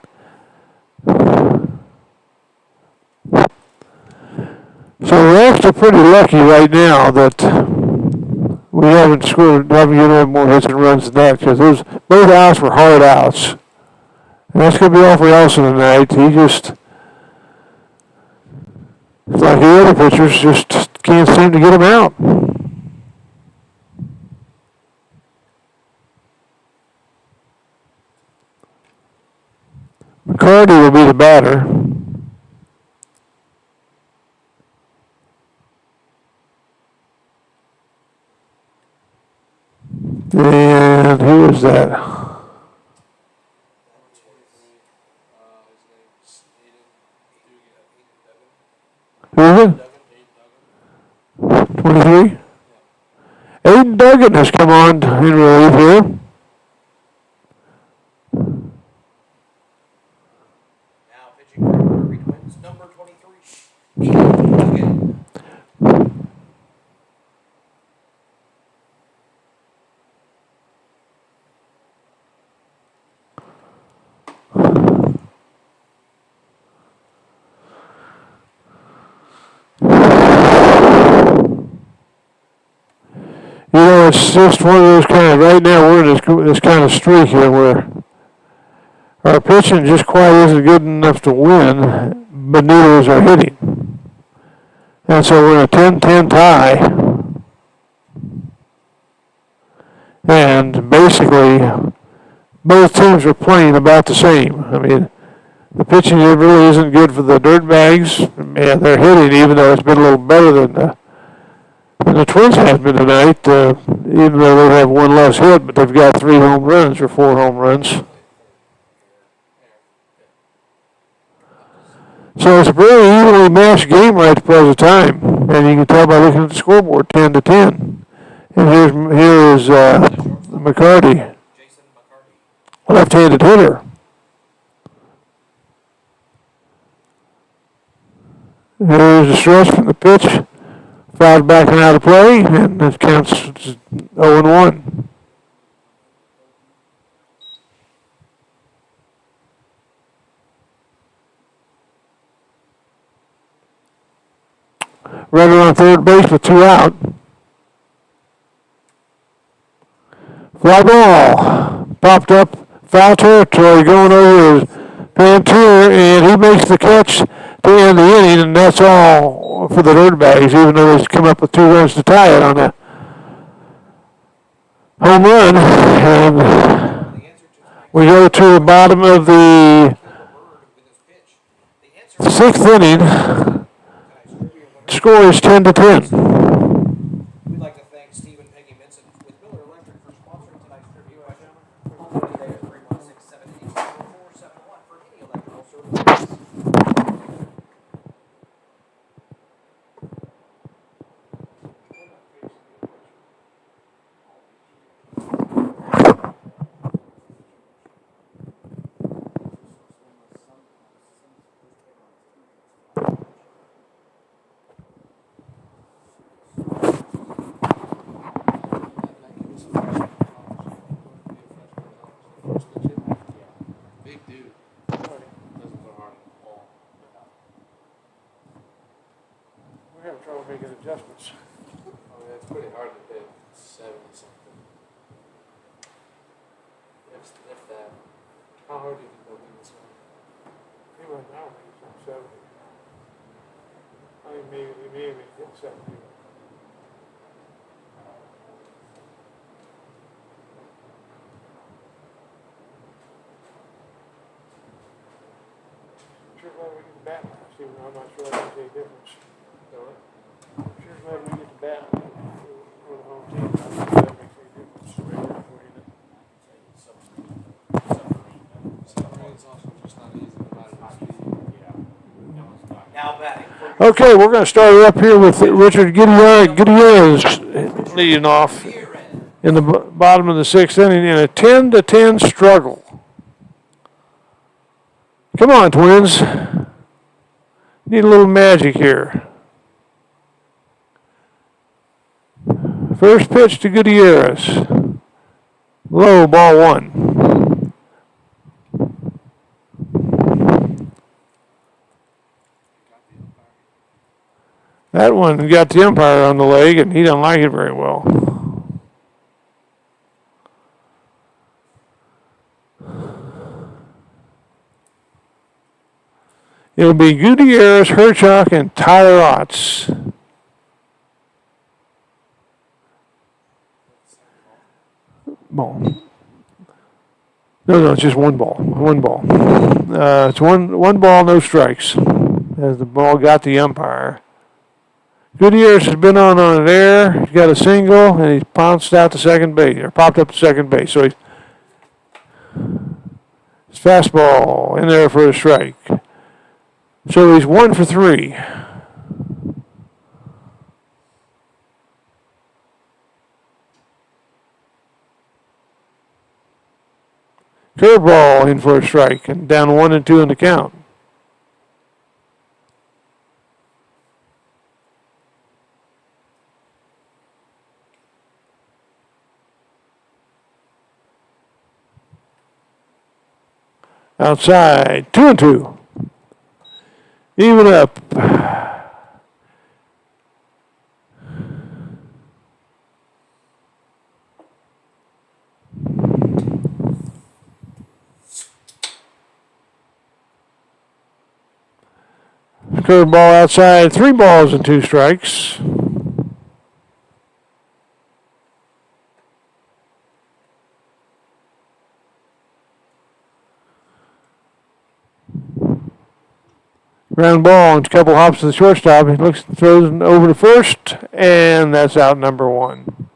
So we're actually pretty lucky right now that we haven't given more hits and runs than that, because both outs were hard outs. And that's going to be all for Elson tonight. He just, like the other pitchers, just can't seem to get him out. McCarty will be the batter. And who is that? Who is it? 23? Aiden Duggan has come on in relief here. Now pitching for the Derby Twins, number 23. Aiden Duggan. You know, it's just one of those kind of, right now we're in this kind of streak here where our pitching just quite isn't good enough to win, but neither is our hitting. And so we're in a 10-10 tie. And basically, both teams are playing about the same. I mean, the pitching really isn't good for the Dirtbags. And they're hitting, even though it's been a little better than the Twins have been tonight, even though they have 1 less hit, but they've got 3 home runs or 4 home runs. So it's a very evenly matched game right at the present time. And you can tell by looking at the scoreboard, 10-10. And here is McCarty, Jason McCarty. left-handed hitter. Here's the stretch from the pitch. Fouled back and out of play, and it counts 0-1. Runner on third base with 2 out. Fly ball. Popped up. Foul territory going over his Pantier, and he makes the catch to end the inning, and that's all for the Dirtbags, even though they come up with 2 runs to tie it on a home run. And we go to the bottom of the 6th inning. Score is 10-10. We'd like to thank Steve and Peggy Minson with Miller Electric for sponsoring tonight's trivia. Call today at 316-780-4471 for any electrical services. Big dude. Doesn't go hard at all. We're having trouble making adjustments. I mean, it's pretty hard to hit 70 something. If that. How hard do you think they'll be this one? He went down, he's on 70. I think maybe hit 70. Sure glad we get the bat last, even though I'm not sure that makes any difference. Don't it? Sure glad we get the bat for the home team. I'm not sure that makes any difference. Submarine's also just not easy no matter the speed. Now batting. Okay, we're going to start it up here with Richard Gutierrez leading off in the bottom of the 6th inning in a 10-10 struggle. Come on, Twins. Need a little magic here. First pitch to Gutierrez. Low, ball 1. That one got the umpire on the leg, and he doesn't like it very well. It'll be Gutierrez, Herchuk, and Tyler Otts. Ball. No, it's just one ball. One ball. It's one ball, no strikes. As the ball got the umpire. Gutierrez has been on an air. He's got a single, and he's pounced out to second base, or popped up to second base. So his fastball in there for a strike. So he's 1 for 3. Curveball in for a strike, and down 1-2 in the count. Outside, 2-2. Even up. Curveball outside, 3 balls and 2 strikes. Ground ball and a couple hops to the shortstop. He looks, throws over to first, and that's out number 1.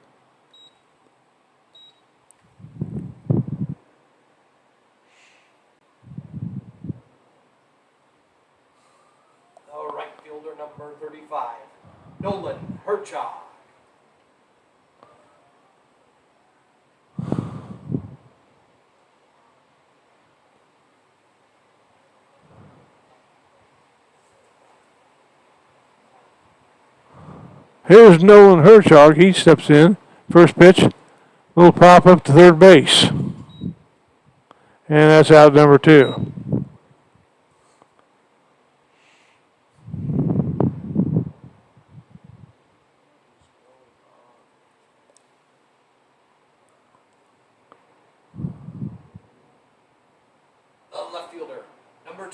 The right fielder, number 35, Nolan Herchuk. Here's Nolan Herchuk. He steps in. First pitch, little pop up to third base. And that's out number 2.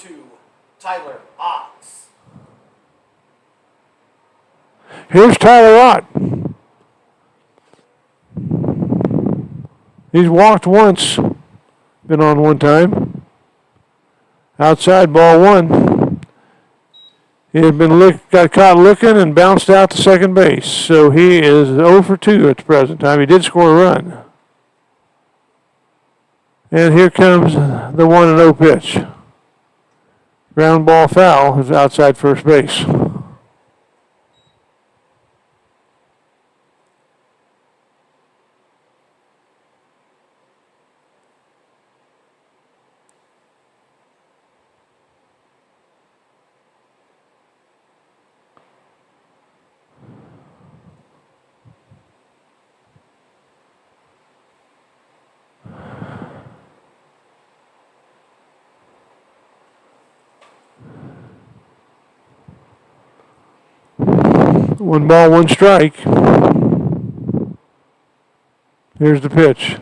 2, Tyler Otts. Here's Tyler Ott. He's walked once, been on one time. Outside, ball 1. He had got caught looking and bounced out to second base. So he is 0 for 2 at the present time. He did score a run. And here comes the 1-0 pitch. Ground ball foul is outside first base. One ball, one strike. Here's the pitch.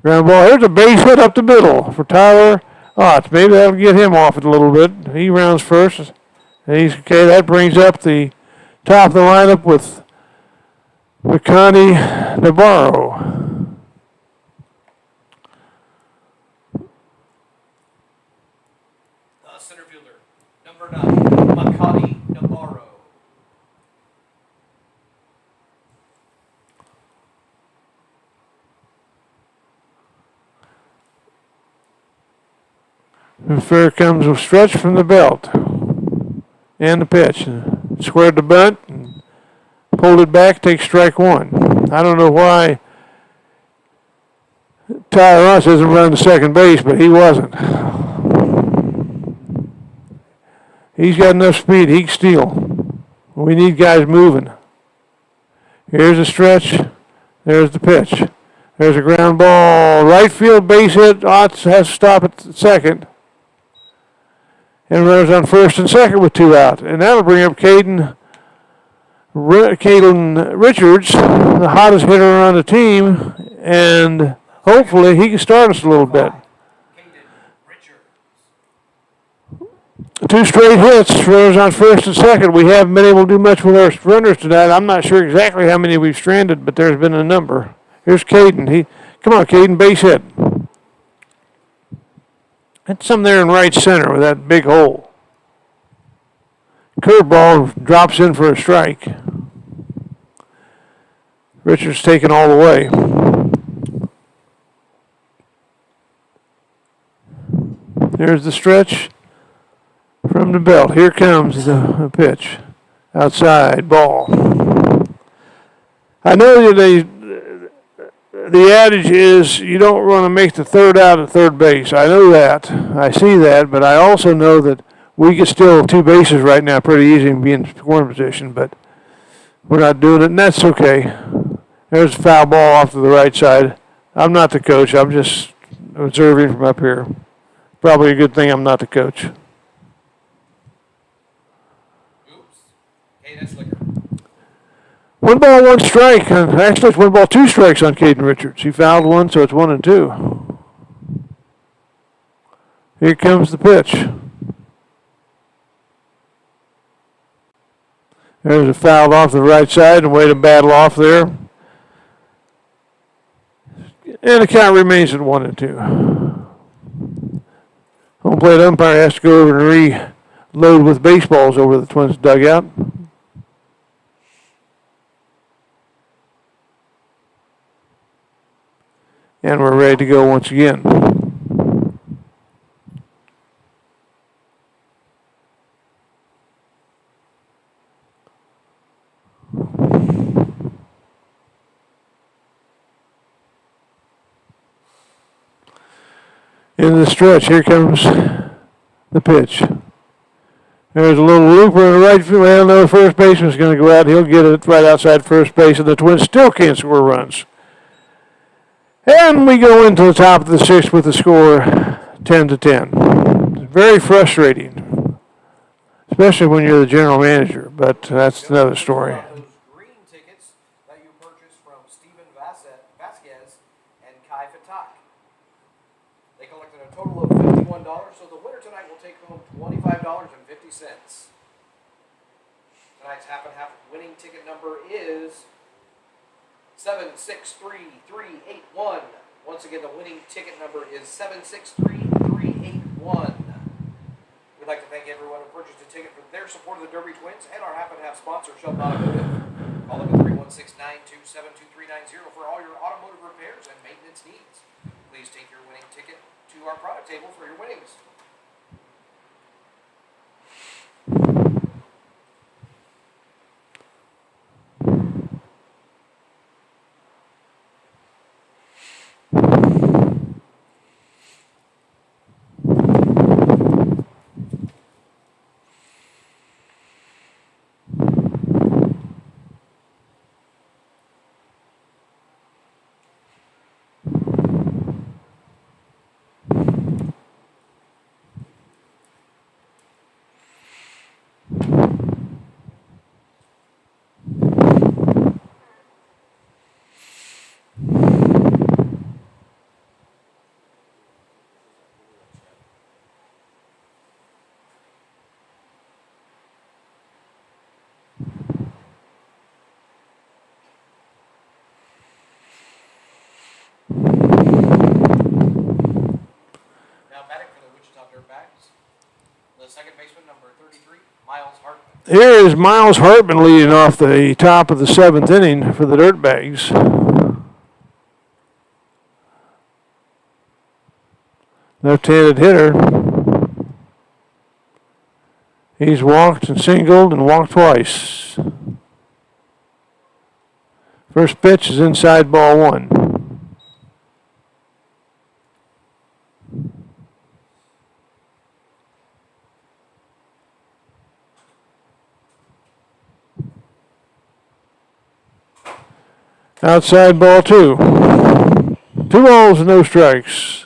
Ground ball. Here's a base hit up the middle for Tyler Ott. Maybe that'll get him off it a little bit. He rounds first. And he's okay. That brings up the top of the lineup with Makani Navarro. The center fielder, number 9, Makani Navarro. And fair comes a stretch from the belt. And the pitch. Squared the bunt and pulled it back, takes strike 1. I don't know why Tyler Ross hasn't run to second base, but he wasn't. He's got enough speed, he can steal. We need guys moving. Here's a stretch. There's the pitch. There's a ground ball. Right field base hit. Otts has to stop at second. And runners on first and second with 2 out. And that'll bring up Caden Richards, the hottest hitter on the team. And hopefully he can start us a little bit. Caden Richards. 2 straight hits, runners on first and second. We haven't been able to do much with our runners tonight. I'm not sure exactly how many we've stranded, but there's been a number. Here's Caden. Come on, Caden, base hit. That's some there in right center with that big hole. Curveball drops in for a strike. Richards taken all the way. There's the stretch from the belt. Here comes the pitch. Outside, ball. I know that the adage is you don't want to make the third out at third base. I know that. I see that, but I also know that we can steal 2 bases right now pretty easy and be in scoring position, but we're not doing it, and that's okay. There's a foul ball off to the right side. I'm not the coach. I'm just observing from up here. Probably a good thing I'm not the coach. Oops. Hey, that's Liquor. 1 ball, 1 strike. Actually, it's 1 ball, 2 strikes on Caden Richards. He fouled 1, so it's 1 and 2. Here comes the pitch. There's a foul off the right side and way to battle off there. And the count remains at 1 and 2. Home plate umpire has to go over and reload with baseballs over the Twins' dugout. And we're ready to go once again. In the stretch, here comes the pitch. There's a little looper in the right field. Well, no, first baseman's going to go out. He'll get it right outside first base, and the Twins still can't score runs. And we go into the top of the 6th with the score 10-10. It's very frustrating, especially when you're the general manager, but that's another story. Those green tickets that you purchased from Steven Vasquez and Kai Fatak. They collected a total of so the winner tonight will take home $25.50. Tonight's half and half winning ticket number is 763381. Once again, the winning ticket number is 763381. We'd like to thank everyone who purchased a ticket for their support of the Derby Twins and our half and half sponsor, Sheldon Automotive. Call them at 316-927-2390 for all your automotive repairs and maintenance needs. Please take your winning ticket to our product table for your winnings. Second baseman, number 33, Miles Hartman. Here is Miles Hartman leading off the top of the 7th inning for the Dirtbags. Left-handed hitter. He's walked and singled and walked twice. First pitch is inside ball 1. Outside ball 2. 2 balls and no strikes.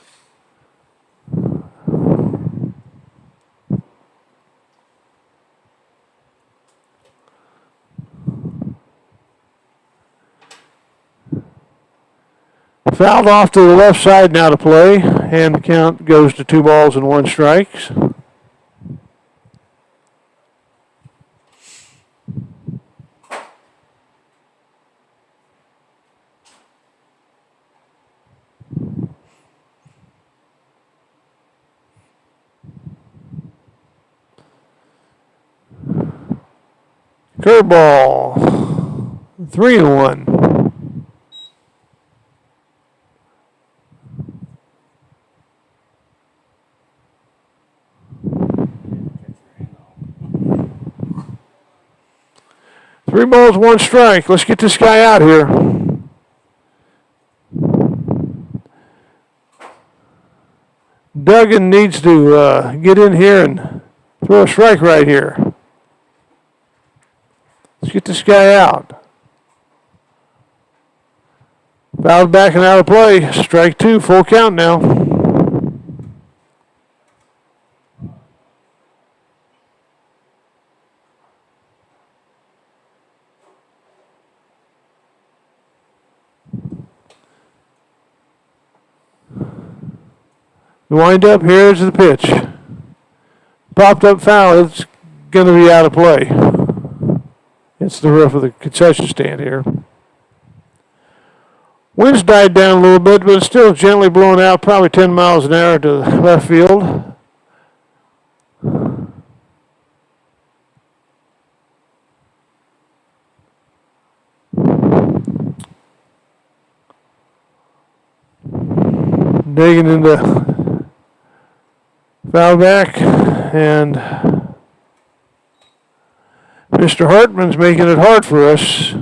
Fouled off to the left side now to play, and the count goes to 2 balls and 1 strikes. Curveball. 3-1. Three balls, 1 strike. Let's get this guy out here. Duggan needs to get in here and throw a strike right here. Let's get this guy out. Fouled back and out of play. Strike 2, full count now. The wind up, here's the pitch. Popped up foul, it's going to be out of play. It's the roof of the concession stand here. Wind's died down a little bit, but it's still gently blowing out, probably 10 miles an hour to left field. Digging into foul back, and Mr. Hartman's making it hard for us.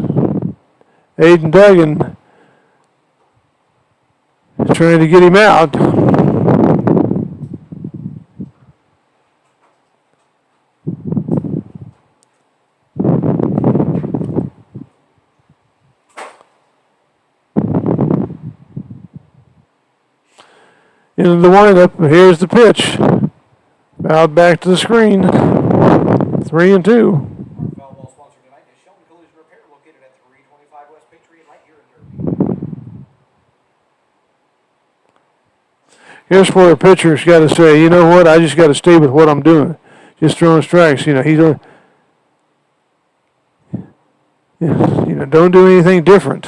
Aiden Duggan trying to get him out. Into the windup, here's the pitch. Fouled back to the screen. 3-2. Foul ball sponsor tonight is Sheldon Collision Repair, located at 325 West Patriot Light here in Derby. Here's where a pitcher's got to say, you know what, I just got to stay with what I'm doing. Just throwing strikes. You know, don't do anything different.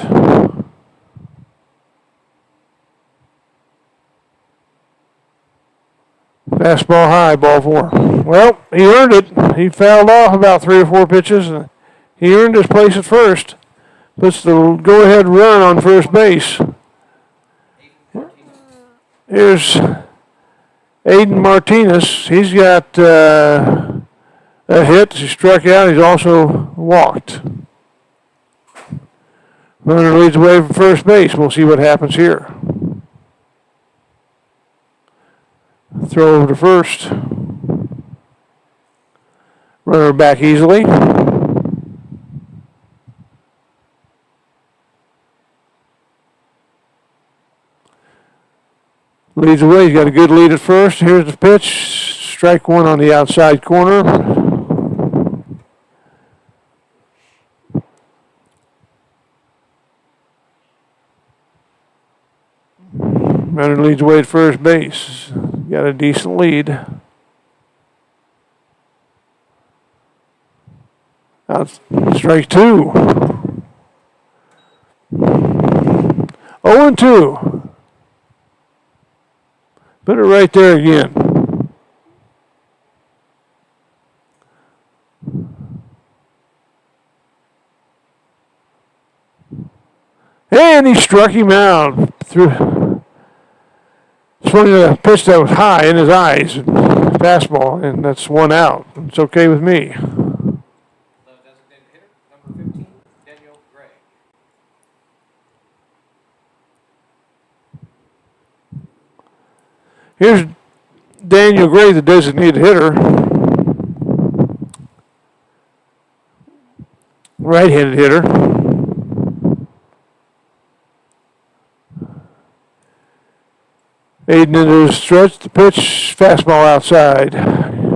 Fastball high, ball 4. Well, he earned it. He fouled off about 3 or 4 pitches, and he earned his place at first. Puts the go-ahead run on first base. Here's Aiden Martinez. He's got a hit. He struck out. He's also walked. Runner leads away from first base. We'll see what happens here. Throw over to first. Runner back easily. Leads away. He's got a good lead at first. Here's the pitch. Strike 1 on the outside corner. Runner leads away at first base. Got a decent lead. Out, strike 2. 0-2. Put it right there again. And he struck him out. Swung a pitch that was high in his eyes. Fastball, and that's 1 out. It's okay with me. The designated hitter, number 15, Daniel Gray. Here's Daniel Gray, the designated hitter. Right-handed hitter. Aiden into his stretch, the pitch, fastball outside.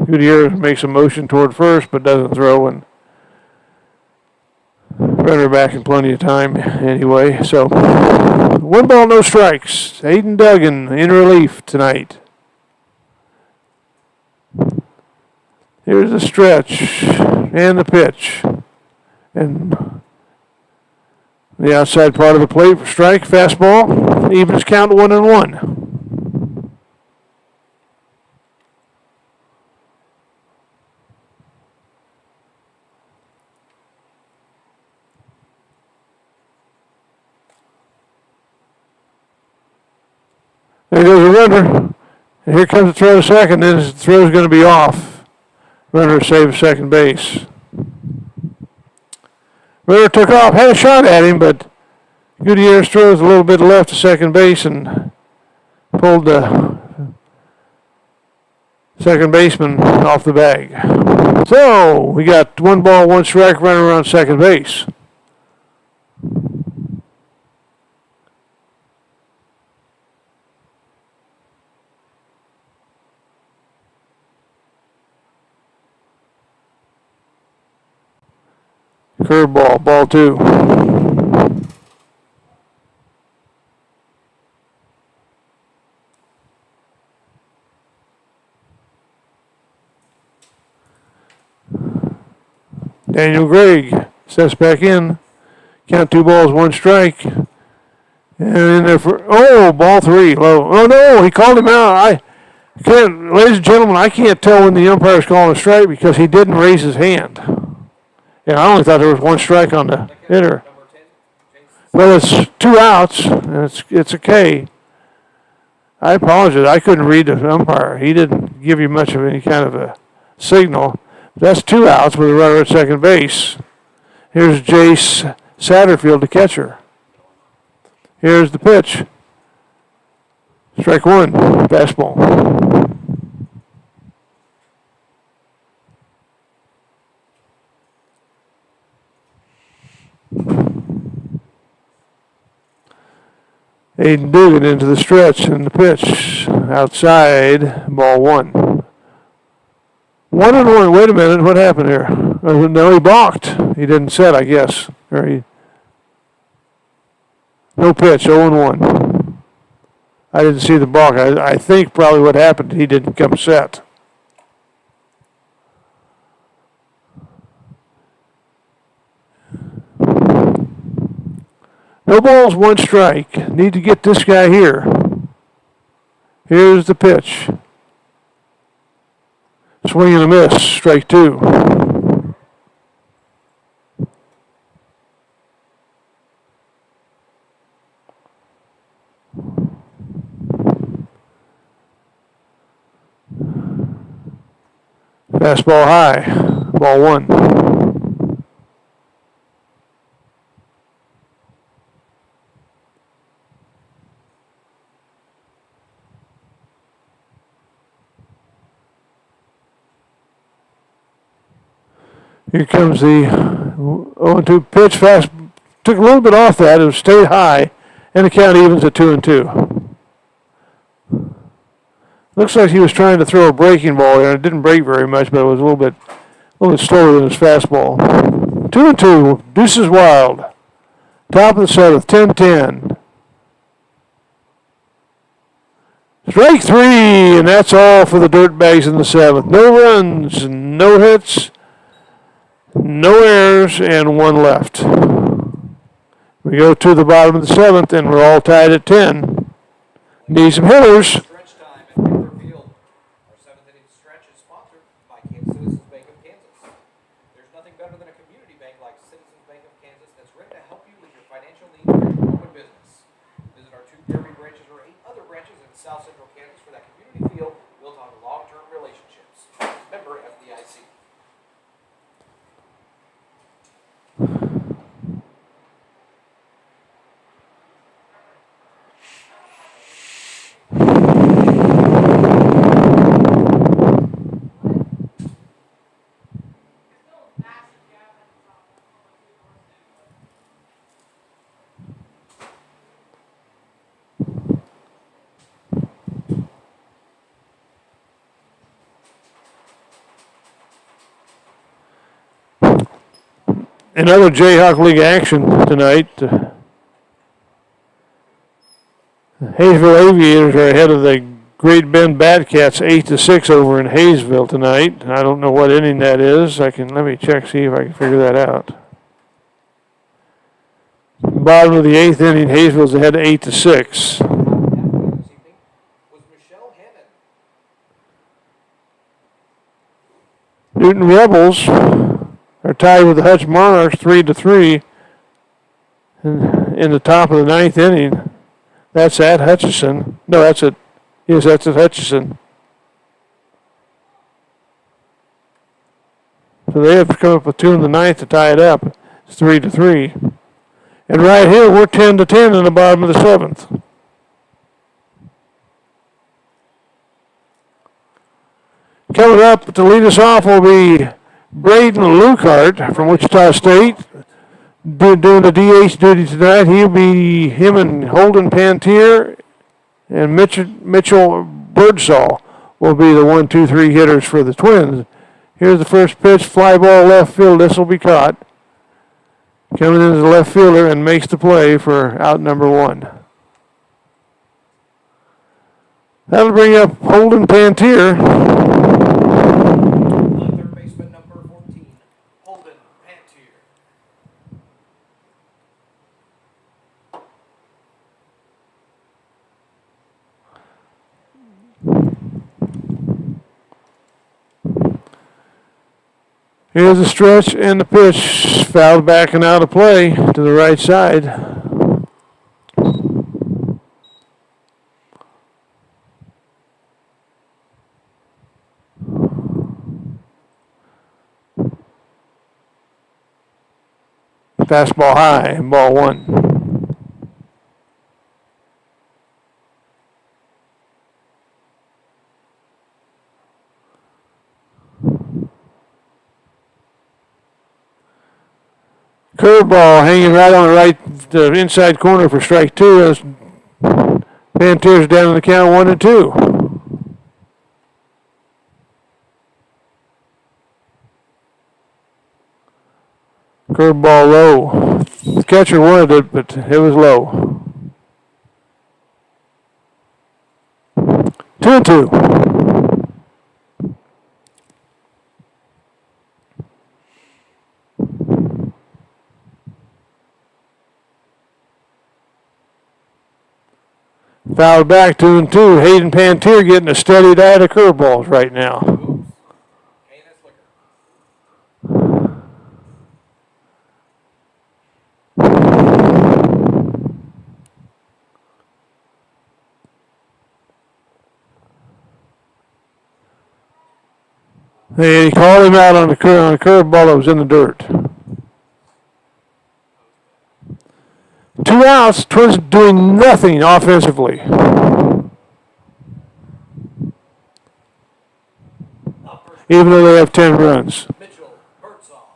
Gutierrez makes a motion toward first, but doesn't throw, and runner back in plenty of time anyway. So, 1 ball, no strikes. Aiden Duggan in relief tonight. Here's the stretch and the pitch. And the outside part of the plate for strike, fastball, evens count 1-1. There goes a runner. And here comes the throw to second. Then his throw's going to be off. Runner saves second base. Runner took off, had a shot at him, but Gutierrez throws a little bit left to second base and pulled the second baseman off the bag. So we got 1 ball, 1 strike, runner on second base. Curveball, ball 2. Daniel Gregg steps back in. Count 2 balls, 1 strike. And in there for, ball 3, low. Oh no, he called him out. I can't, ladies and gentlemen, I can't tell when the umpire's calling a strike because he didn't raise his hand. And I only thought there was 1 strike on the hitter. Well, it's 2 outs, and it's a K. I apologize. I couldn't read the umpire. He didn't give you much of any kind of a signal. That's 2 outs with a runner at second base. Here's Jace Satterfield, the catcher. Here's the pitch. Strike 1, fastball. Aiden Dugan into the stretch and the pitch. Outside, ball 1. 1-1. Wait a minute, what happened here? No, he balked. He didn't set, I guess. No pitch, 0-1. I didn't see the balk. I think probably what happened, he didn't come set. No balls, one strike. Need to get this guy here. Here's the pitch. Swing and a miss, strike two. Fastball high, ball one. Here comes the 0-2 pitch. Fast took a little bit off that. It stayed high, and the count evens at 2-2. Looks like he was trying to throw a breaking ball there. It didn't break very much, but it was a little bit slower than his fastball. 2-2. Deuces wild. Top of the seventh. 10-10. Strike three, and that's all for the Dirtbags in the seventh. No runs, no hits. No errors, and one left. We go to the bottom of the seventh, and we're all tied at 10. Need some hitters. Stretch time at Baylor Field. Our seventh inning stretch is sponsored by Citizens Bank of Kansas. There's nothing better than a community bank like Citizens Bank of Kansas that's ready to help you with your financial needs or your open business. Visit our 2 Derby branches or 8 other branches in South Central Kansas for that community feel built on long-term relationships. Member FDIC. Another Jayhawk League action tonight. Hayesville Aviators are ahead of the Great Bend Badcats 8-6 over in Hayesville tonight. I don't know what inning that is. Let me check, see if I can figure that out. Bottom of the 8th inning, Hayesville's ahead 8-6. This evening was Michelle Hannon. Newton Rebels are tied with the Hutch Monarchs 3-3 in the top of the 9th inning. That's at Hutchison. No, that's at Hutchison. So they have to come up with 2 in the 9th to tie it up. It's 3-3. And right here, we're 10-10 in the bottom of the 7th. Coming up to lead us off will be Braden Lukart from Wichita State. Doing the DH duty tonight. Him and Holden Pantier and Mitchell Birdsall will be the 1-2-3 hitters for the Twins. Here's the first pitch, fly ball left field. This will be caught. Coming in as a left fielder and makes the play for out number 1. That'll bring up Holden Pantier. Third baseman number 14, Holden Pantier. Here's the stretch and the pitch. Fouled back and out of play to the right side. Fastball high, ball 1. Curveball hanging right on the inside corner for strike 2 as Pantier's down in the count 1-2. Curveball low. The catcher wanted it, but it was low. 2-2. Fouled back 2-2. Hayden Pantier getting a steady diet of curveballs right now. Canis Liquor. He called him out on the curveball that was in the dirt. 2 outs. Twins doing nothing offensively. Even though they have 10 runs. Mitchell Birdsall.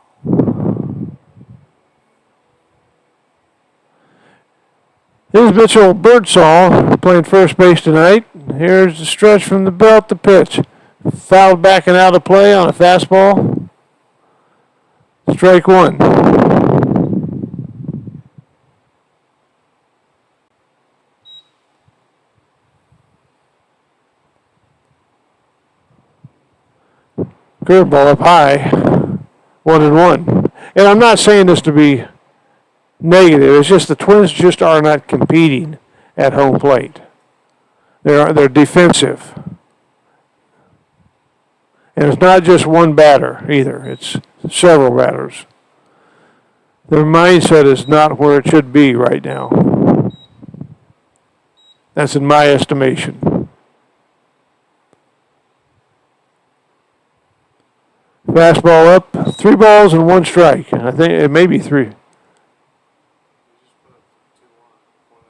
Here's Mitchell Birdsall playing first base tonight. Here's the stretch from the belt, the pitch. Fouled back and out of play on a fastball. Strike 1. Curveball up high. 1-1. And I'm not saying this to be negative. It's just the Twins just are not competing at home plate. They're defensive. And it's not just one batter either. It's several batters. Their mindset is not where it should be right now. That's in my estimation. Fastball up, 3 balls and 1 strike. I think it may be 3.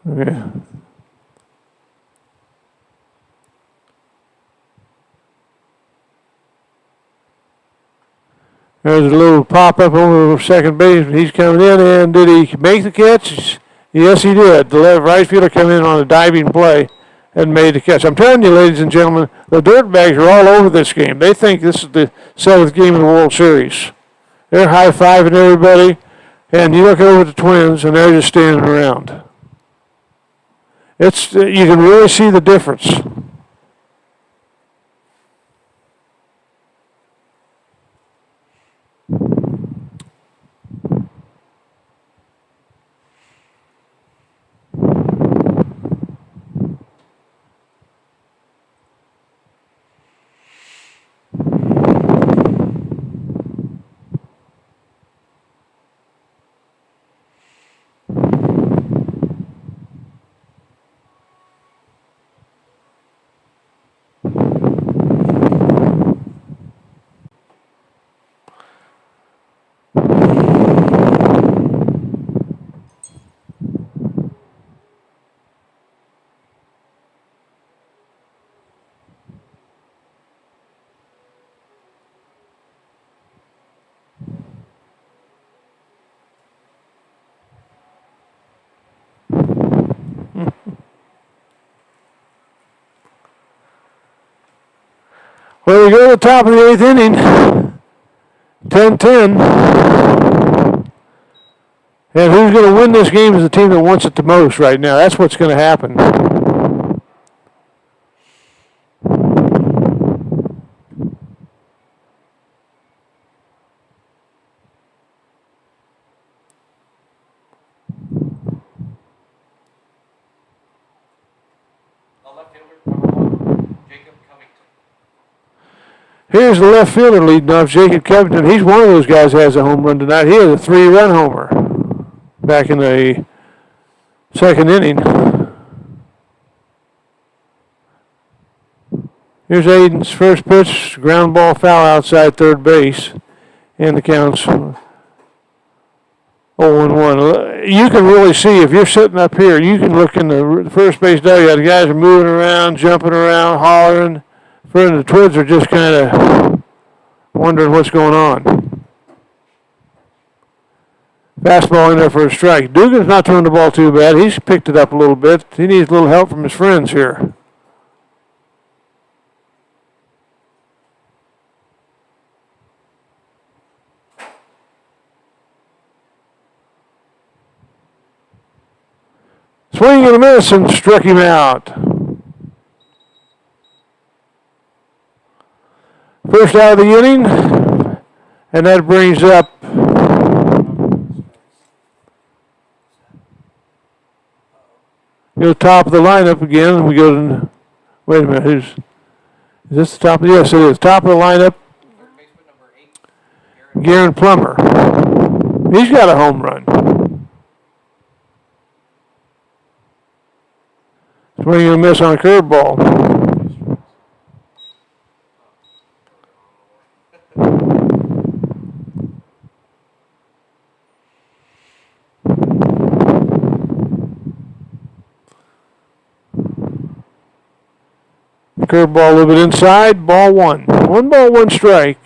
Okay. There's a little pop-up over second base. He's coming in, and did he make the catch? Yes, he did. The left right fielder came in on a diving play and made the catch. I'm telling you, ladies and gentlemen, the Dirtbags are all over this game. They think this is the 7th game of the World Series. They're high-fiving everybody, and you look over at the Twins, and they're just standing around. You can really see the difference. Well, we go to the top of the 8th inning. 10-10. And who's going to win this game is the team that wants it the most right now. That's what's going to happen. Here's the left fielder leading off, Jacob Covington. He's one of those guys that has a home run tonight. He has a 3-run homer back in the 2nd inning. Here's Aiden's first pitch, ground ball foul outside third base, and the count's 0-1. You can really see, if you're sitting up here, you can look in the first base dugout. The guys are moving around, jumping around, hollering. The Twins are just kind of wondering what's going on. Fastball in there for a strike. Dugan's not throwing the ball too bad. He's picked it up a little bit. He needs a little help from his friends here. Swing and a miss and struck him out. First out of the inning, and that brings up top of the lineup again. We go to, wait a minute, is this the top? Yes, it is. Top of the lineup, Third baseman number 8, Garen Plummer. He's got a home run. Swing and a miss on a curveball. Curveball a little bit inside, ball one. 1 ball, 1 strike.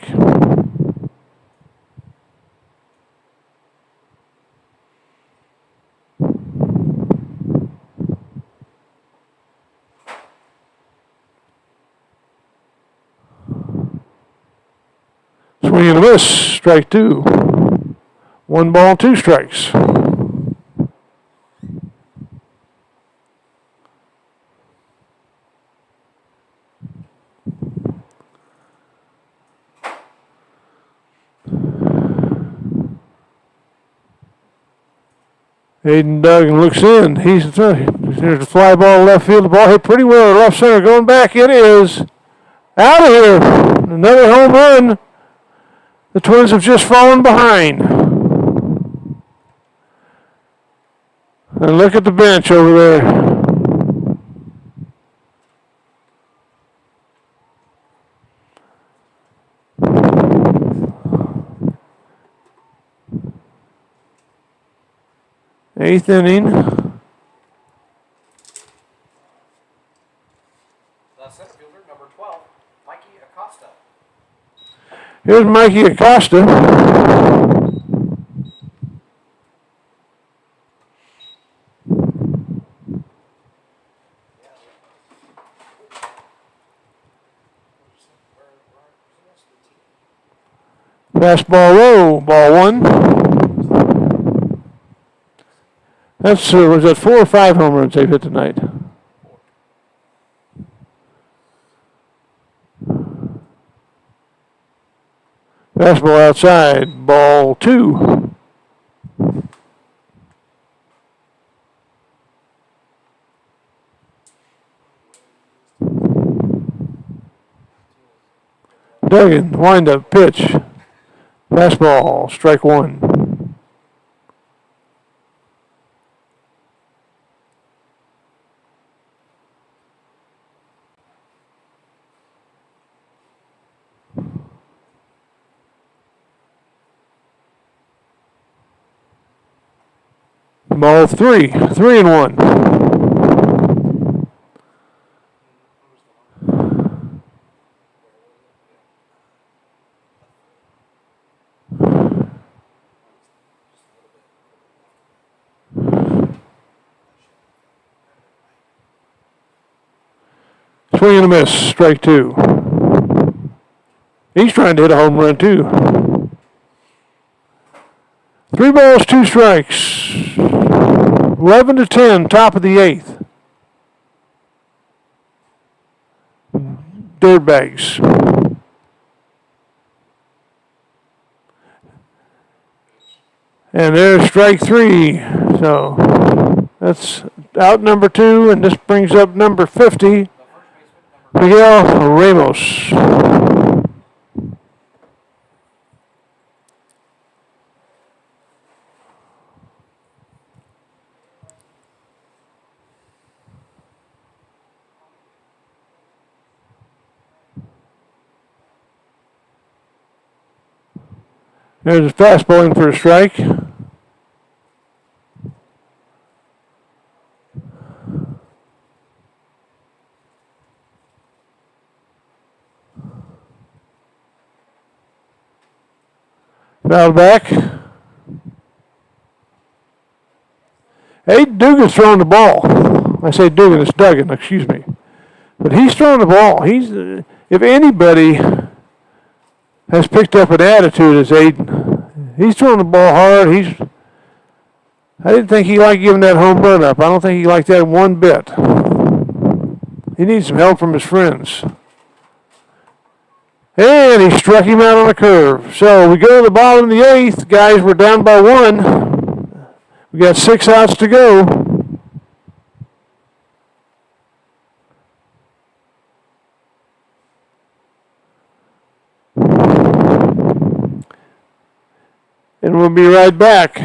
Swing and a miss, strike 2. 1 ball, 2 strikes. Aiden Duggan looks in. There's a fly ball left field. The ball hit pretty well to left center. Going back, it is out of here. Another home run. The Twins have just fallen behind. And look at the bench over there. Eighth inning. the center fielder number 12, Mikey Acosta. Here's Mikey Acosta. Fastball low, ball 1. That's was that 4 or 5 home runs they've hit tonight? Fastball outside, ball 2. Duggan, wind up pitch. Fastball, strike 1. Ball 3, 3-1. Swing and a miss, strike 2. He's trying to hit a home run too. 3 balls, 2 strikes. 11-10, top of the 8th. Dirtbags. And there's strike 3. So that's out number 2, and this brings up number 50, Miguel Ramos. There's a fastball in for a strike. Foul back. Hey, Dugan's throwing the ball. I say Dugan, it's Duggan, excuse me. But he's throwing the ball. He's, if anybody has picked up an attitude, it's Aiden. He's throwing the ball hard. I didn't think he liked giving that home run up. I don't think he liked that one bit. He needs some help from his friends. And he struck him out on a curve. So we go to the bottom of the eighth. Guys, we're down by one. We got 6 outs to go. And we'll be right back.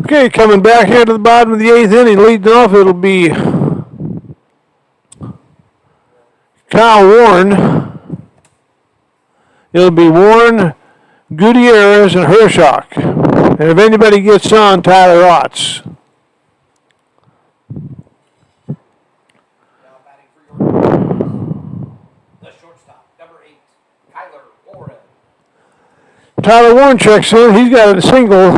Okay, coming back here to the bottom of the eighth inning, leading off, it'll be Kyle Warren. It'll be Warren, Gutierrez, and Hershock. And if anybody gets on, Tyler Otts. Now batting for your the shortstop, number 8, Kyler Warren. Tyler Warren checks in. He's got a single,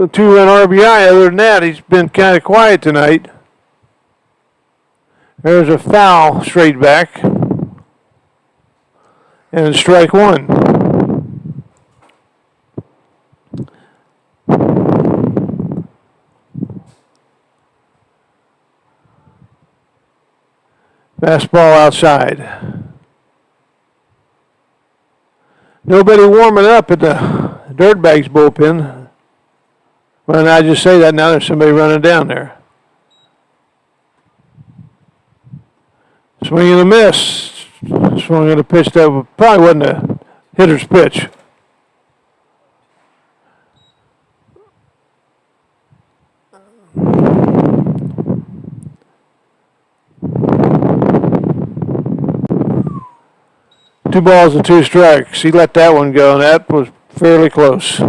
2-run RBI. Other than that, he's been kind of quiet tonight. There's a foul straight back. And strike one. Fastball outside. Nobody warming up at the Dirtbags bullpen. Well, I just say that now there's somebody running down there. Swing and a miss. Swung at a pitch that probably wasn't a hitter's pitch. Two balls and 2 strikes. He let that one go, and that was fairly close.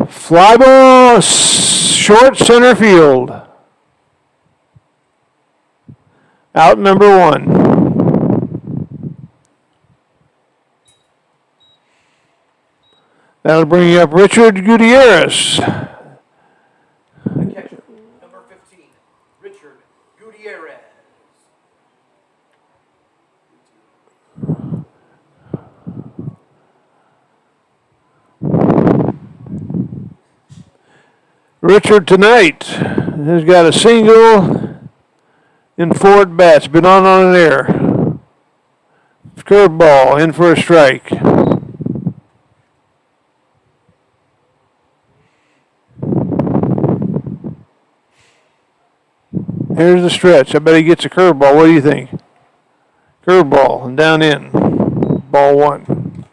Fly ball, short center field. Out number 1. That'll bring you up Richard Gutierrez. The catcher, number 15, Richard Gutierrez. Richard tonight has got a single in 4 at-bats. Been on an air. Curveball in for a strike. Here's the stretch. I bet he gets a curveball. What do you think? Curveball and down in. Ball 1.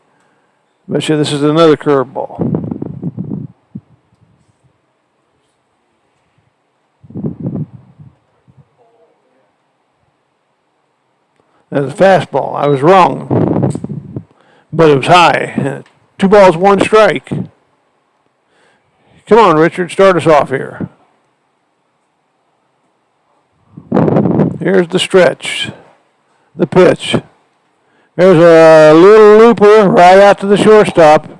Bet you this is another curveball. That was a fastball. I was wrong. But it was high. 2 balls, 1 strike. Come on, Richard. Start us off here. Here's the stretch. The pitch. There's a little looper right out to the shortstop.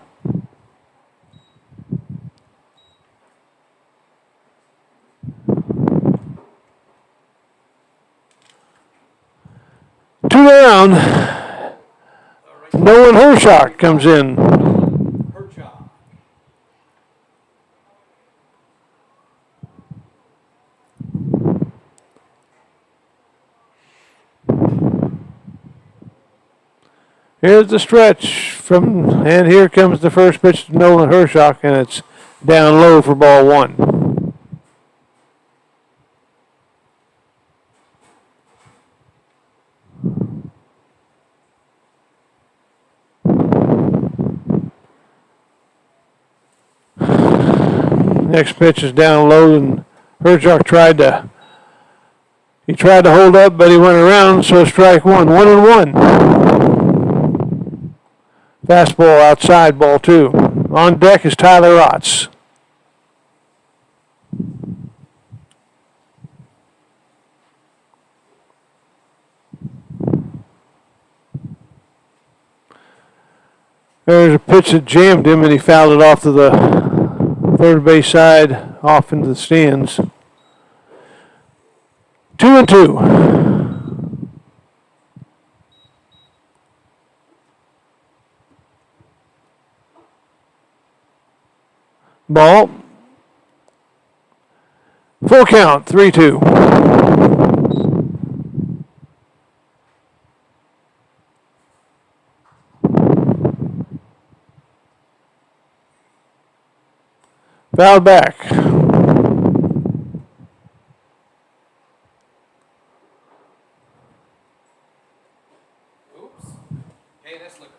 Two down. Nolan Hershock comes in. Herchog. Here's the stretch and here comes the first pitch to Nolan Hershock, and it's down low for ball 1. Next pitch is down low, and Herzog tried to hold up, but he went around, so strike one. 1-1. Fastball outside, ball two. On deck is Tyler Otts. There's a pitch that jammed him, and he fouled it off to the third base side, off into the stands. 2-2. Ball. Full count, 3-2. Foul back. Oops. Hey, that's liquor.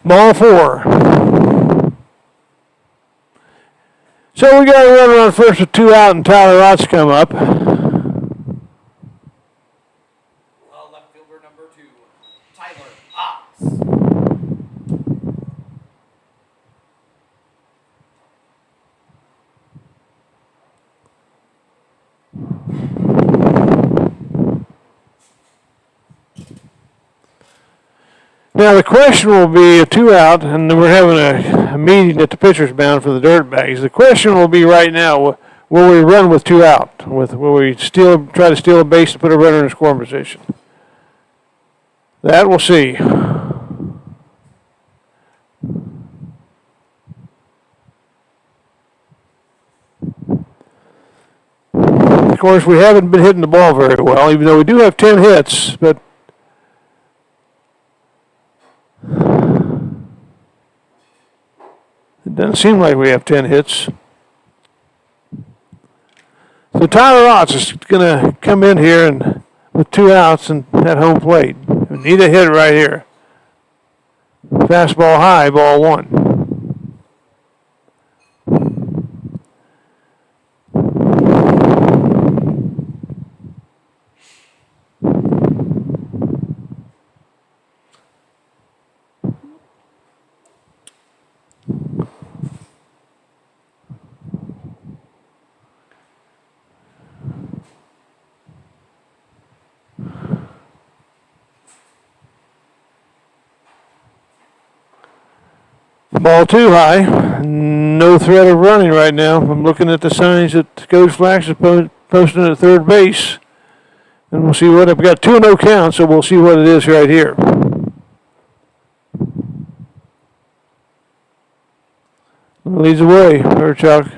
Ball four. So we got a runner on first with 2 out, and Tyler Otts come up. Left fielder number 2, Tyler Otts. Now the question will be a 2 out, and we're having a meeting at the pitcher's mound for the Dirtbags. The question will be right now: will we run with 2 out? Will we try to steal a base and put a runner in scoring position? That we'll see. Of course, we haven't been hitting the ball very well, even though we do have 10 hits, but it doesn't seem like we have 10 hits. So Tyler Otts is going to come in here and with 2 outs and at home plate. We need a hit right here. Fastball high, ball 1. Ball 2 high. No threat of running right now. I'm looking at the signs that Coach Flax is posting at third base. And we'll see what I've got 2-0 count, so we'll see what it is right here. Leads away, Herzog.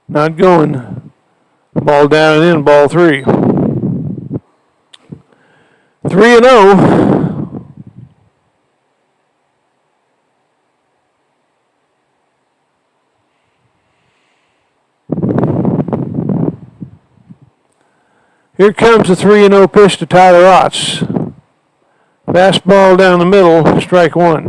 Not going. Ball down and in, ball 3. 3-0. Here comes the 3-0 pitch to Tyler Otts. Fastball down the middle, strike 1.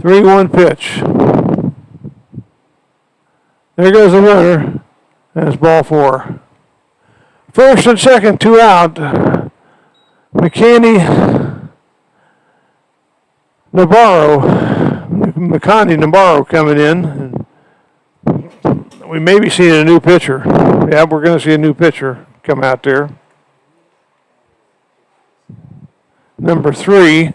Three-one pitch. There goes the runner. That's ball 4. First and second, 2 out. McConnie Navarro coming in. We may be seeing a new pitcher. Yeah, we're going to see a new pitcher come out there. Number 3.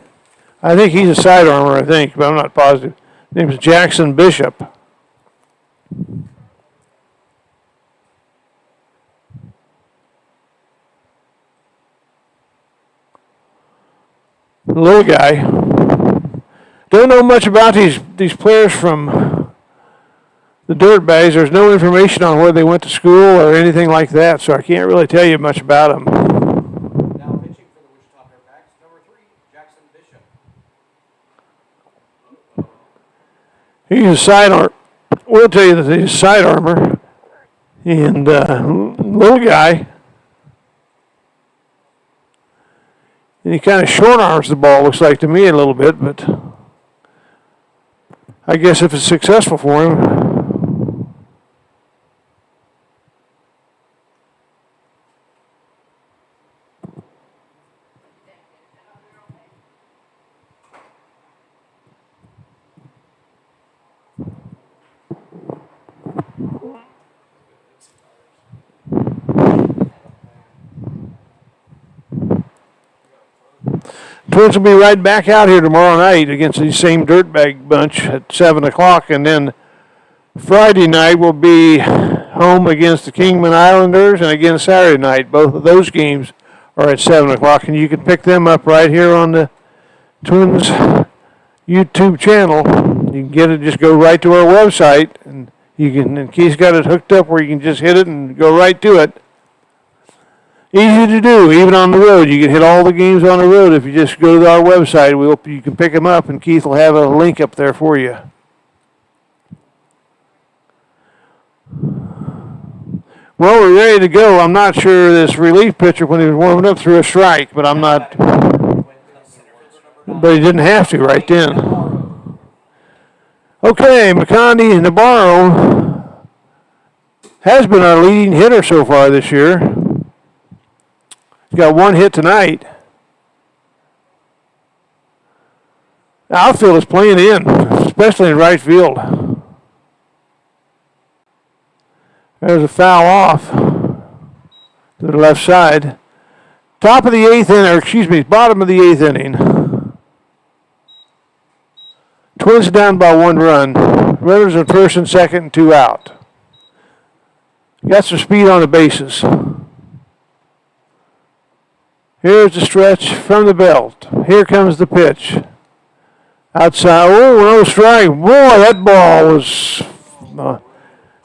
I think he's a sidearmer, but I'm not positive. His name is Jackson Bishop. Little guy. Don't know much about these players from the Dirtbags. There's no information on where they went to school or anything like that, so I can't really tell you much about them. Now pitching for He's a sidearm. We'll tell you that he's a side armor. And little guy. And he kind of short arms the ball, looks like to me a little bit, but I guess if it's successful for him. Twins will be right back out here tomorrow night against the same dirtbag bunch at 7 o'clock. And then Friday night will be home against the Kingman Islanders. And again Saturday night. Both of those games are at 7 o'clock. And you can pick them up right here on the Twins YouTube channel. You can get it, just go right to our website. And you can, and Keith's got it hooked up where you can just hit it and go right to it. Easy to do, even on the road. You can hit all the games on the road if you just go to our website. You can pick them up, and Keith will have a link up there for you. Well, we're ready to go. I'm not sure this relief pitcher, when he was warming up, threw a strike, but I'm not. But he didn't have to right then. Okay, McConaughey Nabarro has been our leading hitter so far this year. He's got one hit tonight. The outfield is playing in, especially in right field. There's a foul off to the left side. Top of the eighth inning, or excuse me, bottom of the eighth inning. Twins down by 1 run. Runners in first and second and 2 out. Got some speed on the bases. Here's the stretch from the belt. Here comes the pitch. Outside. Oh, no strike. Boy, that ball was,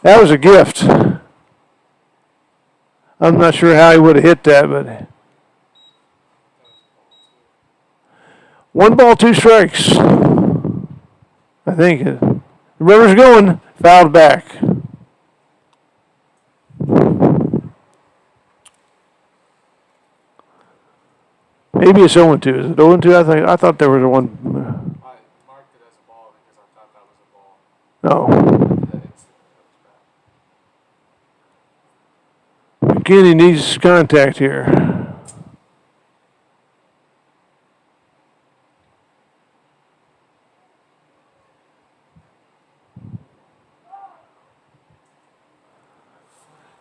that was a gift. I'm not sure how he would have hit that, but 1 ball, 2 strikes. I think the river's going. Fouled back. Maybe it's 0-2. Is it 0-2? I thought there was one. I marked it as a ball because I thought that was a ball. No. McKinney needs contact here.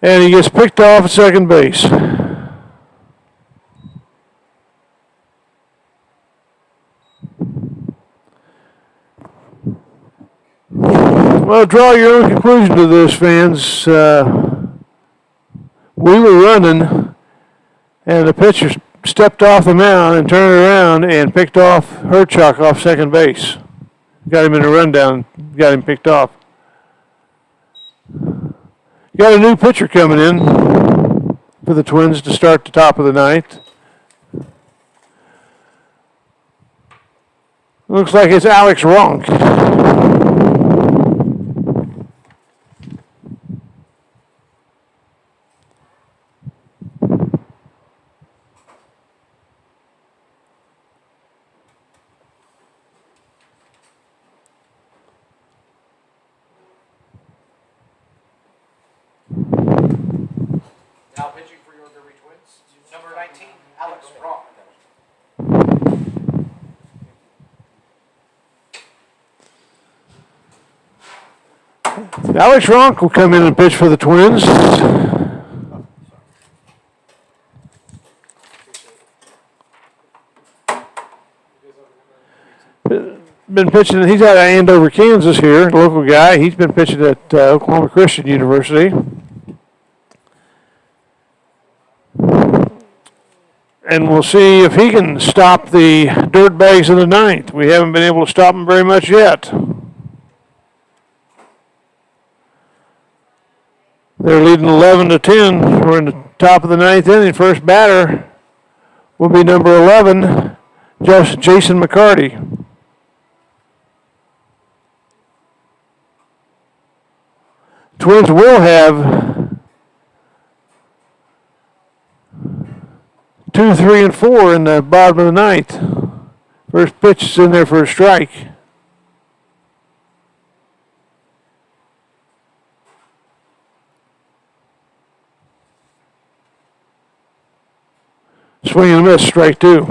And he gets picked off at second base. Well, draw your own conclusion to this, fans. We were running, and the pitcher stepped off the mound and turned around and picked off Herchuk off second base. Got him in a rundown, got him picked off. Got a new pitcher coming in for the Twins to start the top of the ninth. Looks like it's Alex Ronk. Now pitching for your Derby Twins, number 19, Alex Rock. Alex Ronk will come in and pitch for the Twins. Been pitching, he's out of Andover, Kansas here, local guy. He's been pitching at Oklahoma Christian University. And we'll see if he can stop the Dirtbags in the ninth. We haven't been able to stop him very much yet. They're leading 11-10. We're in the top of the ninth inning. First batter will be number 11, Jason McCarty. Twins will have 2, 3, and 4 in the bottom of the ninth. First pitch is in there for a strike. Swing and a miss, strike 2.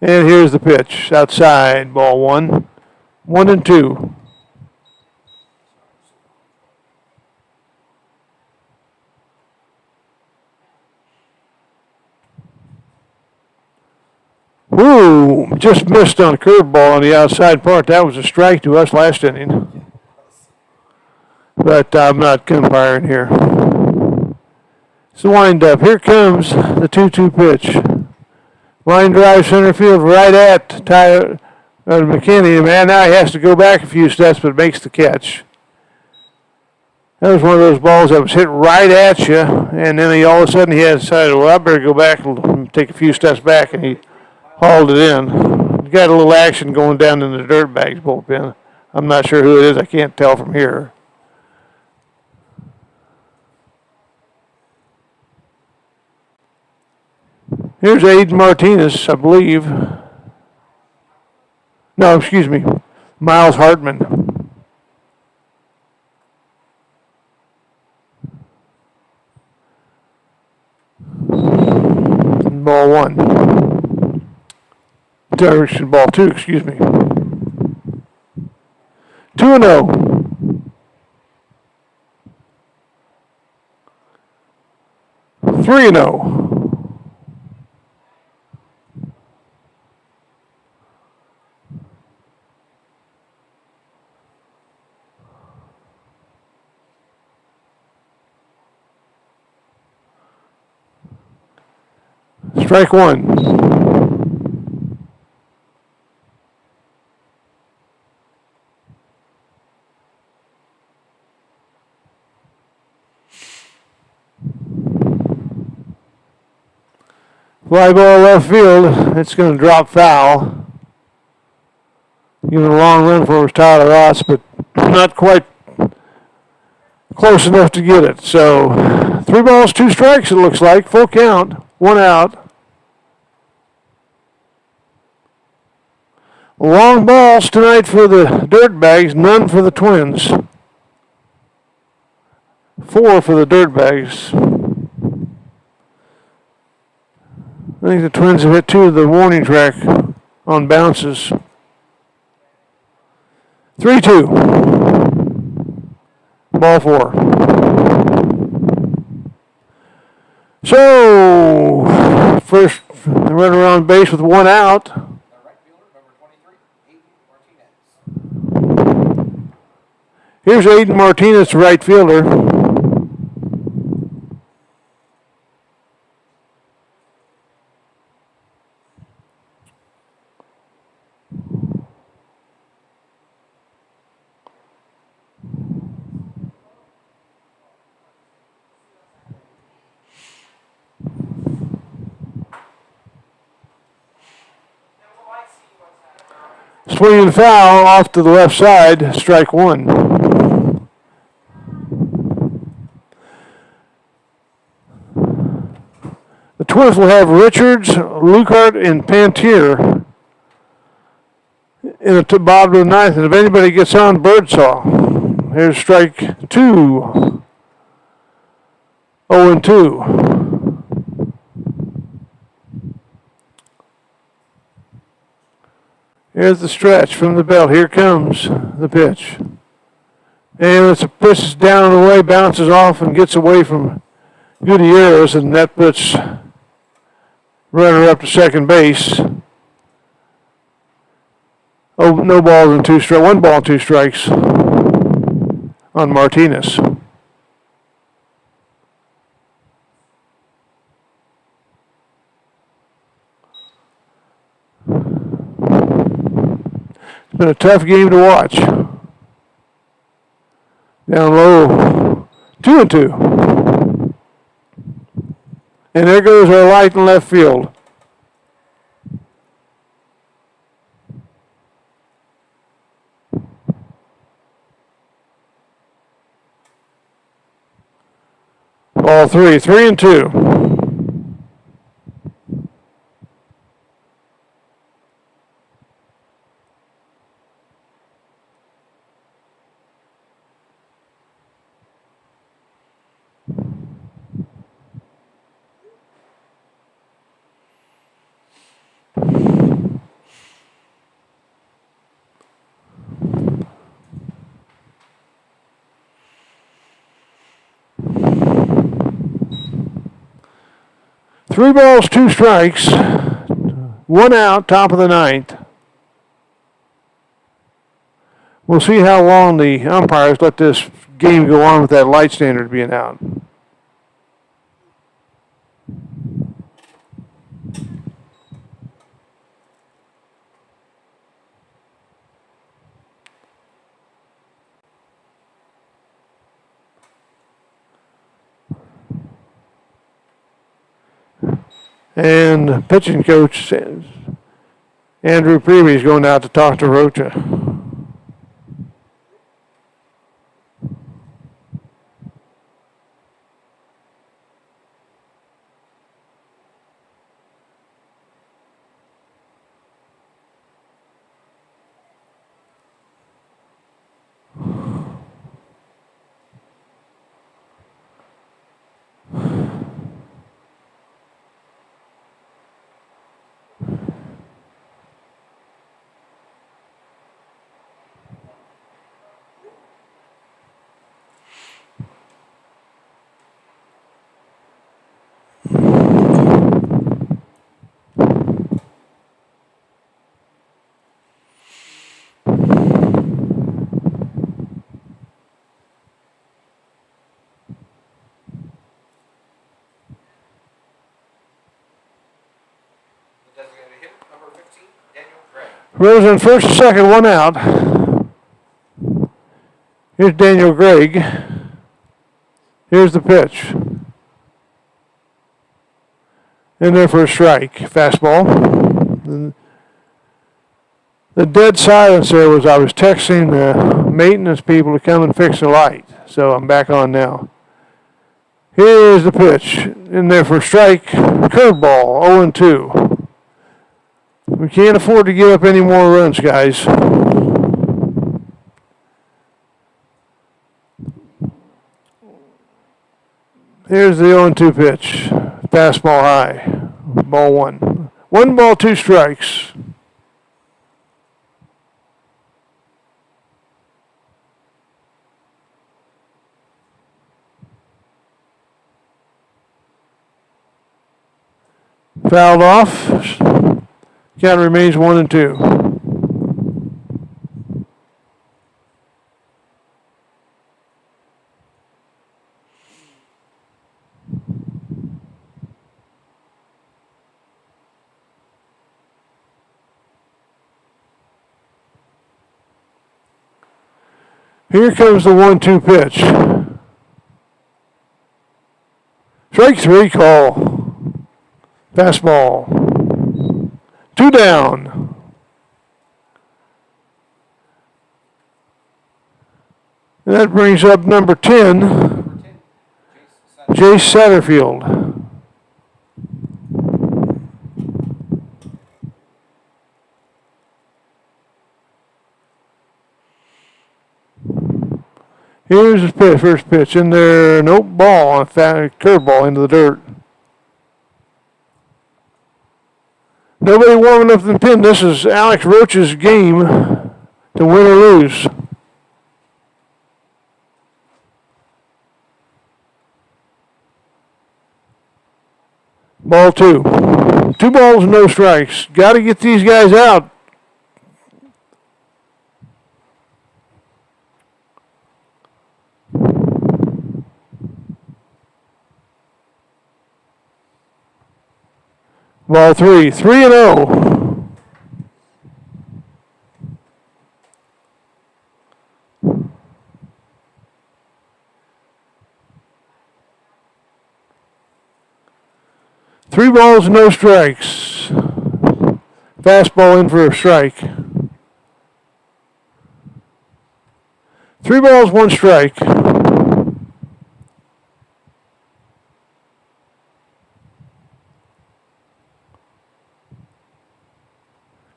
And here's the pitch, outside, ball 1. 1 and 2. Woo! Just missed on a curveball on the outside part. That was a strike to us last inning. But I'm not umpiring here. It's the windup. Here comes the 2-2 pitch. Line drive center field right at Tyler McKinney. Man, now he has to go back a few steps, but makes the catch. That was one of those balls that was hit right at you, and then all of a sudden he decided, well, I better go back and take a few steps back, and he hauled it in. Got a little action going down in the Dirtbags bullpen. I'm not sure who it is. I can't tell from here. Here's Aiden Martinez, I believe. No, excuse me. Miles Hartman. Ball 1. Direction ball 2, excuse me. 2-0. 3-0. Strike 1. Fly ball left field. It's going to drop foul. Giving a long run for Tyler Ross, but not quite close enough to get it. So 3 balls, 2 strikes, it looks like. Full count. 1 out. Long balls tonight for the Dirtbags, none for the Twins. 4 for the Dirtbags. I think the Twins have hit 2 of the warning track on bounces. 3-2. Ball 4. So, first runner on base with 1 out. The right fielder, number 23, Aiden Martinez. Here's Aiden Martinez, right fielder. Swinging foul off to the left side, strike 1. The Twins will have Richards, Lukart, and Pantier in the bottom of the ninth. And if anybody gets on, Birdsall. Here's strike 2. 0-2. Here's the stretch from the belt. Here comes the pitch. And it's a pushes down and away, bounces off and gets away from Gutierrez, and that puts runner up to second base. Oh, no balls and 2 strikes. 1 ball and 2 strikes on Martinez. It's been a tough game to watch. Down low, 2-2. And there goes our light in left field. Ball three, 3-2. Three balls, two strikes, one out, top of the ninth. We'll see how long the umpires let this game go on with that light standard being out. And the pitching coach says Andrew Prevey is going out to talk to Rocha. The designated hitter, number 15, Daniel Gray. Runners on first and second, one out. Here's Daniel Gregg. Here's the pitch. In there for a strike. Fastball. The dead silence there was I was texting the maintenance people to come and fix the light. So I'm back on now. Here's the pitch. In there for a strike. Curveball. 0-2. We can't afford to give up any more runs, guys. Here's the 0-2 pitch. Fastball high. Ball one. 1 ball, 2 strikes. Fouled off. Count remains 1-2. Here comes the 1-2 pitch. Strike 3 call. Fastball. 2 down. And that brings up number 10, Number 10, Jace Satterfield. Here's his pitch, first pitch in there. Nope, ball, a curveball into the dirt. Nobody warming up the pin. This is Alex Roach's game to win or lose. Ball 2. 2 balls, no strikes. Got to get these guys out. Ball 3. 3-0. Three balls, no strikes. Fastball in for a strike. 3 balls, 1 strike.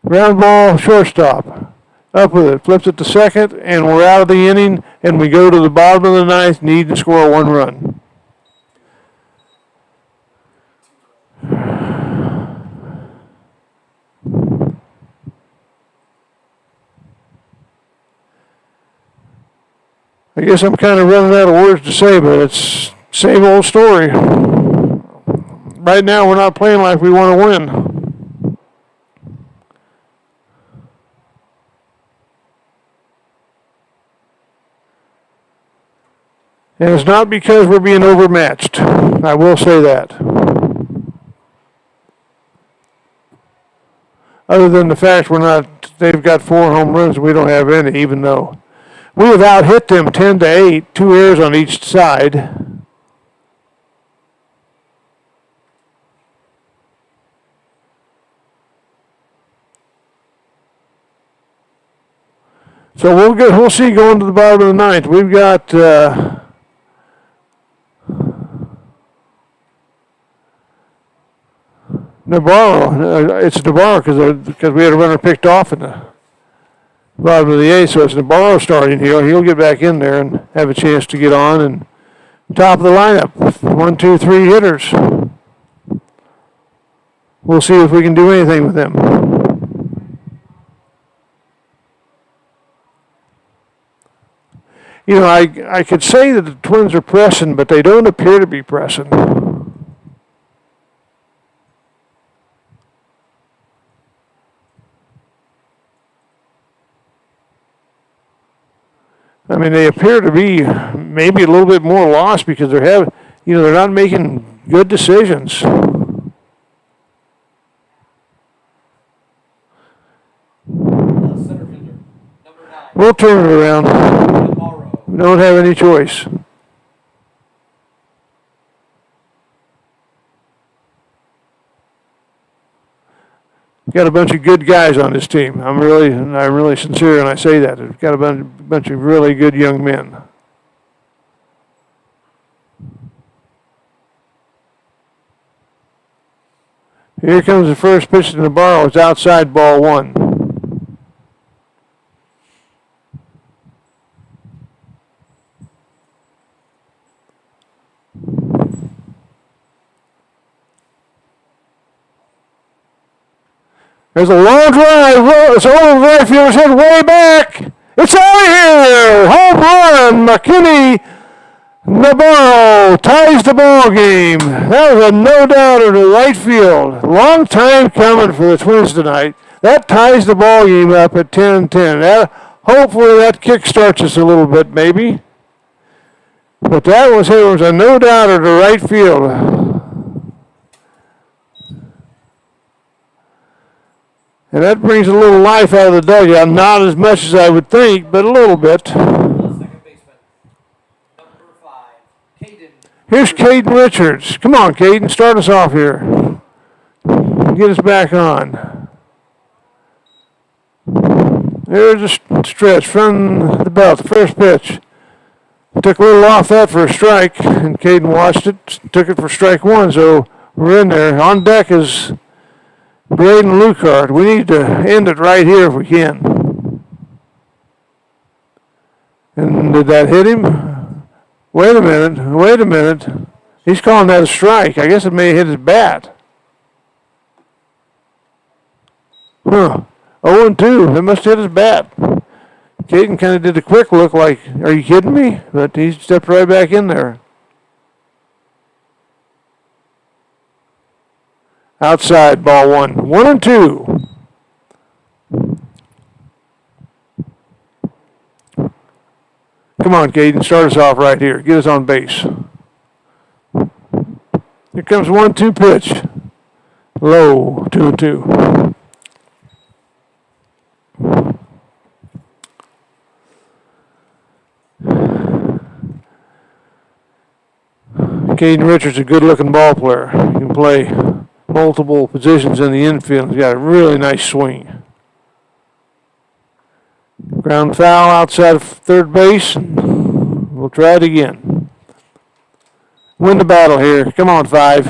Ground ball, shortstop. Up with it, flips it to second, and we're out of the inning, and we go to the bottom of the ninth, need to score 1 run. I guess I'm kind of running out of words to say, but it's same old story. Right now, we're not playing like we want to win. And it's not because we're being overmatched. I will say that. Other than the fact they've got 4 home runs, we don't have any, even though we have out-hit them 10-8, 2 errors on each side. So we'll see going to the bottom of the ninth. We've got Navarro. It's Navarro because we had a runner picked off in the bottom of the eighth, so it's Navarro starting here. He'll get back in there and have a chance to get on. And top of the lineup, 1, 2, 3 hitters. We'll see if we can do anything with them. You know, I could say that the Twins are pressing, but they don't appear to be pressing. I mean, they appear to be maybe a little bit more lost because they're not making good decisions. Center fielder, number 9. We'll turn it around. Navarro. We don't have any choice. Got a bunch of good guys on this team. I'm really sincere when I say that. We've got a bunch of really good young men. Here comes the first pitch to Navarro. It's outside, ball 1. There's a long drive. It's over the right fielder's head, way back. It's out of here. Home run. McKinney Navarro ties the ball game. That was a no-doubter to right field. Long time coming for the Twins tonight. That ties the ball game up at 10-10. Hopefully that kick-starts us a little bit, maybe. But that was a no-doubter to right field. And that brings a little life out of the dugout. Not as much as I would think, but a little bit. Second baseman, number 5, Caden. Here's Caden Richards. Come on, Caden, start us off here. Get us back on. There's a stretch from the belt, the first pitch. Took a little off that for a strike, and Caden watched it, took it for strike 1, so we're in there. On deck is Braden Lucart. We need to end it right here if we can. And did that hit him? Wait a minute. He's calling that a strike. I guess it may have hit his bat. Huh. 0-2. That must have hit his bat. Caden kind of did a quick look like, are you kidding me? But he stepped right back in there. Outside, ball 1. 1-2. Come on, Caden, start us off right here. Get us on base. Here comes 1-2 pitch. Low, 2-2. Caden Richards is a good-looking ball player. He can play multiple positions in the infield. He's got a really nice swing. Ground foul outside of third base, and we'll try it again. Win the battle here. Come on, 5.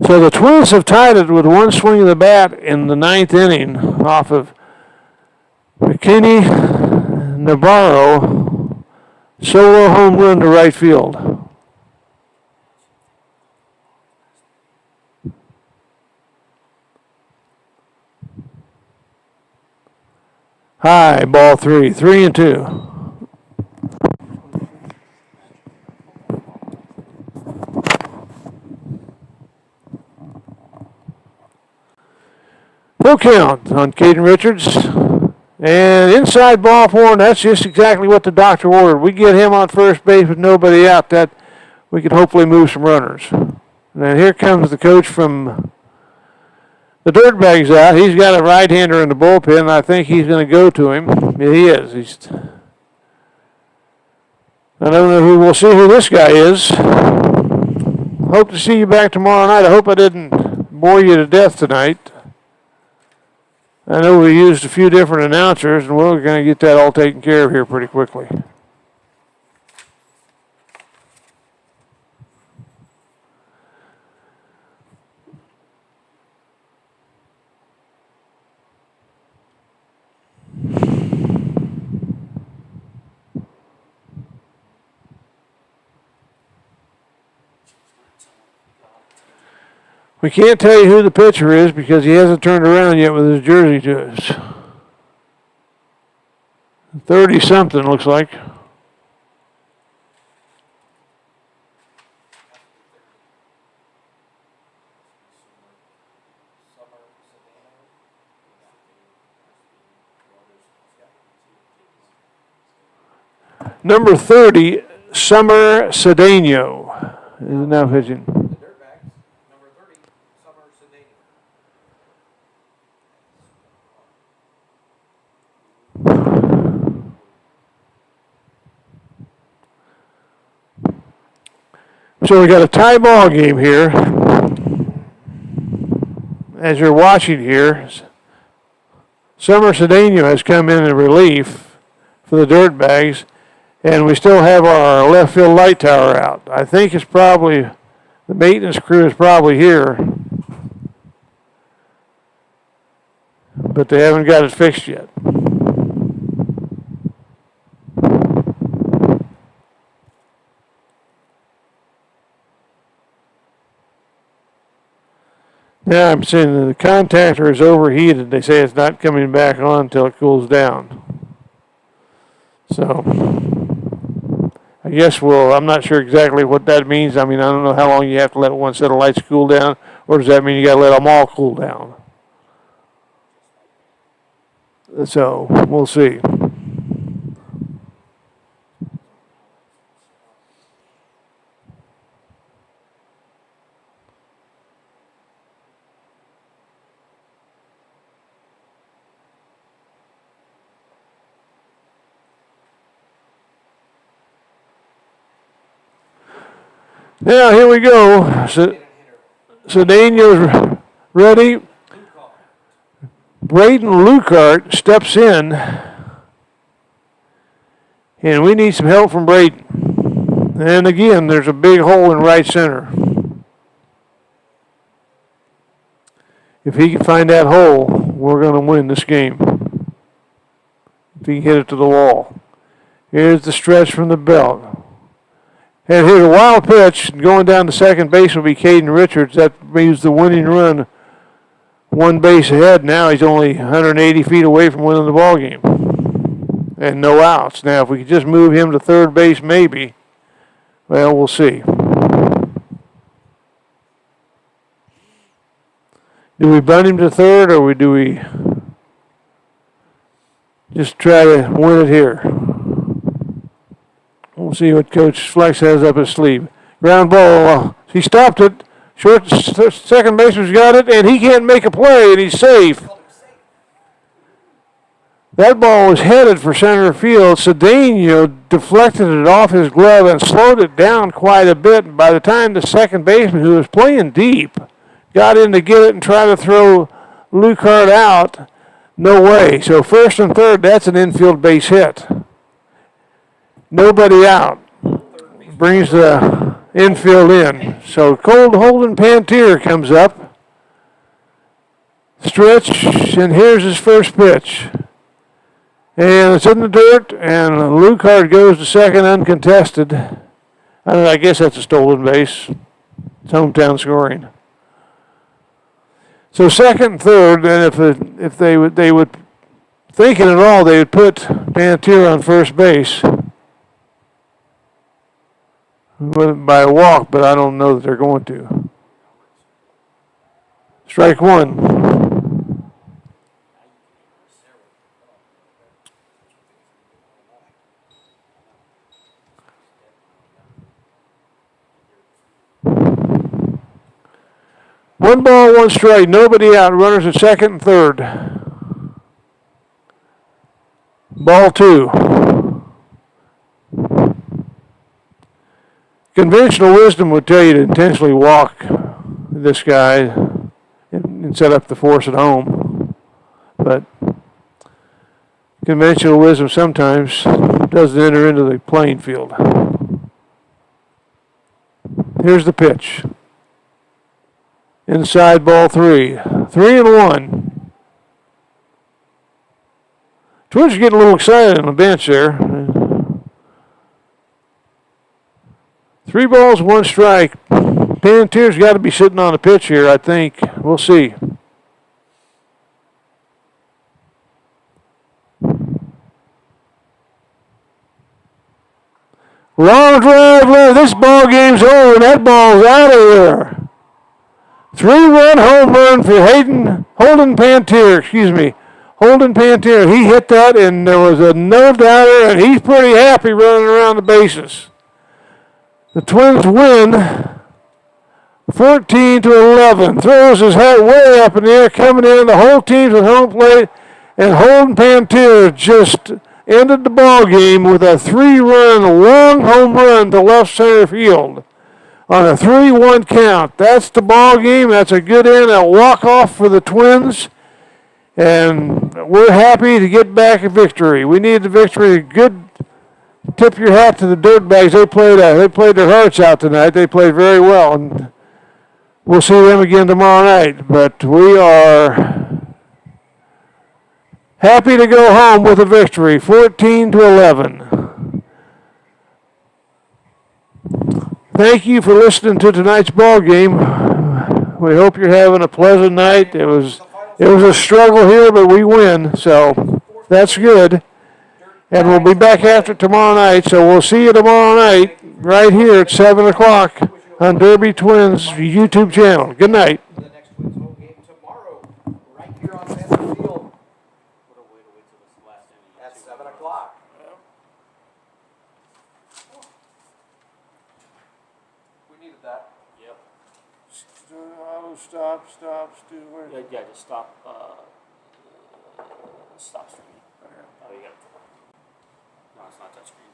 So the Twins have tied it with one swing of the bat in the ninth inning off of McKinney Navarro, solo home run to right field. High, ball 3, 3-2. Full count on Caden Richards. And inside ball 4, and that's just exactly what the doctor ordered. We get him on first base with nobody out, that we could hopefully move some runners. And then here comes the coach from the Dirtbags out. He's got a right-hander in the bullpen, and I think he's going to go to him. Yeah, he is. I don't know who. We'll see who this guy is. Hope to see you back tomorrow night. I hope I didn't bore you to death tonight. I know we used a few different announcers, and we're going to get that all taken care of here pretty quickly. We can't tell you who the pitcher is because he hasn't turned around yet with his jersey to us. 30-something looks like. Number 30, Summer Cedeno is now pitching. The Dirtbags, number 30, Summer Cedeno. So we got a tie ball game here. As you're watching here, Summer Cedeno has come in relief for the Dirtbags, and we still have our left field light tower out. I think it's probably, the maintenance crew is probably here, but they haven't got it fixed yet. Now I'm saying that the contactor is overheated. They say it's not coming back on until it cools down. So, I guess I'm not sure exactly what that means. I mean, I don't know how long you have to let one set of lights cool down, or does that mean you got to let them all cool down? So, we'll see. Now, here we go. Cedeno's ready. Braden Lucart steps in. And we need some help from Braden. And again, there's a big hole in right center. If he can find that hole, we're going to win this game. If he can hit it to the wall. Here's the stretch from the belt. And here's a wild pitch. Going down to second base will be Caden Richards. That means the winning run one base ahead. Now he's only 180 feet away from winning the ball game. And no outs. Now, if we could just move him to third base, maybe. Well, we'll see. Do we bunt him to third, or do we just try to win it here? We'll see what Coach Flex has up his sleeve. Ground ball. He stopped it. Second baseman's got it, and he can't make a play, and he's safe. That ball was headed for center field. Cedeno deflected it off his glove and slowed it down quite a bit. By the time the second baseman, who was playing deep, got in to get it and try to throw Lucart out, no way. So first and third, that's an infield base hit. Nobody out. Brings the infield in. So Cold Holden Pantier comes up. Stretch, and here's his first pitch. And it's in the dirt, and Lucard goes to second uncontested. I guess that's a stolen base. It's hometown scoring. So second and third, and if they would thinking at all, they would put Pantier on first base by a walk, but I don't know that they're going to. Strike one. One ball, one strike, nobody out, runners at second and third. Ball two. Conventional wisdom would tell you to intentionally walk this guy and set up the force at home. But conventional wisdom sometimes doesn't enter into the playing field. Here's the pitch. Inside ball three. 3-1. Twins are getting a little excited on the bench there. 3 balls, 1 strike. Pantier's got to be sitting on the pitch here, I think. We'll see. Long drive left. This ball game's over, and that ball's out of there. 3-run home run for Holden Pantier. Holden Pantier. He hit that, and there was a no-doubter, and he's pretty happy running around the bases. The Twins win 14-11. Throws his hat way up in the air, coming in. The whole team's at home plate, and Holden Pantier just ended the ball game with a 3-run long home run to left center field on a 3-1 count. That's the ball game. That's a good end, a walk-off for the Twins. And we're happy to get back a victory. We need the victory. Good. Tip your hat to the Dirtbags. They played their hearts out tonight. They played very well, and we'll see them again tomorrow night. But we are happy to go home with a victory, 14-11. Thank you for listening to tonight's ball game. We hope you're having a pleasant night. It was a struggle here, but we win, so that's good. And we'll be back after tomorrow night, so we'll see you tomorrow night right here at 7 o'clock on Derby Twins YouTube channel. Good night. The next Twins home game tomorrow, right here on Center Field at 7 o'clock. We needed that. Yep. Auto stop, Yeah, just stop. Stop streaming. Oh, you got. No, it's not touchscreen.